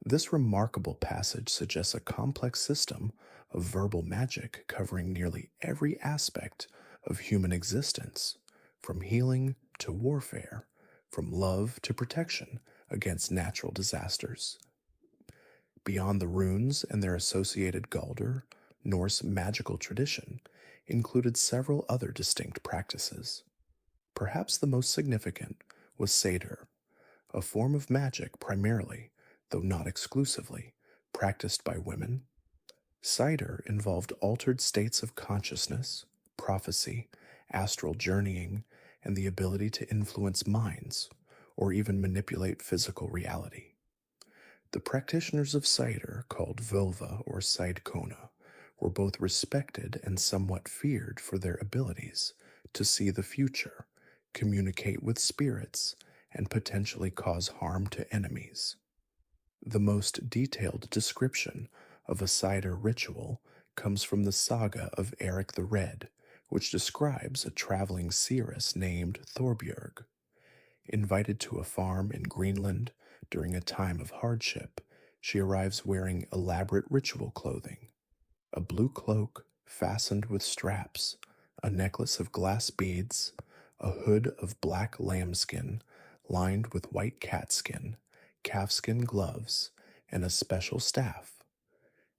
This remarkable passage suggests a complex system of verbal magic covering nearly every aspect of human existence, from healing to warfare, from love to protection against natural disasters. Beyond the runes and their associated galdr, Norse magical tradition included several other distinct practices. Perhaps the most significant was seidr, a form of magic primarily, though not exclusively, practiced by women. Seidr involved altered states of consciousness, prophecy, astral journeying, and the ability to influence minds, or even manipulate physical reality. The practitioners of seidr, called Völva or Seidkona, were both respected and somewhat feared for their abilities to see the future, communicate with spirits, and potentially cause harm to enemies. The most detailed description of a seidr ritual comes from the saga of Eric the Red, which describes a traveling seeress named Thorbjörg. Invited to a farm in Greenland during a time of hardship, she arrives wearing elaborate ritual clothing, a blue cloak fastened with straps, a necklace of glass beads, a hood of black lambskin lined with white catskin, calfskin gloves, and a special staff.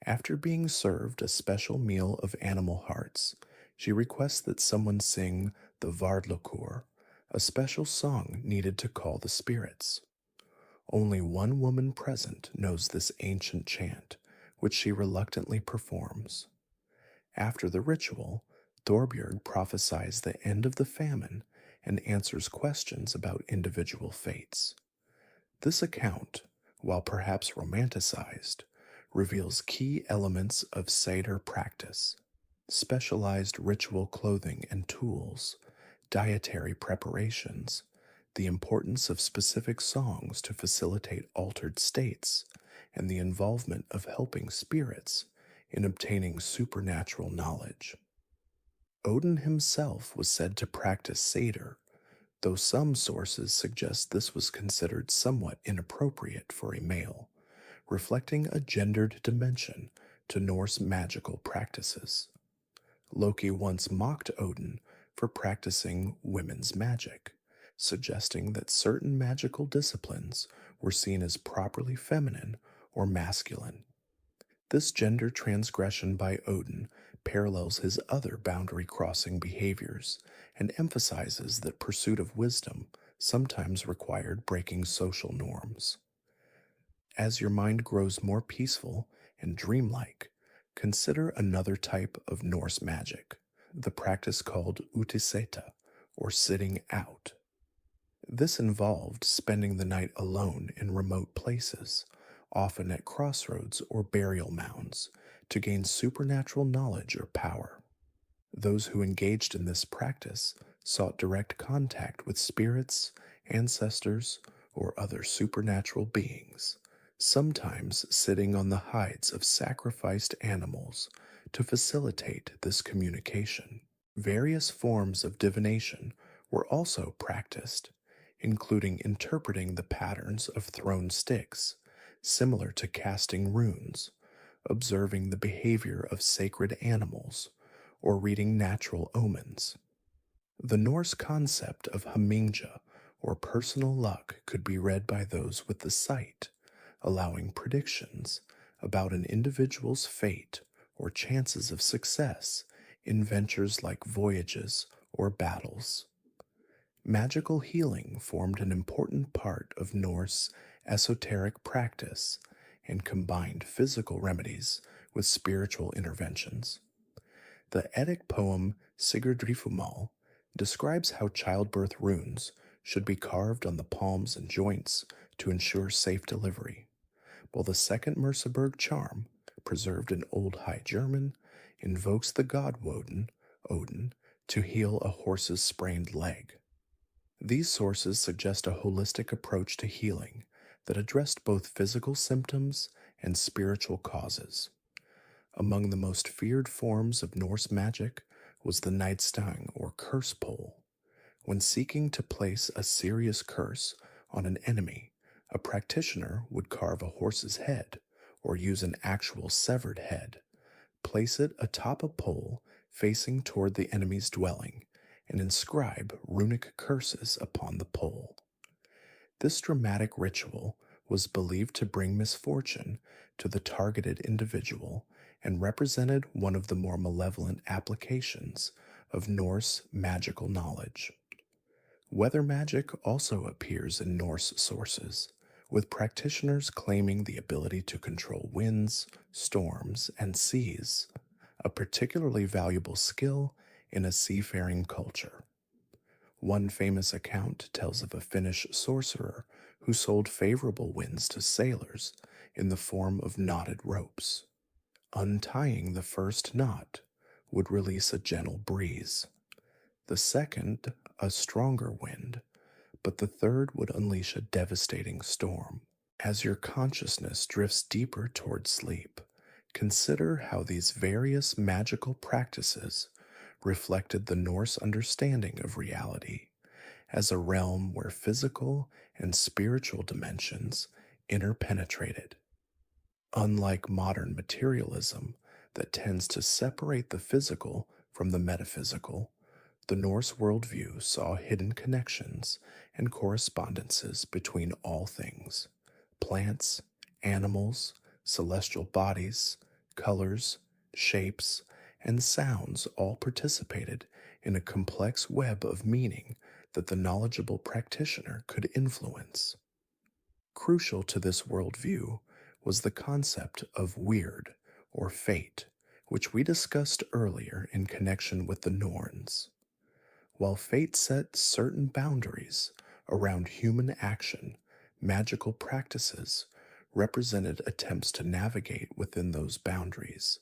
After being served a special meal of animal hearts, she requests that someone sing the Vardlokur, a special song needed to call the spirits. Only one woman present knows this ancient chant, which she reluctantly performs. After the ritual, Thorbjörg prophesies the end of the famine and answers questions about individual fates. This account, while perhaps romanticized, reveals key elements of seidr practice: specialized ritual clothing and tools, dietary preparations, the importance of specific songs to facilitate altered states, and the involvement of helping spirits in obtaining supernatural knowledge. Odin himself was said to practice seidr, though some sources suggest this was considered somewhat inappropriate for a male, reflecting a gendered dimension to Norse magical practices. Loki once mocked Odin for practicing women's magic, suggesting that certain magical disciplines were seen as properly feminine or masculine. This gender transgression by Odin parallels his other boundary crossing behaviors and emphasizes that pursuit of wisdom sometimes required breaking social norms. As your mind grows more peaceful and dreamlike, consider another type of Norse magic, the practice called utiseta, or sitting out. This involved spending the night alone in remote places, often at crossroads or burial mounds, to gain supernatural knowledge or power. Those who engaged in this practice sought direct contact with spirits, ancestors, or other supernatural beings, sometimes sitting on the hides of sacrificed animals to facilitate this communication. Various forms of divination were also practiced, including interpreting the patterns of thrown sticks, similar to casting runes, observing the behavior of sacred animals, or reading natural omens. The Norse concept of hamingja, or personal luck, could be read by those with the sight, allowing predictions about an individual's fate or chances of success in ventures like voyages or battles. Magical healing formed an important part of Norse esoteric practice and combined physical remedies with spiritual interventions. The Eddic poem Sigurdrifumal describes how childbirth runes should be carved on the palms and joints to ensure safe delivery, while the second Merseburg charm, preserved in Old High German, invokes the god Odin, to heal a horse's sprained leg. These sources suggest a holistic approach to healing that addressed both physical symptoms and spiritual causes. Among the most feared forms of Norse magic was the nightstang or curse pole. When seeking to place a serious curse on an enemy, a practitioner would carve a horse's head or use an actual severed head, place it atop a pole facing toward the enemy's dwelling, and inscribe runic curses upon the pole. This dramatic ritual was believed to bring misfortune to the targeted individual and represented one of the more malevolent applications of Norse magical knowledge. Weather magic also appears in Norse sources, with practitioners claiming the ability to control winds, storms, and seas, a particularly valuable skill in a seafaring culture. One famous account tells of a Finnish sorcerer who sold favorable winds to sailors in the form of knotted ropes. Untying the first knot would release a gentle breeze, the second a stronger wind, but the third would unleash a devastating storm. As your consciousness drifts deeper toward sleep, consider how these various magical practices reflected the Norse understanding of reality as a realm where physical and spiritual dimensions interpenetrated. Unlike modern materialism that tends to separate the physical from the metaphysical, the Norse worldview saw hidden connections and correspondences between all things: plants, animals, celestial bodies, colors, shapes, and sounds all participated in a complex web of meaning that the knowledgeable practitioner could influence. Crucial to this worldview was the concept of weird or fate, which we discussed earlier in connection with the Norns. While fate set certain boundaries around human action, magical practices represented attempts to navigate within those boundaries,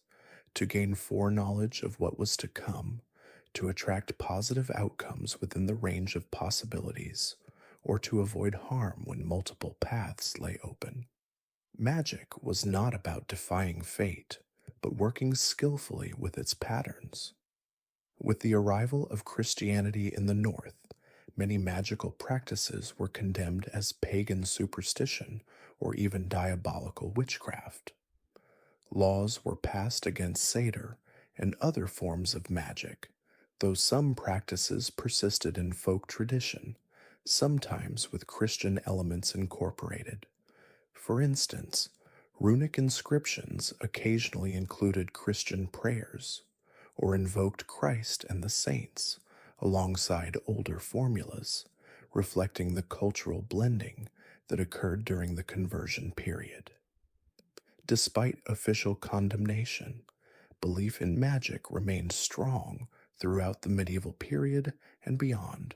to gain foreknowledge of what was to come, to attract positive outcomes within the range of possibilities, or to avoid harm when multiple paths lay open. Magic was not about defying fate, but working skillfully with its patterns. With the arrival of Christianity in the North, Many magical practices were condemned as pagan superstition or even diabolical witchcraft. Laws were passed against seidr and other forms of magic, though some practices persisted in folk tradition, sometimes with Christian elements incorporated. For instance, runic inscriptions occasionally included Christian prayers or invoked Christ and the saints alongside older formulas, reflecting the cultural blending that occurred during the conversion period. Despite official condemnation, belief in magic remained strong throughout the medieval period and beyond.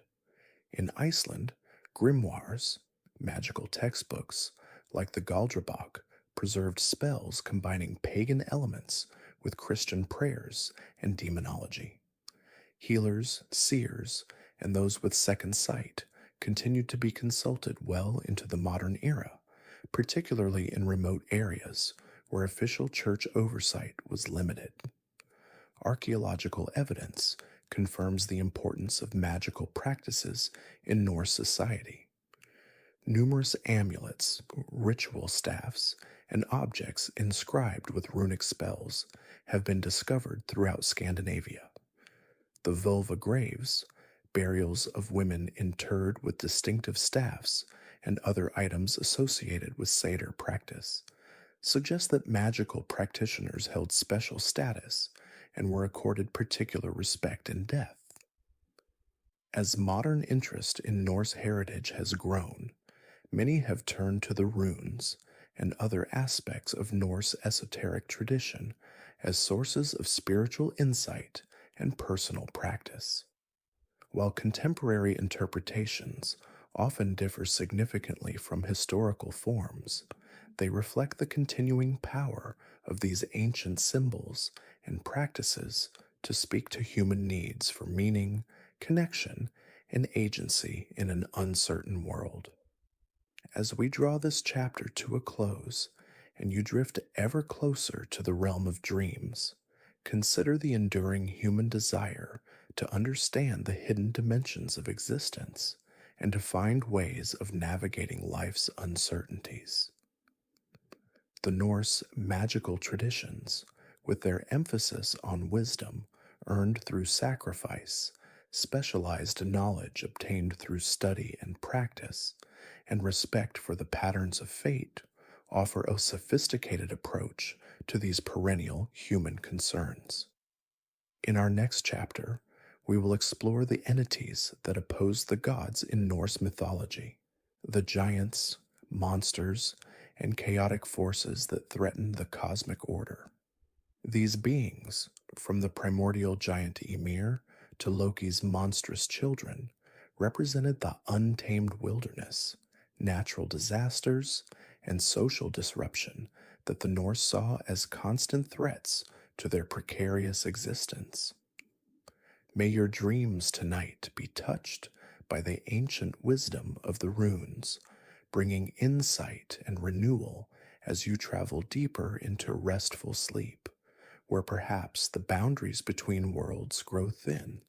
In Iceland, grimoires, magical textbooks like the Galdrabok, preserved spells combining pagan elements with Christian prayers and demonology. Healers, seers, and those with second sight continued to be consulted well into the modern era, particularly in remote areas where official church oversight was limited. Archaeological evidence confirms the importance of magical practices in Norse society. Numerous amulets, ritual staffs, and objects inscribed with runic spells have been discovered throughout Scandinavia. The vulva graves, burials of women interred with distinctive staffs and other items associated with seidr practice, suggest that magical practitioners held special status and were accorded particular respect in death. As modern interest in Norse heritage has grown, many have turned to the runes and other aspects of Norse esoteric tradition as sources of spiritual insight and personal practice. While contemporary interpretations often differ significantly from historical forms, they reflect the continuing power of these ancient symbols and practices to speak to human needs for meaning, connection, and agency in an uncertain world. As we draw this chapter to a close, and you drift ever closer to the realm of dreams, consider the enduring human desire to understand the hidden dimensions of existence and to find ways of navigating life's uncertainties. The Norse magical traditions, with their emphasis on wisdom earned through sacrifice, specialized knowledge obtained through study and practice, and respect for the patterns of fate, offer a sophisticated approach to these perennial human concerns. In our next chapter, we will explore the entities that oppose the gods in Norse mythology, the giants, monsters, and chaotic forces that threaten the cosmic order. These beings, from the primordial giant Ymir to Loki's monstrous children, represented the untamed wilderness, natural disasters, and social disruption that the Norse saw as constant threats to their precarious existence. May your dreams tonight be touched by the ancient wisdom of the runes, bringing insight and renewal as you travel deeper into restful sleep, where perhaps the boundaries between worlds grow thin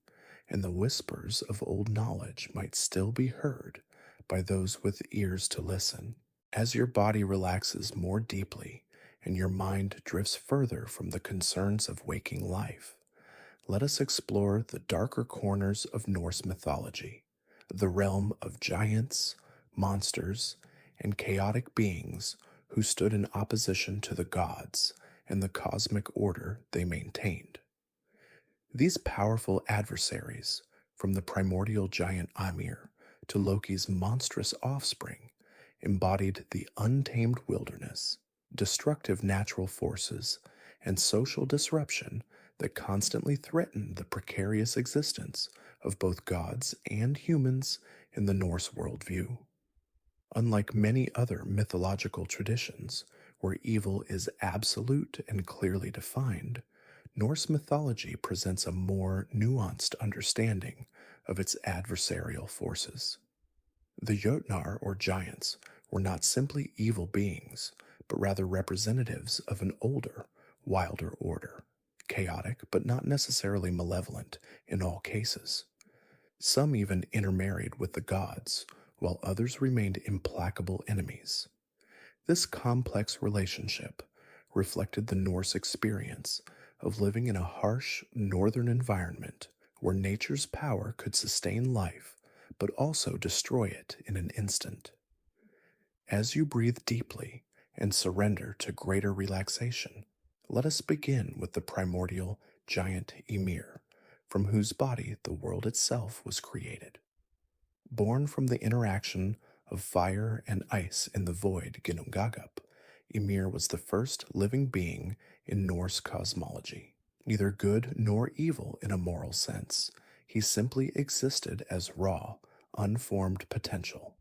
and the whispers of old knowledge might still be heard by those with ears to listen. As your body relaxes more deeply and your mind drifts further from the concerns of waking life, let us explore the darker corners of Norse mythology, the realm of giants, monsters, and chaotic beings who stood in opposition to the gods and the cosmic order they maintained. These powerful adversaries, from the primordial giant Ymir to Loki's monstrous offspring, embodied the untamed wilderness, destructive natural forces, and social disruption that constantly threatened the precarious existence of both gods and humans in the Norse worldview. Unlike many other mythological traditions, where evil is absolute and clearly defined, Norse mythology presents a more nuanced understanding of its adversarial forces. The Jotnar, or giants, were not simply evil beings, but rather representatives of an older, wilder order, chaotic but not necessarily malevolent in all cases. Some even intermarried with the gods, while others remained implacable enemies. This complex relationship reflected the Norse experience of living in a harsh northern environment where nature's power could sustain life but also destroy it in an instant. As you breathe deeply and surrender to greater relaxation, let us begin with the primordial giant Ymir, from whose body the world itself was created. Born from the interaction of fire and ice in the void Ginnungagap, Ymir was the first living being in Norse cosmology. Neither good nor evil in a moral sense, he simply existed as raw, unformed potential.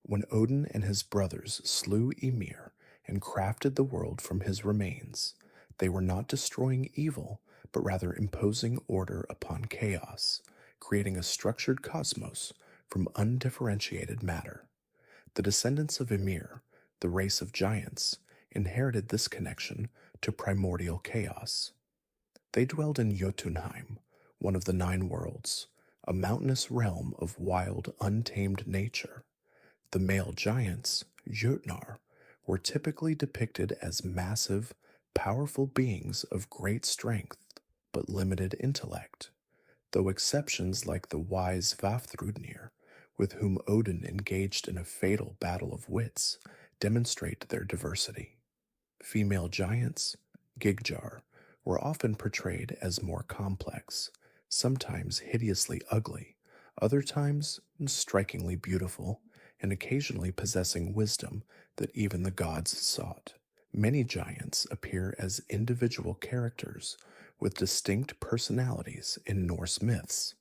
When Odin and his brothers slew Ymir and crafted the world from his remains, they were not destroying evil, but rather imposing order upon chaos, creating a structured cosmos from undifferentiated matter. The descendants of Ymir, the race of giants, inherited this connection to primordial chaos. They dwelled in Jotunheim, one of the 9 worlds, a mountainous realm of wild, untamed nature. The male giants, Jötnar, were typically depicted as massive, powerful beings of great strength but limited intellect, though exceptions like the wise Vafthrudnir, with whom Odin engaged in a fatal battle of wits, demonstrate their diversity. Female giants, Gigjar, were often portrayed as more complex, sometimes hideously ugly, other times strikingly beautiful, and occasionally possessing wisdom that even the gods sought. Many giants appear as individual characters with distinct personalities in Norse myths.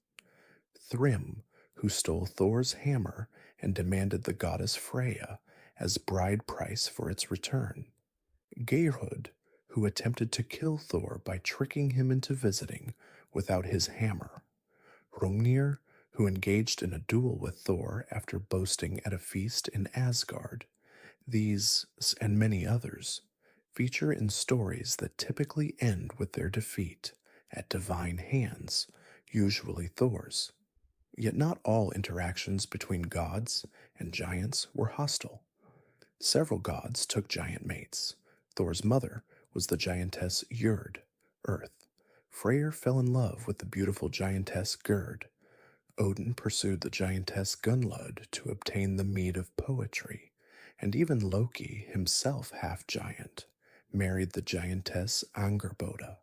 Thrym, who stole Thor's hammer and demanded the goddess Freya as bride price for its return. Geirhud, who attempted to kill Thor by tricking him into visiting without his hammer. Hrungnir, who engaged in a duel with Thor after boasting at a feast in Asgard. These, and many others, feature in stories that typically end with their defeat at divine hands, usually Thor's. Yet not all interactions between gods and giants were hostile. Several gods took giant mates. Thor's mother was the giantess Jord, Earth. Freyr fell in love with the beautiful giantess Gerd. Odin pursued the giantess Gunnlod to obtain the mead of poetry, and even Loki, himself half-giant, married the giantess Angerboda.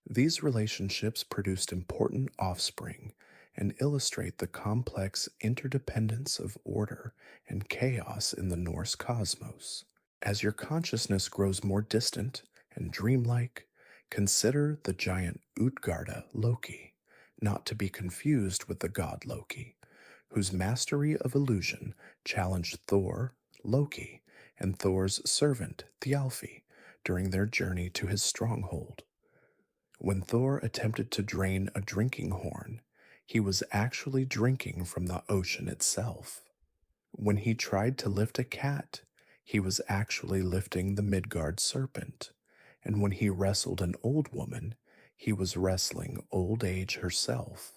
These relationships produced important offspring and illustrate the complex interdependence of order and chaos in the Norse cosmos. As your consciousness grows more distant and dreamlike, consider the giant Utgarda Loki, not to be confused with the god Loki, whose mastery of illusion challenged Thor, Loki, and Thor's servant Thialfi during their journey to his stronghold. When Thor attempted to drain a drinking horn, he was actually drinking from the ocean itself. When he tried to lift a cat, he was actually lifting the Midgard serpent, and when he wrestled an old woman, he was wrestling old age herself.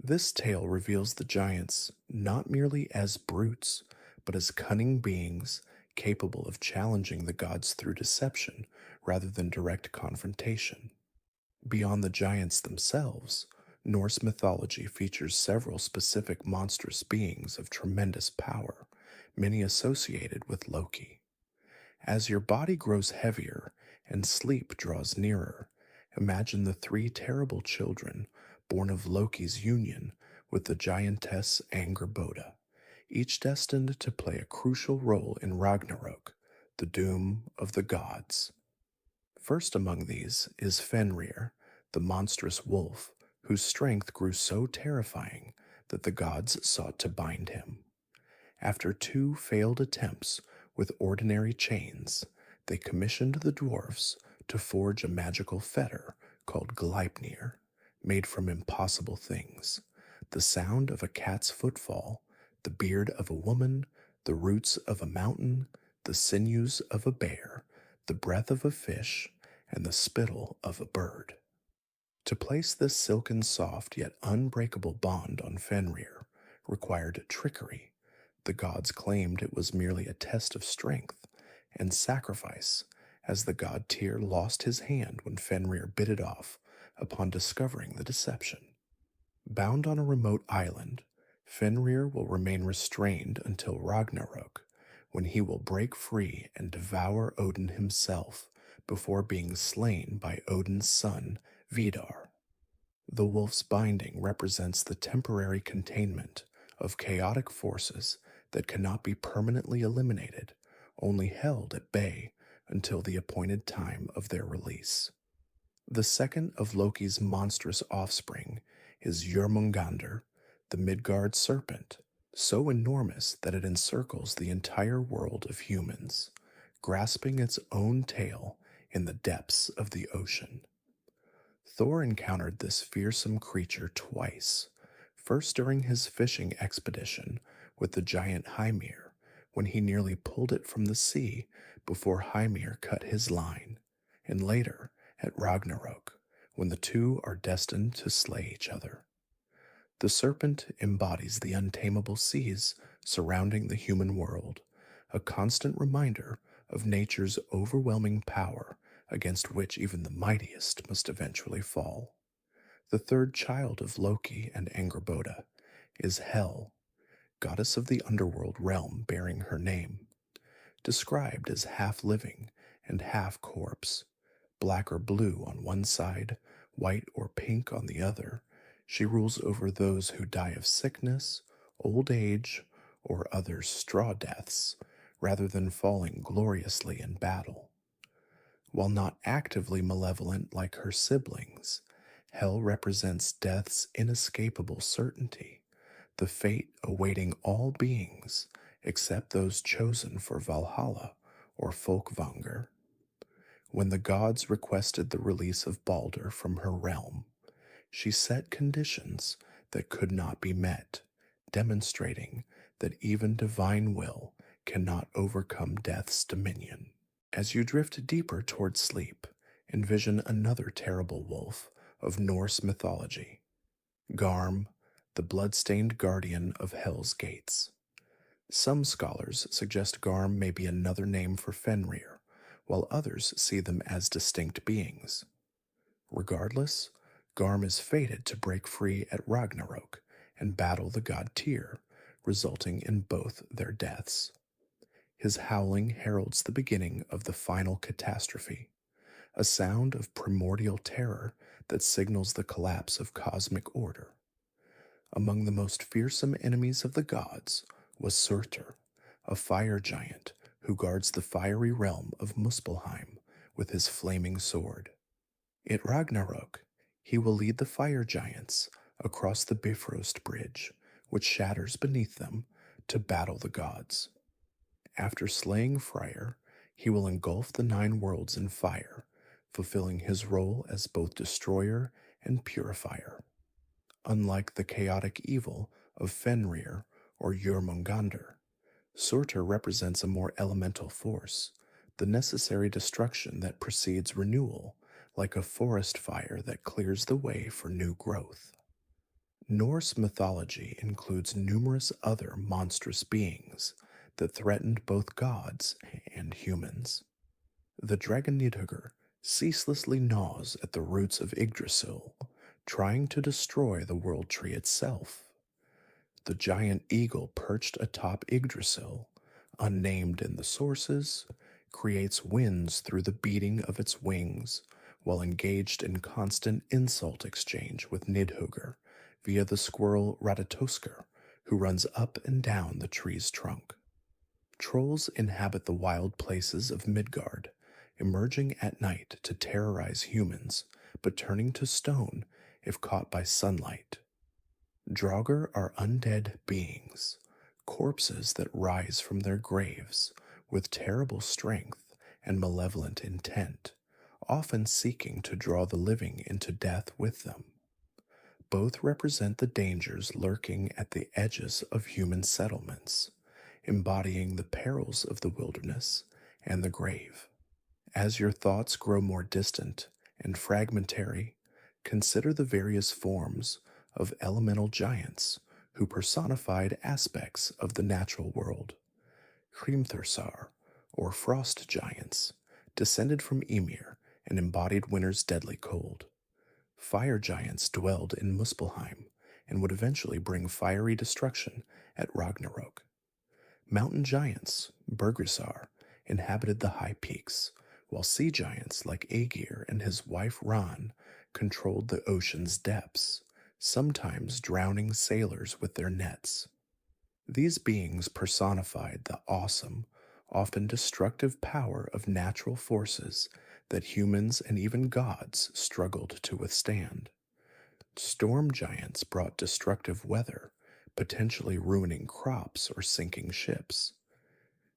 This tale reveals the giants not merely as brutes, but as cunning beings capable of challenging the gods through deception rather than direct confrontation. Beyond the giants themselves, Norse mythology features several specific monstrous beings of tremendous power, many associated with Loki. As your body grows heavier and sleep draws nearer, imagine the 3 terrible children born of Loki's union with the giantess Angerboda, each destined to play a crucial role in Ragnarok, the doom of the gods. First among these is Fenrir, the monstrous wolf, whose strength grew so terrifying that the gods sought to bind him. After 2 failed attempts with ordinary chains, they commissioned the dwarfs to forge a magical fetter called Gleipnir, made from impossible things: the sound of a cat's footfall, the beard of a woman, the roots of a mountain, the sinews of a bear, the breath of a fish, and the spittle of a bird. To place this silken soft yet unbreakable bond on Fenrir required trickery. The gods claimed it was merely a test of strength, and sacrifice, as the god Tyr lost his hand when Fenrir bit it off upon discovering the deception. Bound on a remote island, Fenrir will remain restrained until Ragnarok, when he will break free and devour Odin himself before being slain by Odin's son, Vidar. The wolf's binding represents the temporary containment of chaotic forces that cannot be permanently eliminated, only held at bay until the appointed time of their release. The second of Loki's monstrous offspring is Jormungandr, the Midgard serpent, so enormous that it encircles the entire world of humans, grasping its own tail in the depths of the ocean. Thor encountered this fearsome creature twice, first during his fishing expedition with the giant Hymir, when he nearly pulled it from the sea before Hymir cut his line, and later at Ragnarok, when the two are destined to slay each other. The serpent embodies the untamable seas surrounding the human world, a constant reminder of nature's overwhelming power against which even the mightiest must eventually fall. The third child of Loki and Angrboda is Hel, goddess of the underworld realm bearing her name. Described as half living and half corpse, black or blue on one side, white or pink on the other, she rules over those who die of sickness, old age, or other straw deaths, rather than falling gloriously in battle. While not actively malevolent like her siblings, Hel represents death's inescapable certainty, the fate awaiting all beings except those chosen for Valhalla or Folkvanger. When the gods requested the release of Balder from her realm, she set conditions that could not be met, demonstrating that even divine will cannot overcome death's dominion. As you drift deeper toward sleep, envision another terrible wolf of Norse mythology, Garm, the blood-stained guardian of Hell's gates. Some scholars suggest Garm may be another name for Fenrir, while others see them as distinct beings. Regardless, Garm is fated to break free at Ragnarok and battle the god Tyr, resulting in both their deaths. His howling heralds the beginning of the final catastrophe, a sound of primordial terror that signals the collapse of cosmic order. Among the most fearsome enemies of the gods was Surtur, a fire giant who guards the fiery realm of Muspelheim with his flaming sword. At Ragnarok, he will lead the fire giants across the Bifrost Bridge, which shatters beneath them, to battle the gods. After slaying Freyr, he will engulf the 9 worlds in fire, fulfilling his role as both destroyer and purifier. Unlike the chaotic evil of Fenrir or Jormungandr, Surtur represents a more elemental force, the necessary destruction that precedes renewal, like a forest fire that clears the way for new growth. Norse mythology includes numerous other monstrous beings that threatened both gods and humans. The dragon Nidhugr ceaselessly gnaws at the roots of Yggdrasil, trying to destroy the world tree itself. The giant eagle perched atop Yggdrasil, unnamed in the sources, creates winds through the beating of its wings while engaged in constant insult exchange with Nidhugr via the squirrel Ratatoskr, who runs up and down the tree's trunk. Trolls inhabit the wild places of Midgard, emerging at night to terrorize humans, but turning to stone if caught by sunlight. Draugr are undead beings, corpses that rise from their graves with terrible strength and malevolent intent, often seeking to draw the living into death with them. Both represent the dangers lurking at the edges of human settlements, embodying the perils of the wilderness and the grave. As your thoughts grow more distant and fragmentary, consider the various forms of elemental giants who personified aspects of the natural world. Hrimthursar, or frost giants, descended from Ymir and embodied winter's deadly cold. Fire giants dwelled in Muspelheim and would eventually bring fiery destruction at Ragnarok. Mountain giants, Bergrisar, inhabited the high peaks, while sea giants like Aegir and his wife Ran controlled the ocean's depths, sometimes drowning sailors with their nets. These beings personified the awesome, often destructive power of natural forces that humans and even gods struggled to withstand. Storm giants brought destructive weather, potentially ruining crops or sinking ships.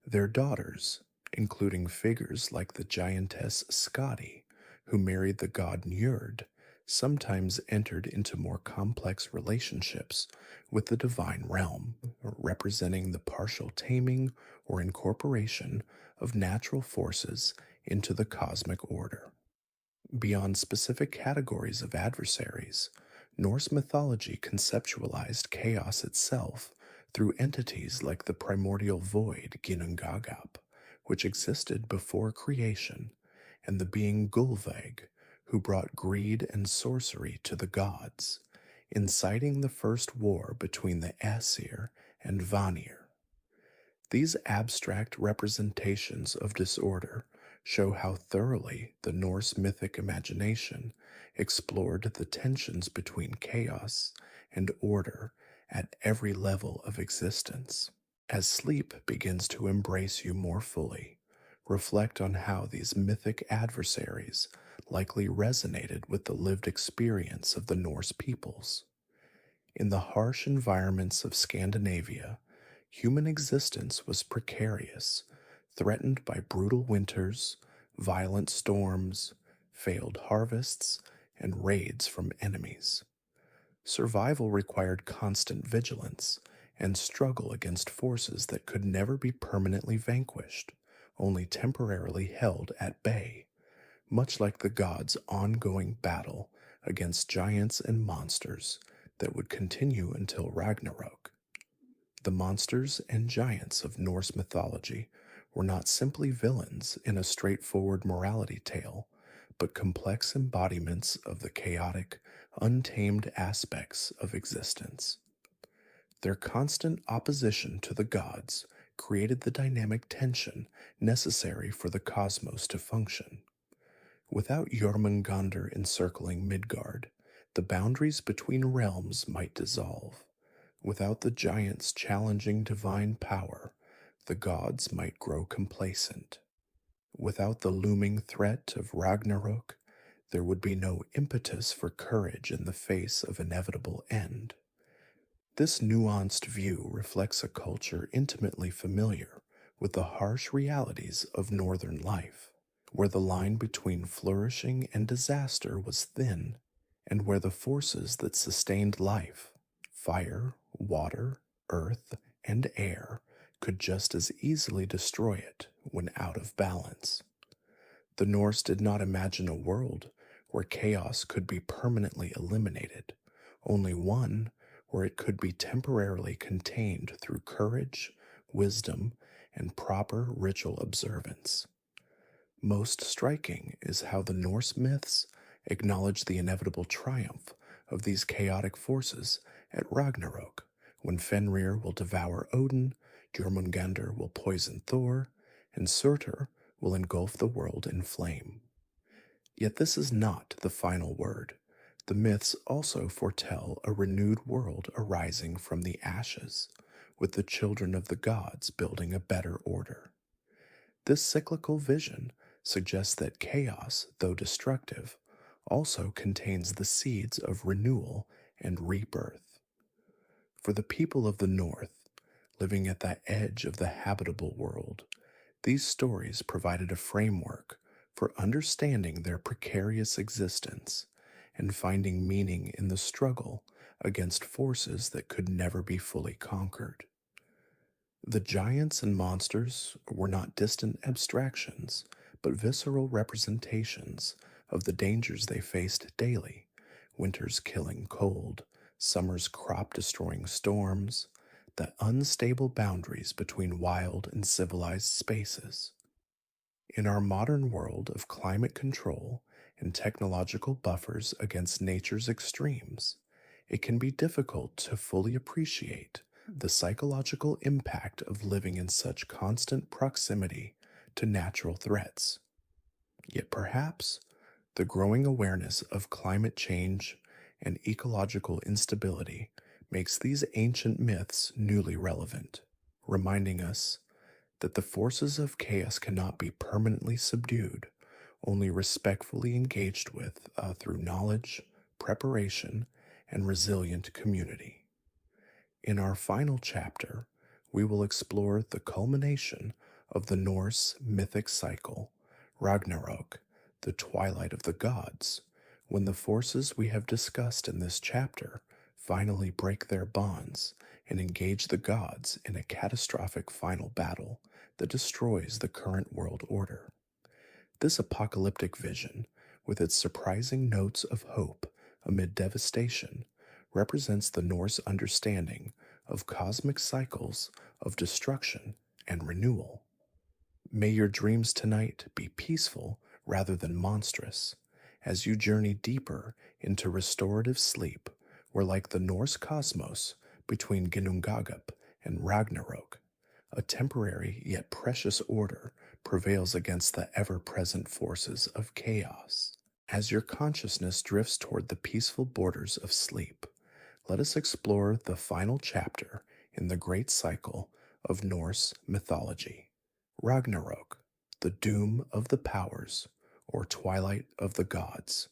Their daughters, including figures like the giantess Skadi, who married the god Njord, sometimes entered into more complex relationships with the divine realm, representing the partial taming or incorporation of natural forces into the cosmic order. Beyond specific categories of adversaries, Norse mythology conceptualized chaos itself through entities like the primordial void Ginnungagap, which existed before creation, and the being Gullveig, who brought greed and sorcery to the gods, inciting the first war between the Aesir and Vanir. These abstract representations of disorder show how thoroughly the Norse mythic imagination explored the tensions between chaos and order at every level of existence. As sleep begins to embrace you more fully, reflect on how these mythic adversaries likely resonated with the lived experience of the Norse peoples. In the harsh environments of Scandinavia, human existence was precarious, threatened by brutal winters, violent storms, failed harvests, and raids from enemies. Survival required constant vigilance and struggle against forces that could never be permanently vanquished, only temporarily held at bay, much like the gods' ongoing battle against giants and monsters that would continue until Ragnarok. The monsters and giants of Norse mythology were not simply villains in a straightforward morality tale, but complex embodiments of the chaotic, untamed aspects of existence. Their constant opposition to the gods created the dynamic tension necessary for the cosmos to function. Without Jormungandr encircling Midgard, the boundaries between realms might dissolve. Without the giants challenging divine power, the gods might grow complacent. Without the looming threat of Ragnarok, there would be no impetus for courage in the face of inevitable end. This nuanced view reflects a culture intimately familiar with the harsh realities of northern life, where the line between flourishing and disaster was thin, and where the forces that sustained life, fire, water, earth, and air, could just as easily destroy it when out of balance. The Norse did not imagine a world where chaos could be permanently eliminated, only one where it could be temporarily contained through courage, wisdom, and proper ritual observance. Most striking is how the Norse myths acknowledge the inevitable triumph of these chaotic forces at Ragnarok, when Fenrir will devour Odin, Jormungandr will poison Thor, and Surtur will engulf the world in flame. Yet this is not the final word. The myths also foretell a renewed world arising from the ashes, with the children of the gods building a better order. This cyclical vision suggests that chaos, though destructive, also contains the seeds of renewal and rebirth. For the people of the North, living at the edge of the habitable world, these stories provided a framework for understanding their precarious existence and finding meaning in the struggle against forces that could never be fully conquered. The giants and monsters were not distant abstractions, but visceral representations of the dangers they faced daily, winter's killing cold, summer's crop-destroying storms, the unstable boundaries between wild and civilized spaces. In our modern world of climate control and technological buffers against nature's extremes, it can be difficult to fully appreciate the psychological impact of living in such constant proximity to natural threats. Yet perhaps the growing awareness of climate change and ecological instability makes these ancient myths newly relevant, reminding us that the forces of chaos cannot be permanently subdued, only respectfully engaged with through knowledge, preparation, and resilient community. In our final chapter, we will explore the culmination of the Norse mythic cycle, Ragnarok, the twilight of the gods, when the forces we have discussed in this chapter finally break their bonds and engage the gods in a catastrophic final battle that destroys the current world order. This apocalyptic vision, with its surprising notes of hope amid devastation, represents the Norse understanding of cosmic cycles of destruction and renewal. May your dreams tonight be peaceful rather than monstrous, as you journey deeper into restorative sleep, where, like the Norse cosmos between Ginnungagap and Ragnarok, a temporary yet precious order prevails against the ever-present forces of chaos. As your consciousness drifts toward the peaceful borders of sleep, let us explore the final chapter in the great cycle of Norse mythology, Ragnarok, the doom of the powers, or twilight of the gods.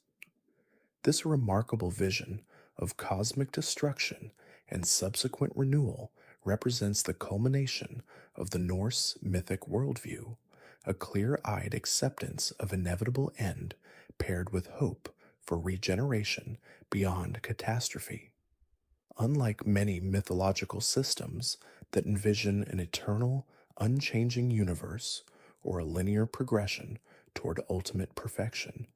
This remarkable vision of cosmic destruction and subsequent renewal represents the culmination of the Norse mythic worldview, a clear-eyed acceptance of inevitable end paired with hope for regeneration beyond catastrophe. Unlike many mythological systems that envision an eternal, unchanging universe or a linear progression toward ultimate perfection,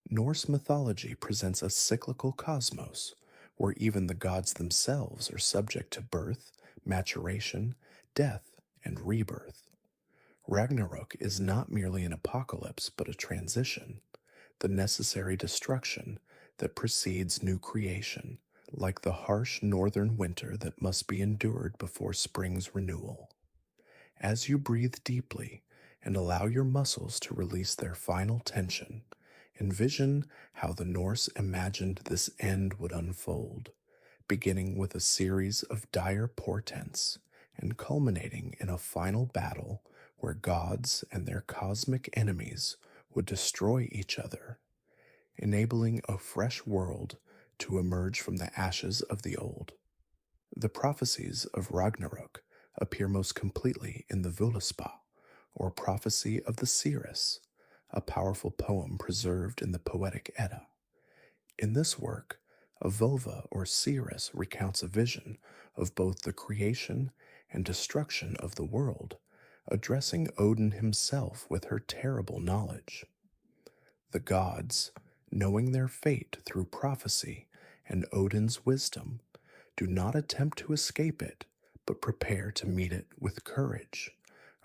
Norse mythology presents a cyclical cosmos where even the gods themselves are subject to birth, maturation, death, and rebirth. Ragnarok is not merely an apocalypse but a transition, the necessary destruction that precedes new creation, like the harsh northern winter that must be endured before spring's renewal. As you breathe deeply and allow your muscles to release their final tension, envision how the Norse imagined this end would unfold, beginning with a series of dire portents and culminating in a final battle where gods and their cosmic enemies would destroy each other, enabling a fresh world to emerge from the ashes of the old. The prophecies of Ragnarok appear most completely in the Völuspá, or prophecy of the seeress, a powerful poem preserved in the Poetic Edda. In this work, a Völva or seeress recounts a vision of both the creation and destruction of the world, addressing Odin himself with her terrible knowledge. The gods, knowing their fate through prophecy and Odin's wisdom, do not attempt to escape it, but prepare to meet it with courage,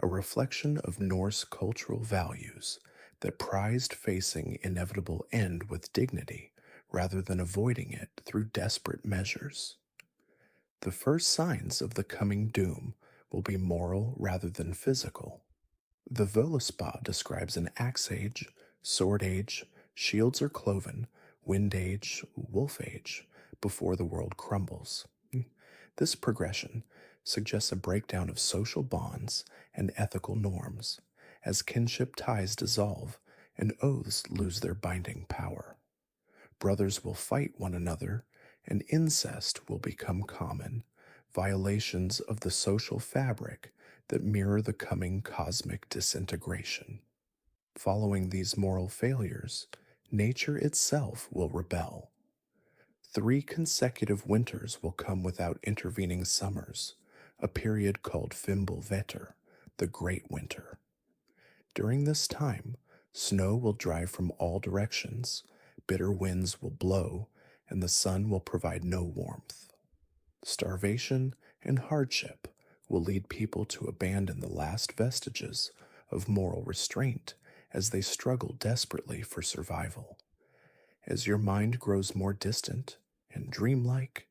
a reflection of Norse cultural values that prized facing inevitable end with dignity rather than avoiding it through desperate measures. The first signs of the coming doom will be moral rather than physical. The Völuspá describes an axe age, sword age, shields are cloven, wind age, wolf age, before the world crumbles. This progression suggests a breakdown of social bonds and ethical norms, as kinship ties dissolve and oaths lose their binding power. Brothers will fight one another, and incest will become common, violations of the social fabric that mirror the coming cosmic disintegration. Following these moral failures, nature itself will rebel. 3 consecutive winters will come without intervening summers, a period called Fimbulvetur, the Great Winter. During this time, snow will drive from all directions, bitter winds will blow, and the sun will provide no warmth. Starvation and hardship will lead people to abandon the last vestiges of moral restraint as they struggle desperately for survival. As your mind grows more distant and dreamlike,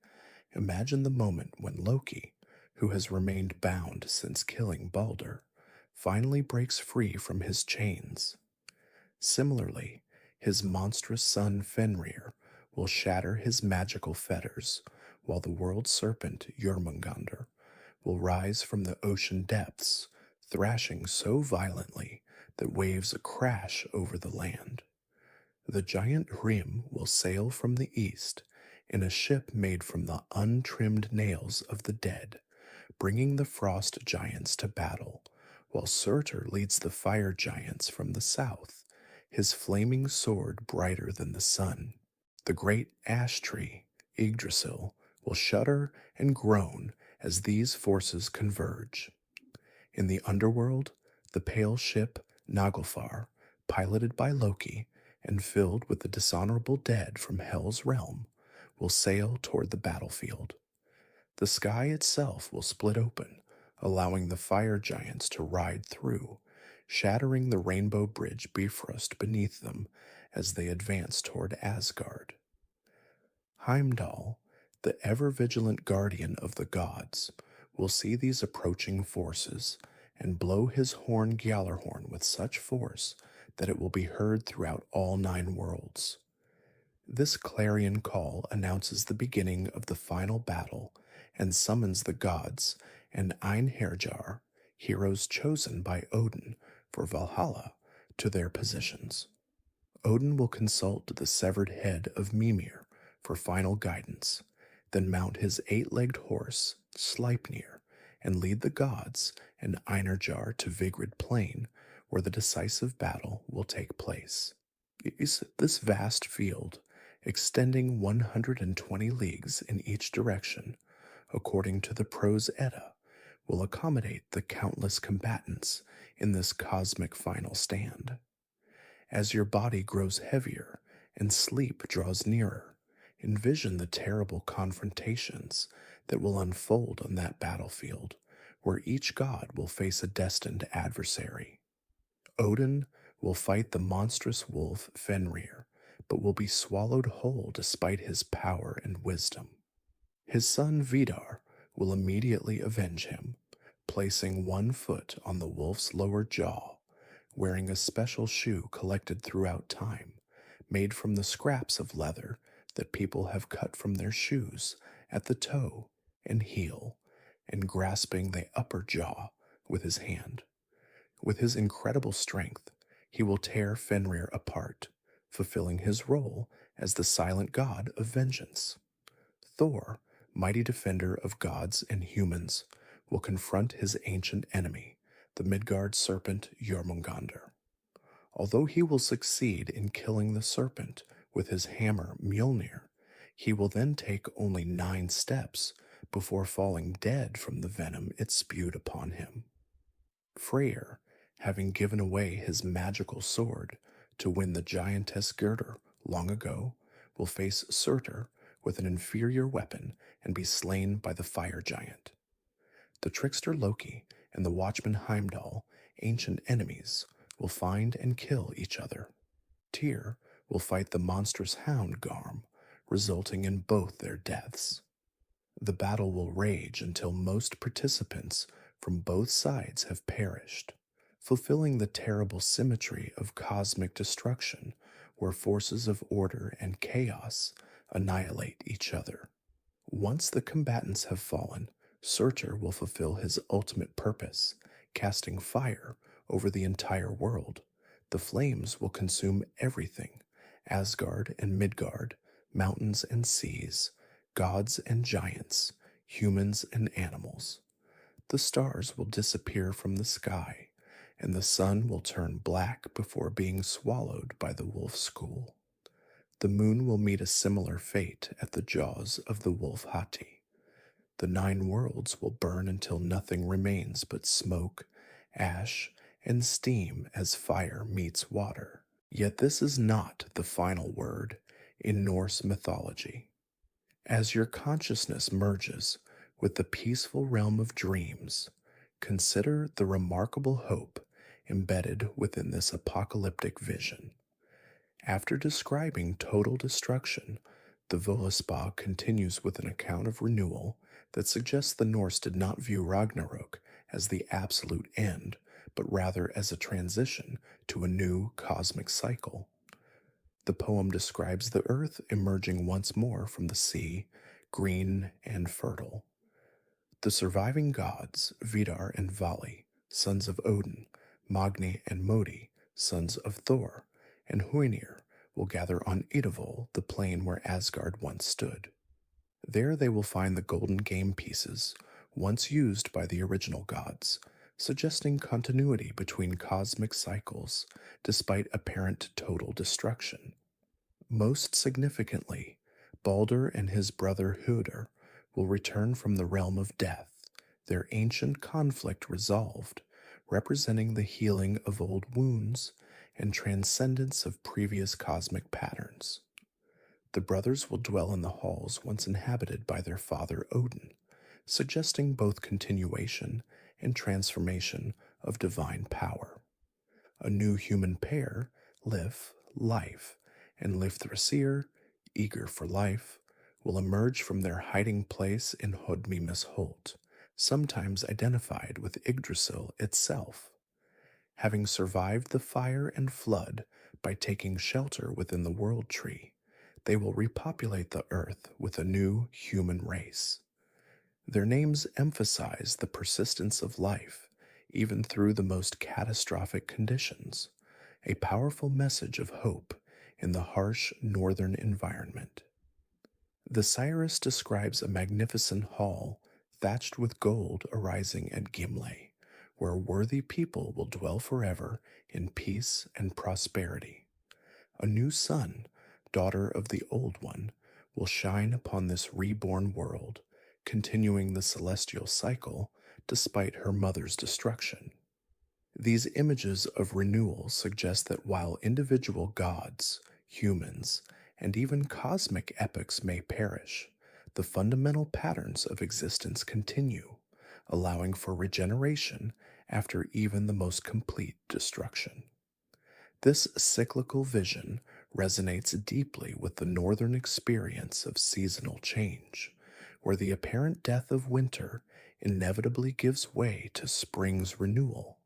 imagine the moment when Loki, who has remained bound since killing Balder, finally breaks free from his chains. Similarly, his monstrous son Fenrir will shatter his magical fetters, while the world serpent Jormungandr will rise from the ocean depths, thrashing so violently that waves crash over the land. The giant Hrym will sail from the east in a ship made from the untrimmed nails of the dead, bringing the frost giants to battle, while Surtur leads the fire giants from the south, his flaming sword brighter than the sun. The great ash tree, Yggdrasil, will shudder and groan as these forces converge. In the underworld, the pale ship Naglfar, piloted by Loki and filled with the dishonorable dead from Hel's realm, will sail toward the battlefield. The sky itself will split open, allowing the fire giants to ride through, shattering the rainbow bridge Bifrost beneath them as they advance toward Asgard. Heimdall, the ever-vigilant guardian of the gods, will see these approaching forces and blow his horn Gjallarhorn with such force that it will be heard throughout all 9 worlds. This clarion call announces the beginning of the final battle and summons the gods and Einherjar, heroes chosen by Odin for Valhalla, to their positions. Odin will consult the severed head of Mimir for final guidance, then mount his 8-legged horse, Sleipnir, and lead the gods and Einherjar to Vigrid Plain, where the decisive battle will take place. This vast field, extending 120 leagues in each direction, according to the Prose Edda, will accommodate the countless combatants in this cosmic final stand. As your body grows heavier and sleep draws nearer, envision the terrible confrontations that will unfold on that battlefield, where each god will face a destined adversary. Odin will fight the monstrous wolf Fenrir, but will be swallowed whole despite his power and wisdom. His son Vidar will immediately avenge him, placing one foot on the wolf's lower jaw, wearing a special shoe collected throughout time, made from the scraps of leather that people have cut from their shoes at the toe and heel, and grasping the upper jaw with his hand. With his incredible strength, he will tear Fenrir apart, fulfilling his role as the silent god of vengeance. Thor, mighty defender of gods and humans, will confront his ancient enemy, the Midgard serpent Jormungandr. Although he will succeed in killing the serpent with his hammer Mjolnir, he will then take only 9 steps before falling dead from the venom it spewed upon him. Freyr, having given away his magical sword to win the giantess Gerdur long ago, will face Surtur with an inferior weapon and be slain by the fire giant. The trickster Loki and the watchman Heimdall, ancient enemies, will find and kill each other. Tyr will fight the monstrous hound Garm, resulting in both their deaths. The battle will rage until most participants from both sides have perished, fulfilling the terrible symmetry of cosmic destruction where forces of order and chaos annihilate each other. Once the combatants have fallen, Surtur will fulfill his ultimate purpose, casting fire over the entire world. The flames will consume everything: Asgard and Midgard, mountains and seas, gods and giants, humans and animals. The stars will disappear from the sky, and the sun will turn black before being swallowed by the wolf school. The moon will meet a similar fate at the jaws of the wolf Hati. The 9 worlds will burn until nothing remains but smoke, ash, and steam as fire meets water. Yet this is not the final word in Norse mythology. As your consciousness merges with the peaceful realm of dreams, consider the remarkable hope embedded within this apocalyptic vision. After describing total destruction, the Völuspá continues with an account of renewal that suggests the Norse did not view Ragnarok as the absolute end, but rather as a transition to a new cosmic cycle. The poem describes the earth emerging once more from the sea, green and fertile. The surviving gods, Vidar and Vali, sons of Odin, Magni and Modi, sons of Thor, and Hoenir, will gather on Idavol, the plain where Asgard once stood. There they will find the golden game pieces, once used by the original gods, suggesting continuity between cosmic cycles despite apparent total destruction. Most significantly, Balder and his brother Höder will return from the realm of death, their ancient conflict resolved, representing the healing of old wounds and transcendence of previous cosmic patterns. The brothers will dwell in the halls once inhabited by their father Odin, suggesting both continuation and transformation of divine power. A new human pair, Lif, Life, and Lifthrasir, eager for life, will emerge from their hiding place in Hodmimis Holt, sometimes identified with Yggdrasil itself. Having survived the fire and flood by taking shelter within the world tree, they will repopulate the earth with a new human race. Their names emphasize the persistence of life, even through the most catastrophic conditions, a powerful message of hope in the harsh northern environment. The Cyrus describes a magnificent hall thatched with gold arising at Gimle, where worthy people will dwell forever in peace and prosperity. A new sun, daughter of the old one, will shine upon this reborn world, continuing the celestial cycle despite her mother's destruction. These images of renewal suggest that while individual gods, humans, and even cosmic epochs may perish, the fundamental patterns of existence continue, allowing for regeneration after even the most complete destruction. This cyclical vision resonates deeply with the northern experience of seasonal change, where the apparent death of winter inevitably gives way to spring's renewal.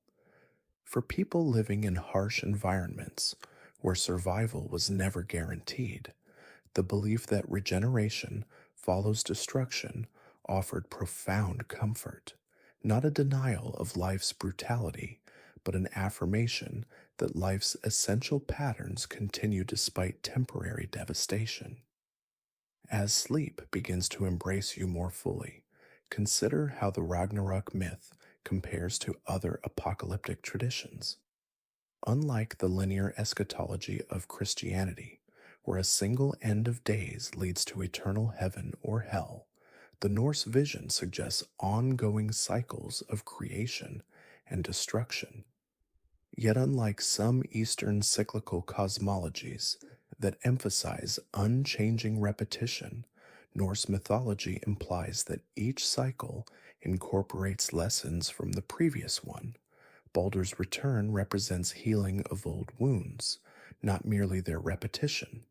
For people living in harsh environments where survival was never guaranteed, the belief that regeneration follows destruction offered profound comfort, not a denial of life's brutality, but an affirmation that life's essential patterns continue despite temporary devastation. As sleep begins to embrace you more fully, consider how the Ragnarok myth compares to other apocalyptic traditions. Unlike the linear eschatology of Christianity, where a single end of days leads to eternal heaven or hell, the Norse vision suggests ongoing cycles of creation and destruction. Yet unlike some Eastern cyclical cosmologies that emphasize unchanging repetition, Norse mythology implies that each cycle incorporates lessons from the previous one. Baldur's return represents healing of old wounds, not merely their repetition.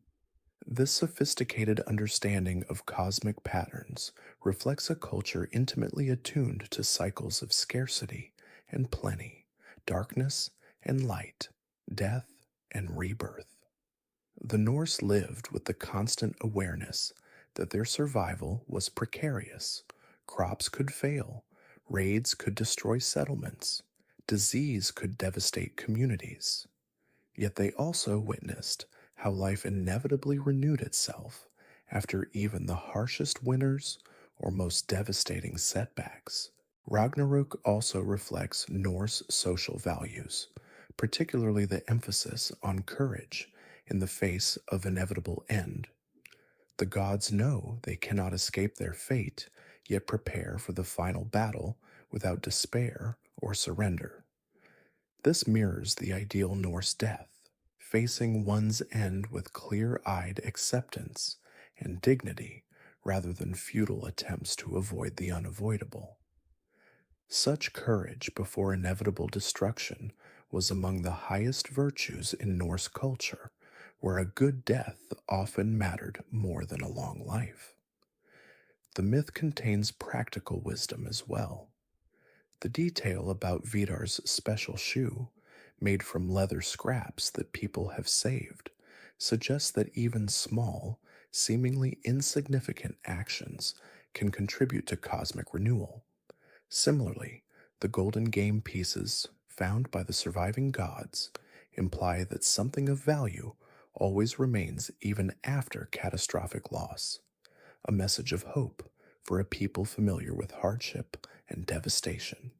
This sophisticated understanding of cosmic patterns reflects a culture intimately attuned to cycles of scarcity and plenty, darkness and light, death and rebirth. The Norse lived with the constant awareness that their survival was precarious. Crops could fail, raids could destroy settlements, disease could devastate communities. Yet they also witnessed how life inevitably renewed itself after even the harshest winters or most devastating setbacks. Ragnarok also reflects Norse social values, particularly the emphasis on courage in the face of inevitable end. The gods know they cannot escape their fate, yet prepare for the final battle without despair or surrender. This mirrors the ideal Norse death, facing one's end with clear-eyed acceptance and dignity rather than futile attempts to avoid the unavoidable. Such courage before inevitable destruction was among the highest virtues in Norse culture, where a good death often mattered more than a long life. The myth contains practical wisdom as well. The detail about Vidar's special shoe, made from leather scraps that people have saved, suggests that even small, seemingly insignificant actions can contribute to cosmic renewal. Similarly, the golden game pieces found by the surviving gods imply that something of value always remains even after catastrophic loss, a message of hope for a people familiar with hardship and devastation.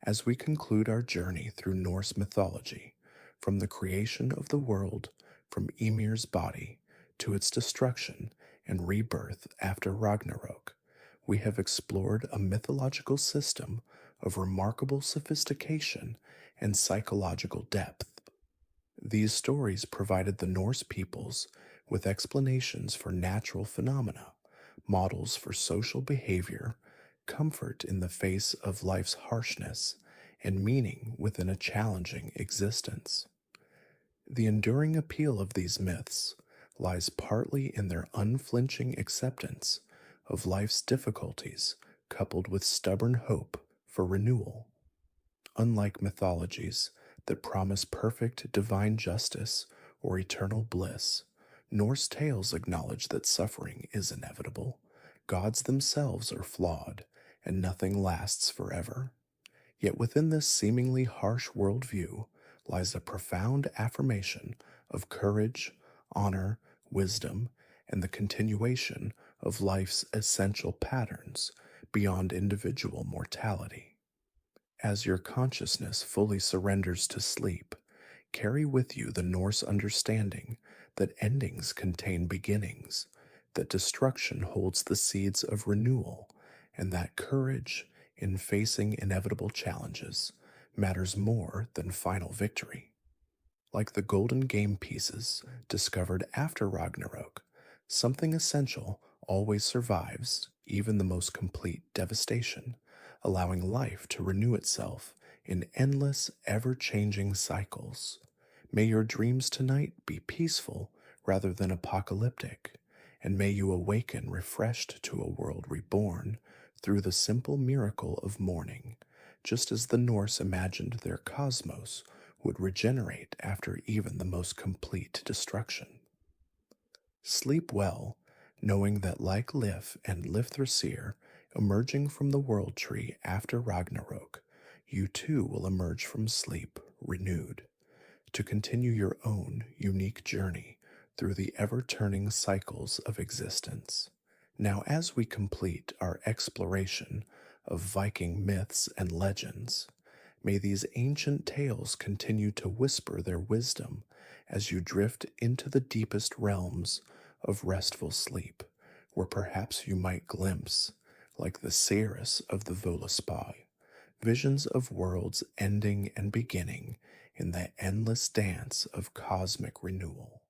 As we conclude our journey through Norse mythology, from the creation of the world, from Ymir's body, to its destruction and rebirth after Ragnarok, we have explored a mythological system of remarkable sophistication and psychological depth. These stories provided the Norse peoples with explanations for natural phenomena, models for social behavior, comfort in the face of life's harshness, and meaning within a challenging existence. The enduring appeal of these myths lies partly in their unflinching acceptance of life's difficulties, coupled with stubborn hope for renewal. Unlike mythologies that promise perfect divine justice or eternal bliss, Norse tales acknowledge that suffering is inevitable, gods themselves are flawed, and nothing lasts forever. Yet within this seemingly harsh worldview lies a profound affirmation of courage, honor, wisdom, and the continuation of life's essential patterns beyond individual mortality. As your consciousness fully surrenders to sleep, carry with you the Norse understanding that endings contain beginnings, that destruction holds the seeds of renewal, and that courage in facing inevitable challenges matters more than final victory. Like the golden game pieces discovered after Ragnarok, something essential always survives, even the most complete devastation, allowing life to renew itself in endless, ever-changing cycles. May your dreams tonight be peaceful rather than apocalyptic, and may you awaken refreshed to a world reborn through the simple miracle of morning, just as the Norse imagined their cosmos would regenerate after even the most complete destruction. Sleep well, knowing that like Lif and Lifthrasir emerging from the world tree after Ragnarok, you too will emerge from sleep renewed, to continue your own unique journey through the ever-turning cycles of existence. Now, as we complete our exploration of Viking myths and legends, may these ancient tales continue to whisper their wisdom as you drift into the deepest realms of restful sleep, where perhaps you might glimpse, like the seidr of the Völuspá, visions of worlds ending and beginning in the endless dance of cosmic renewal.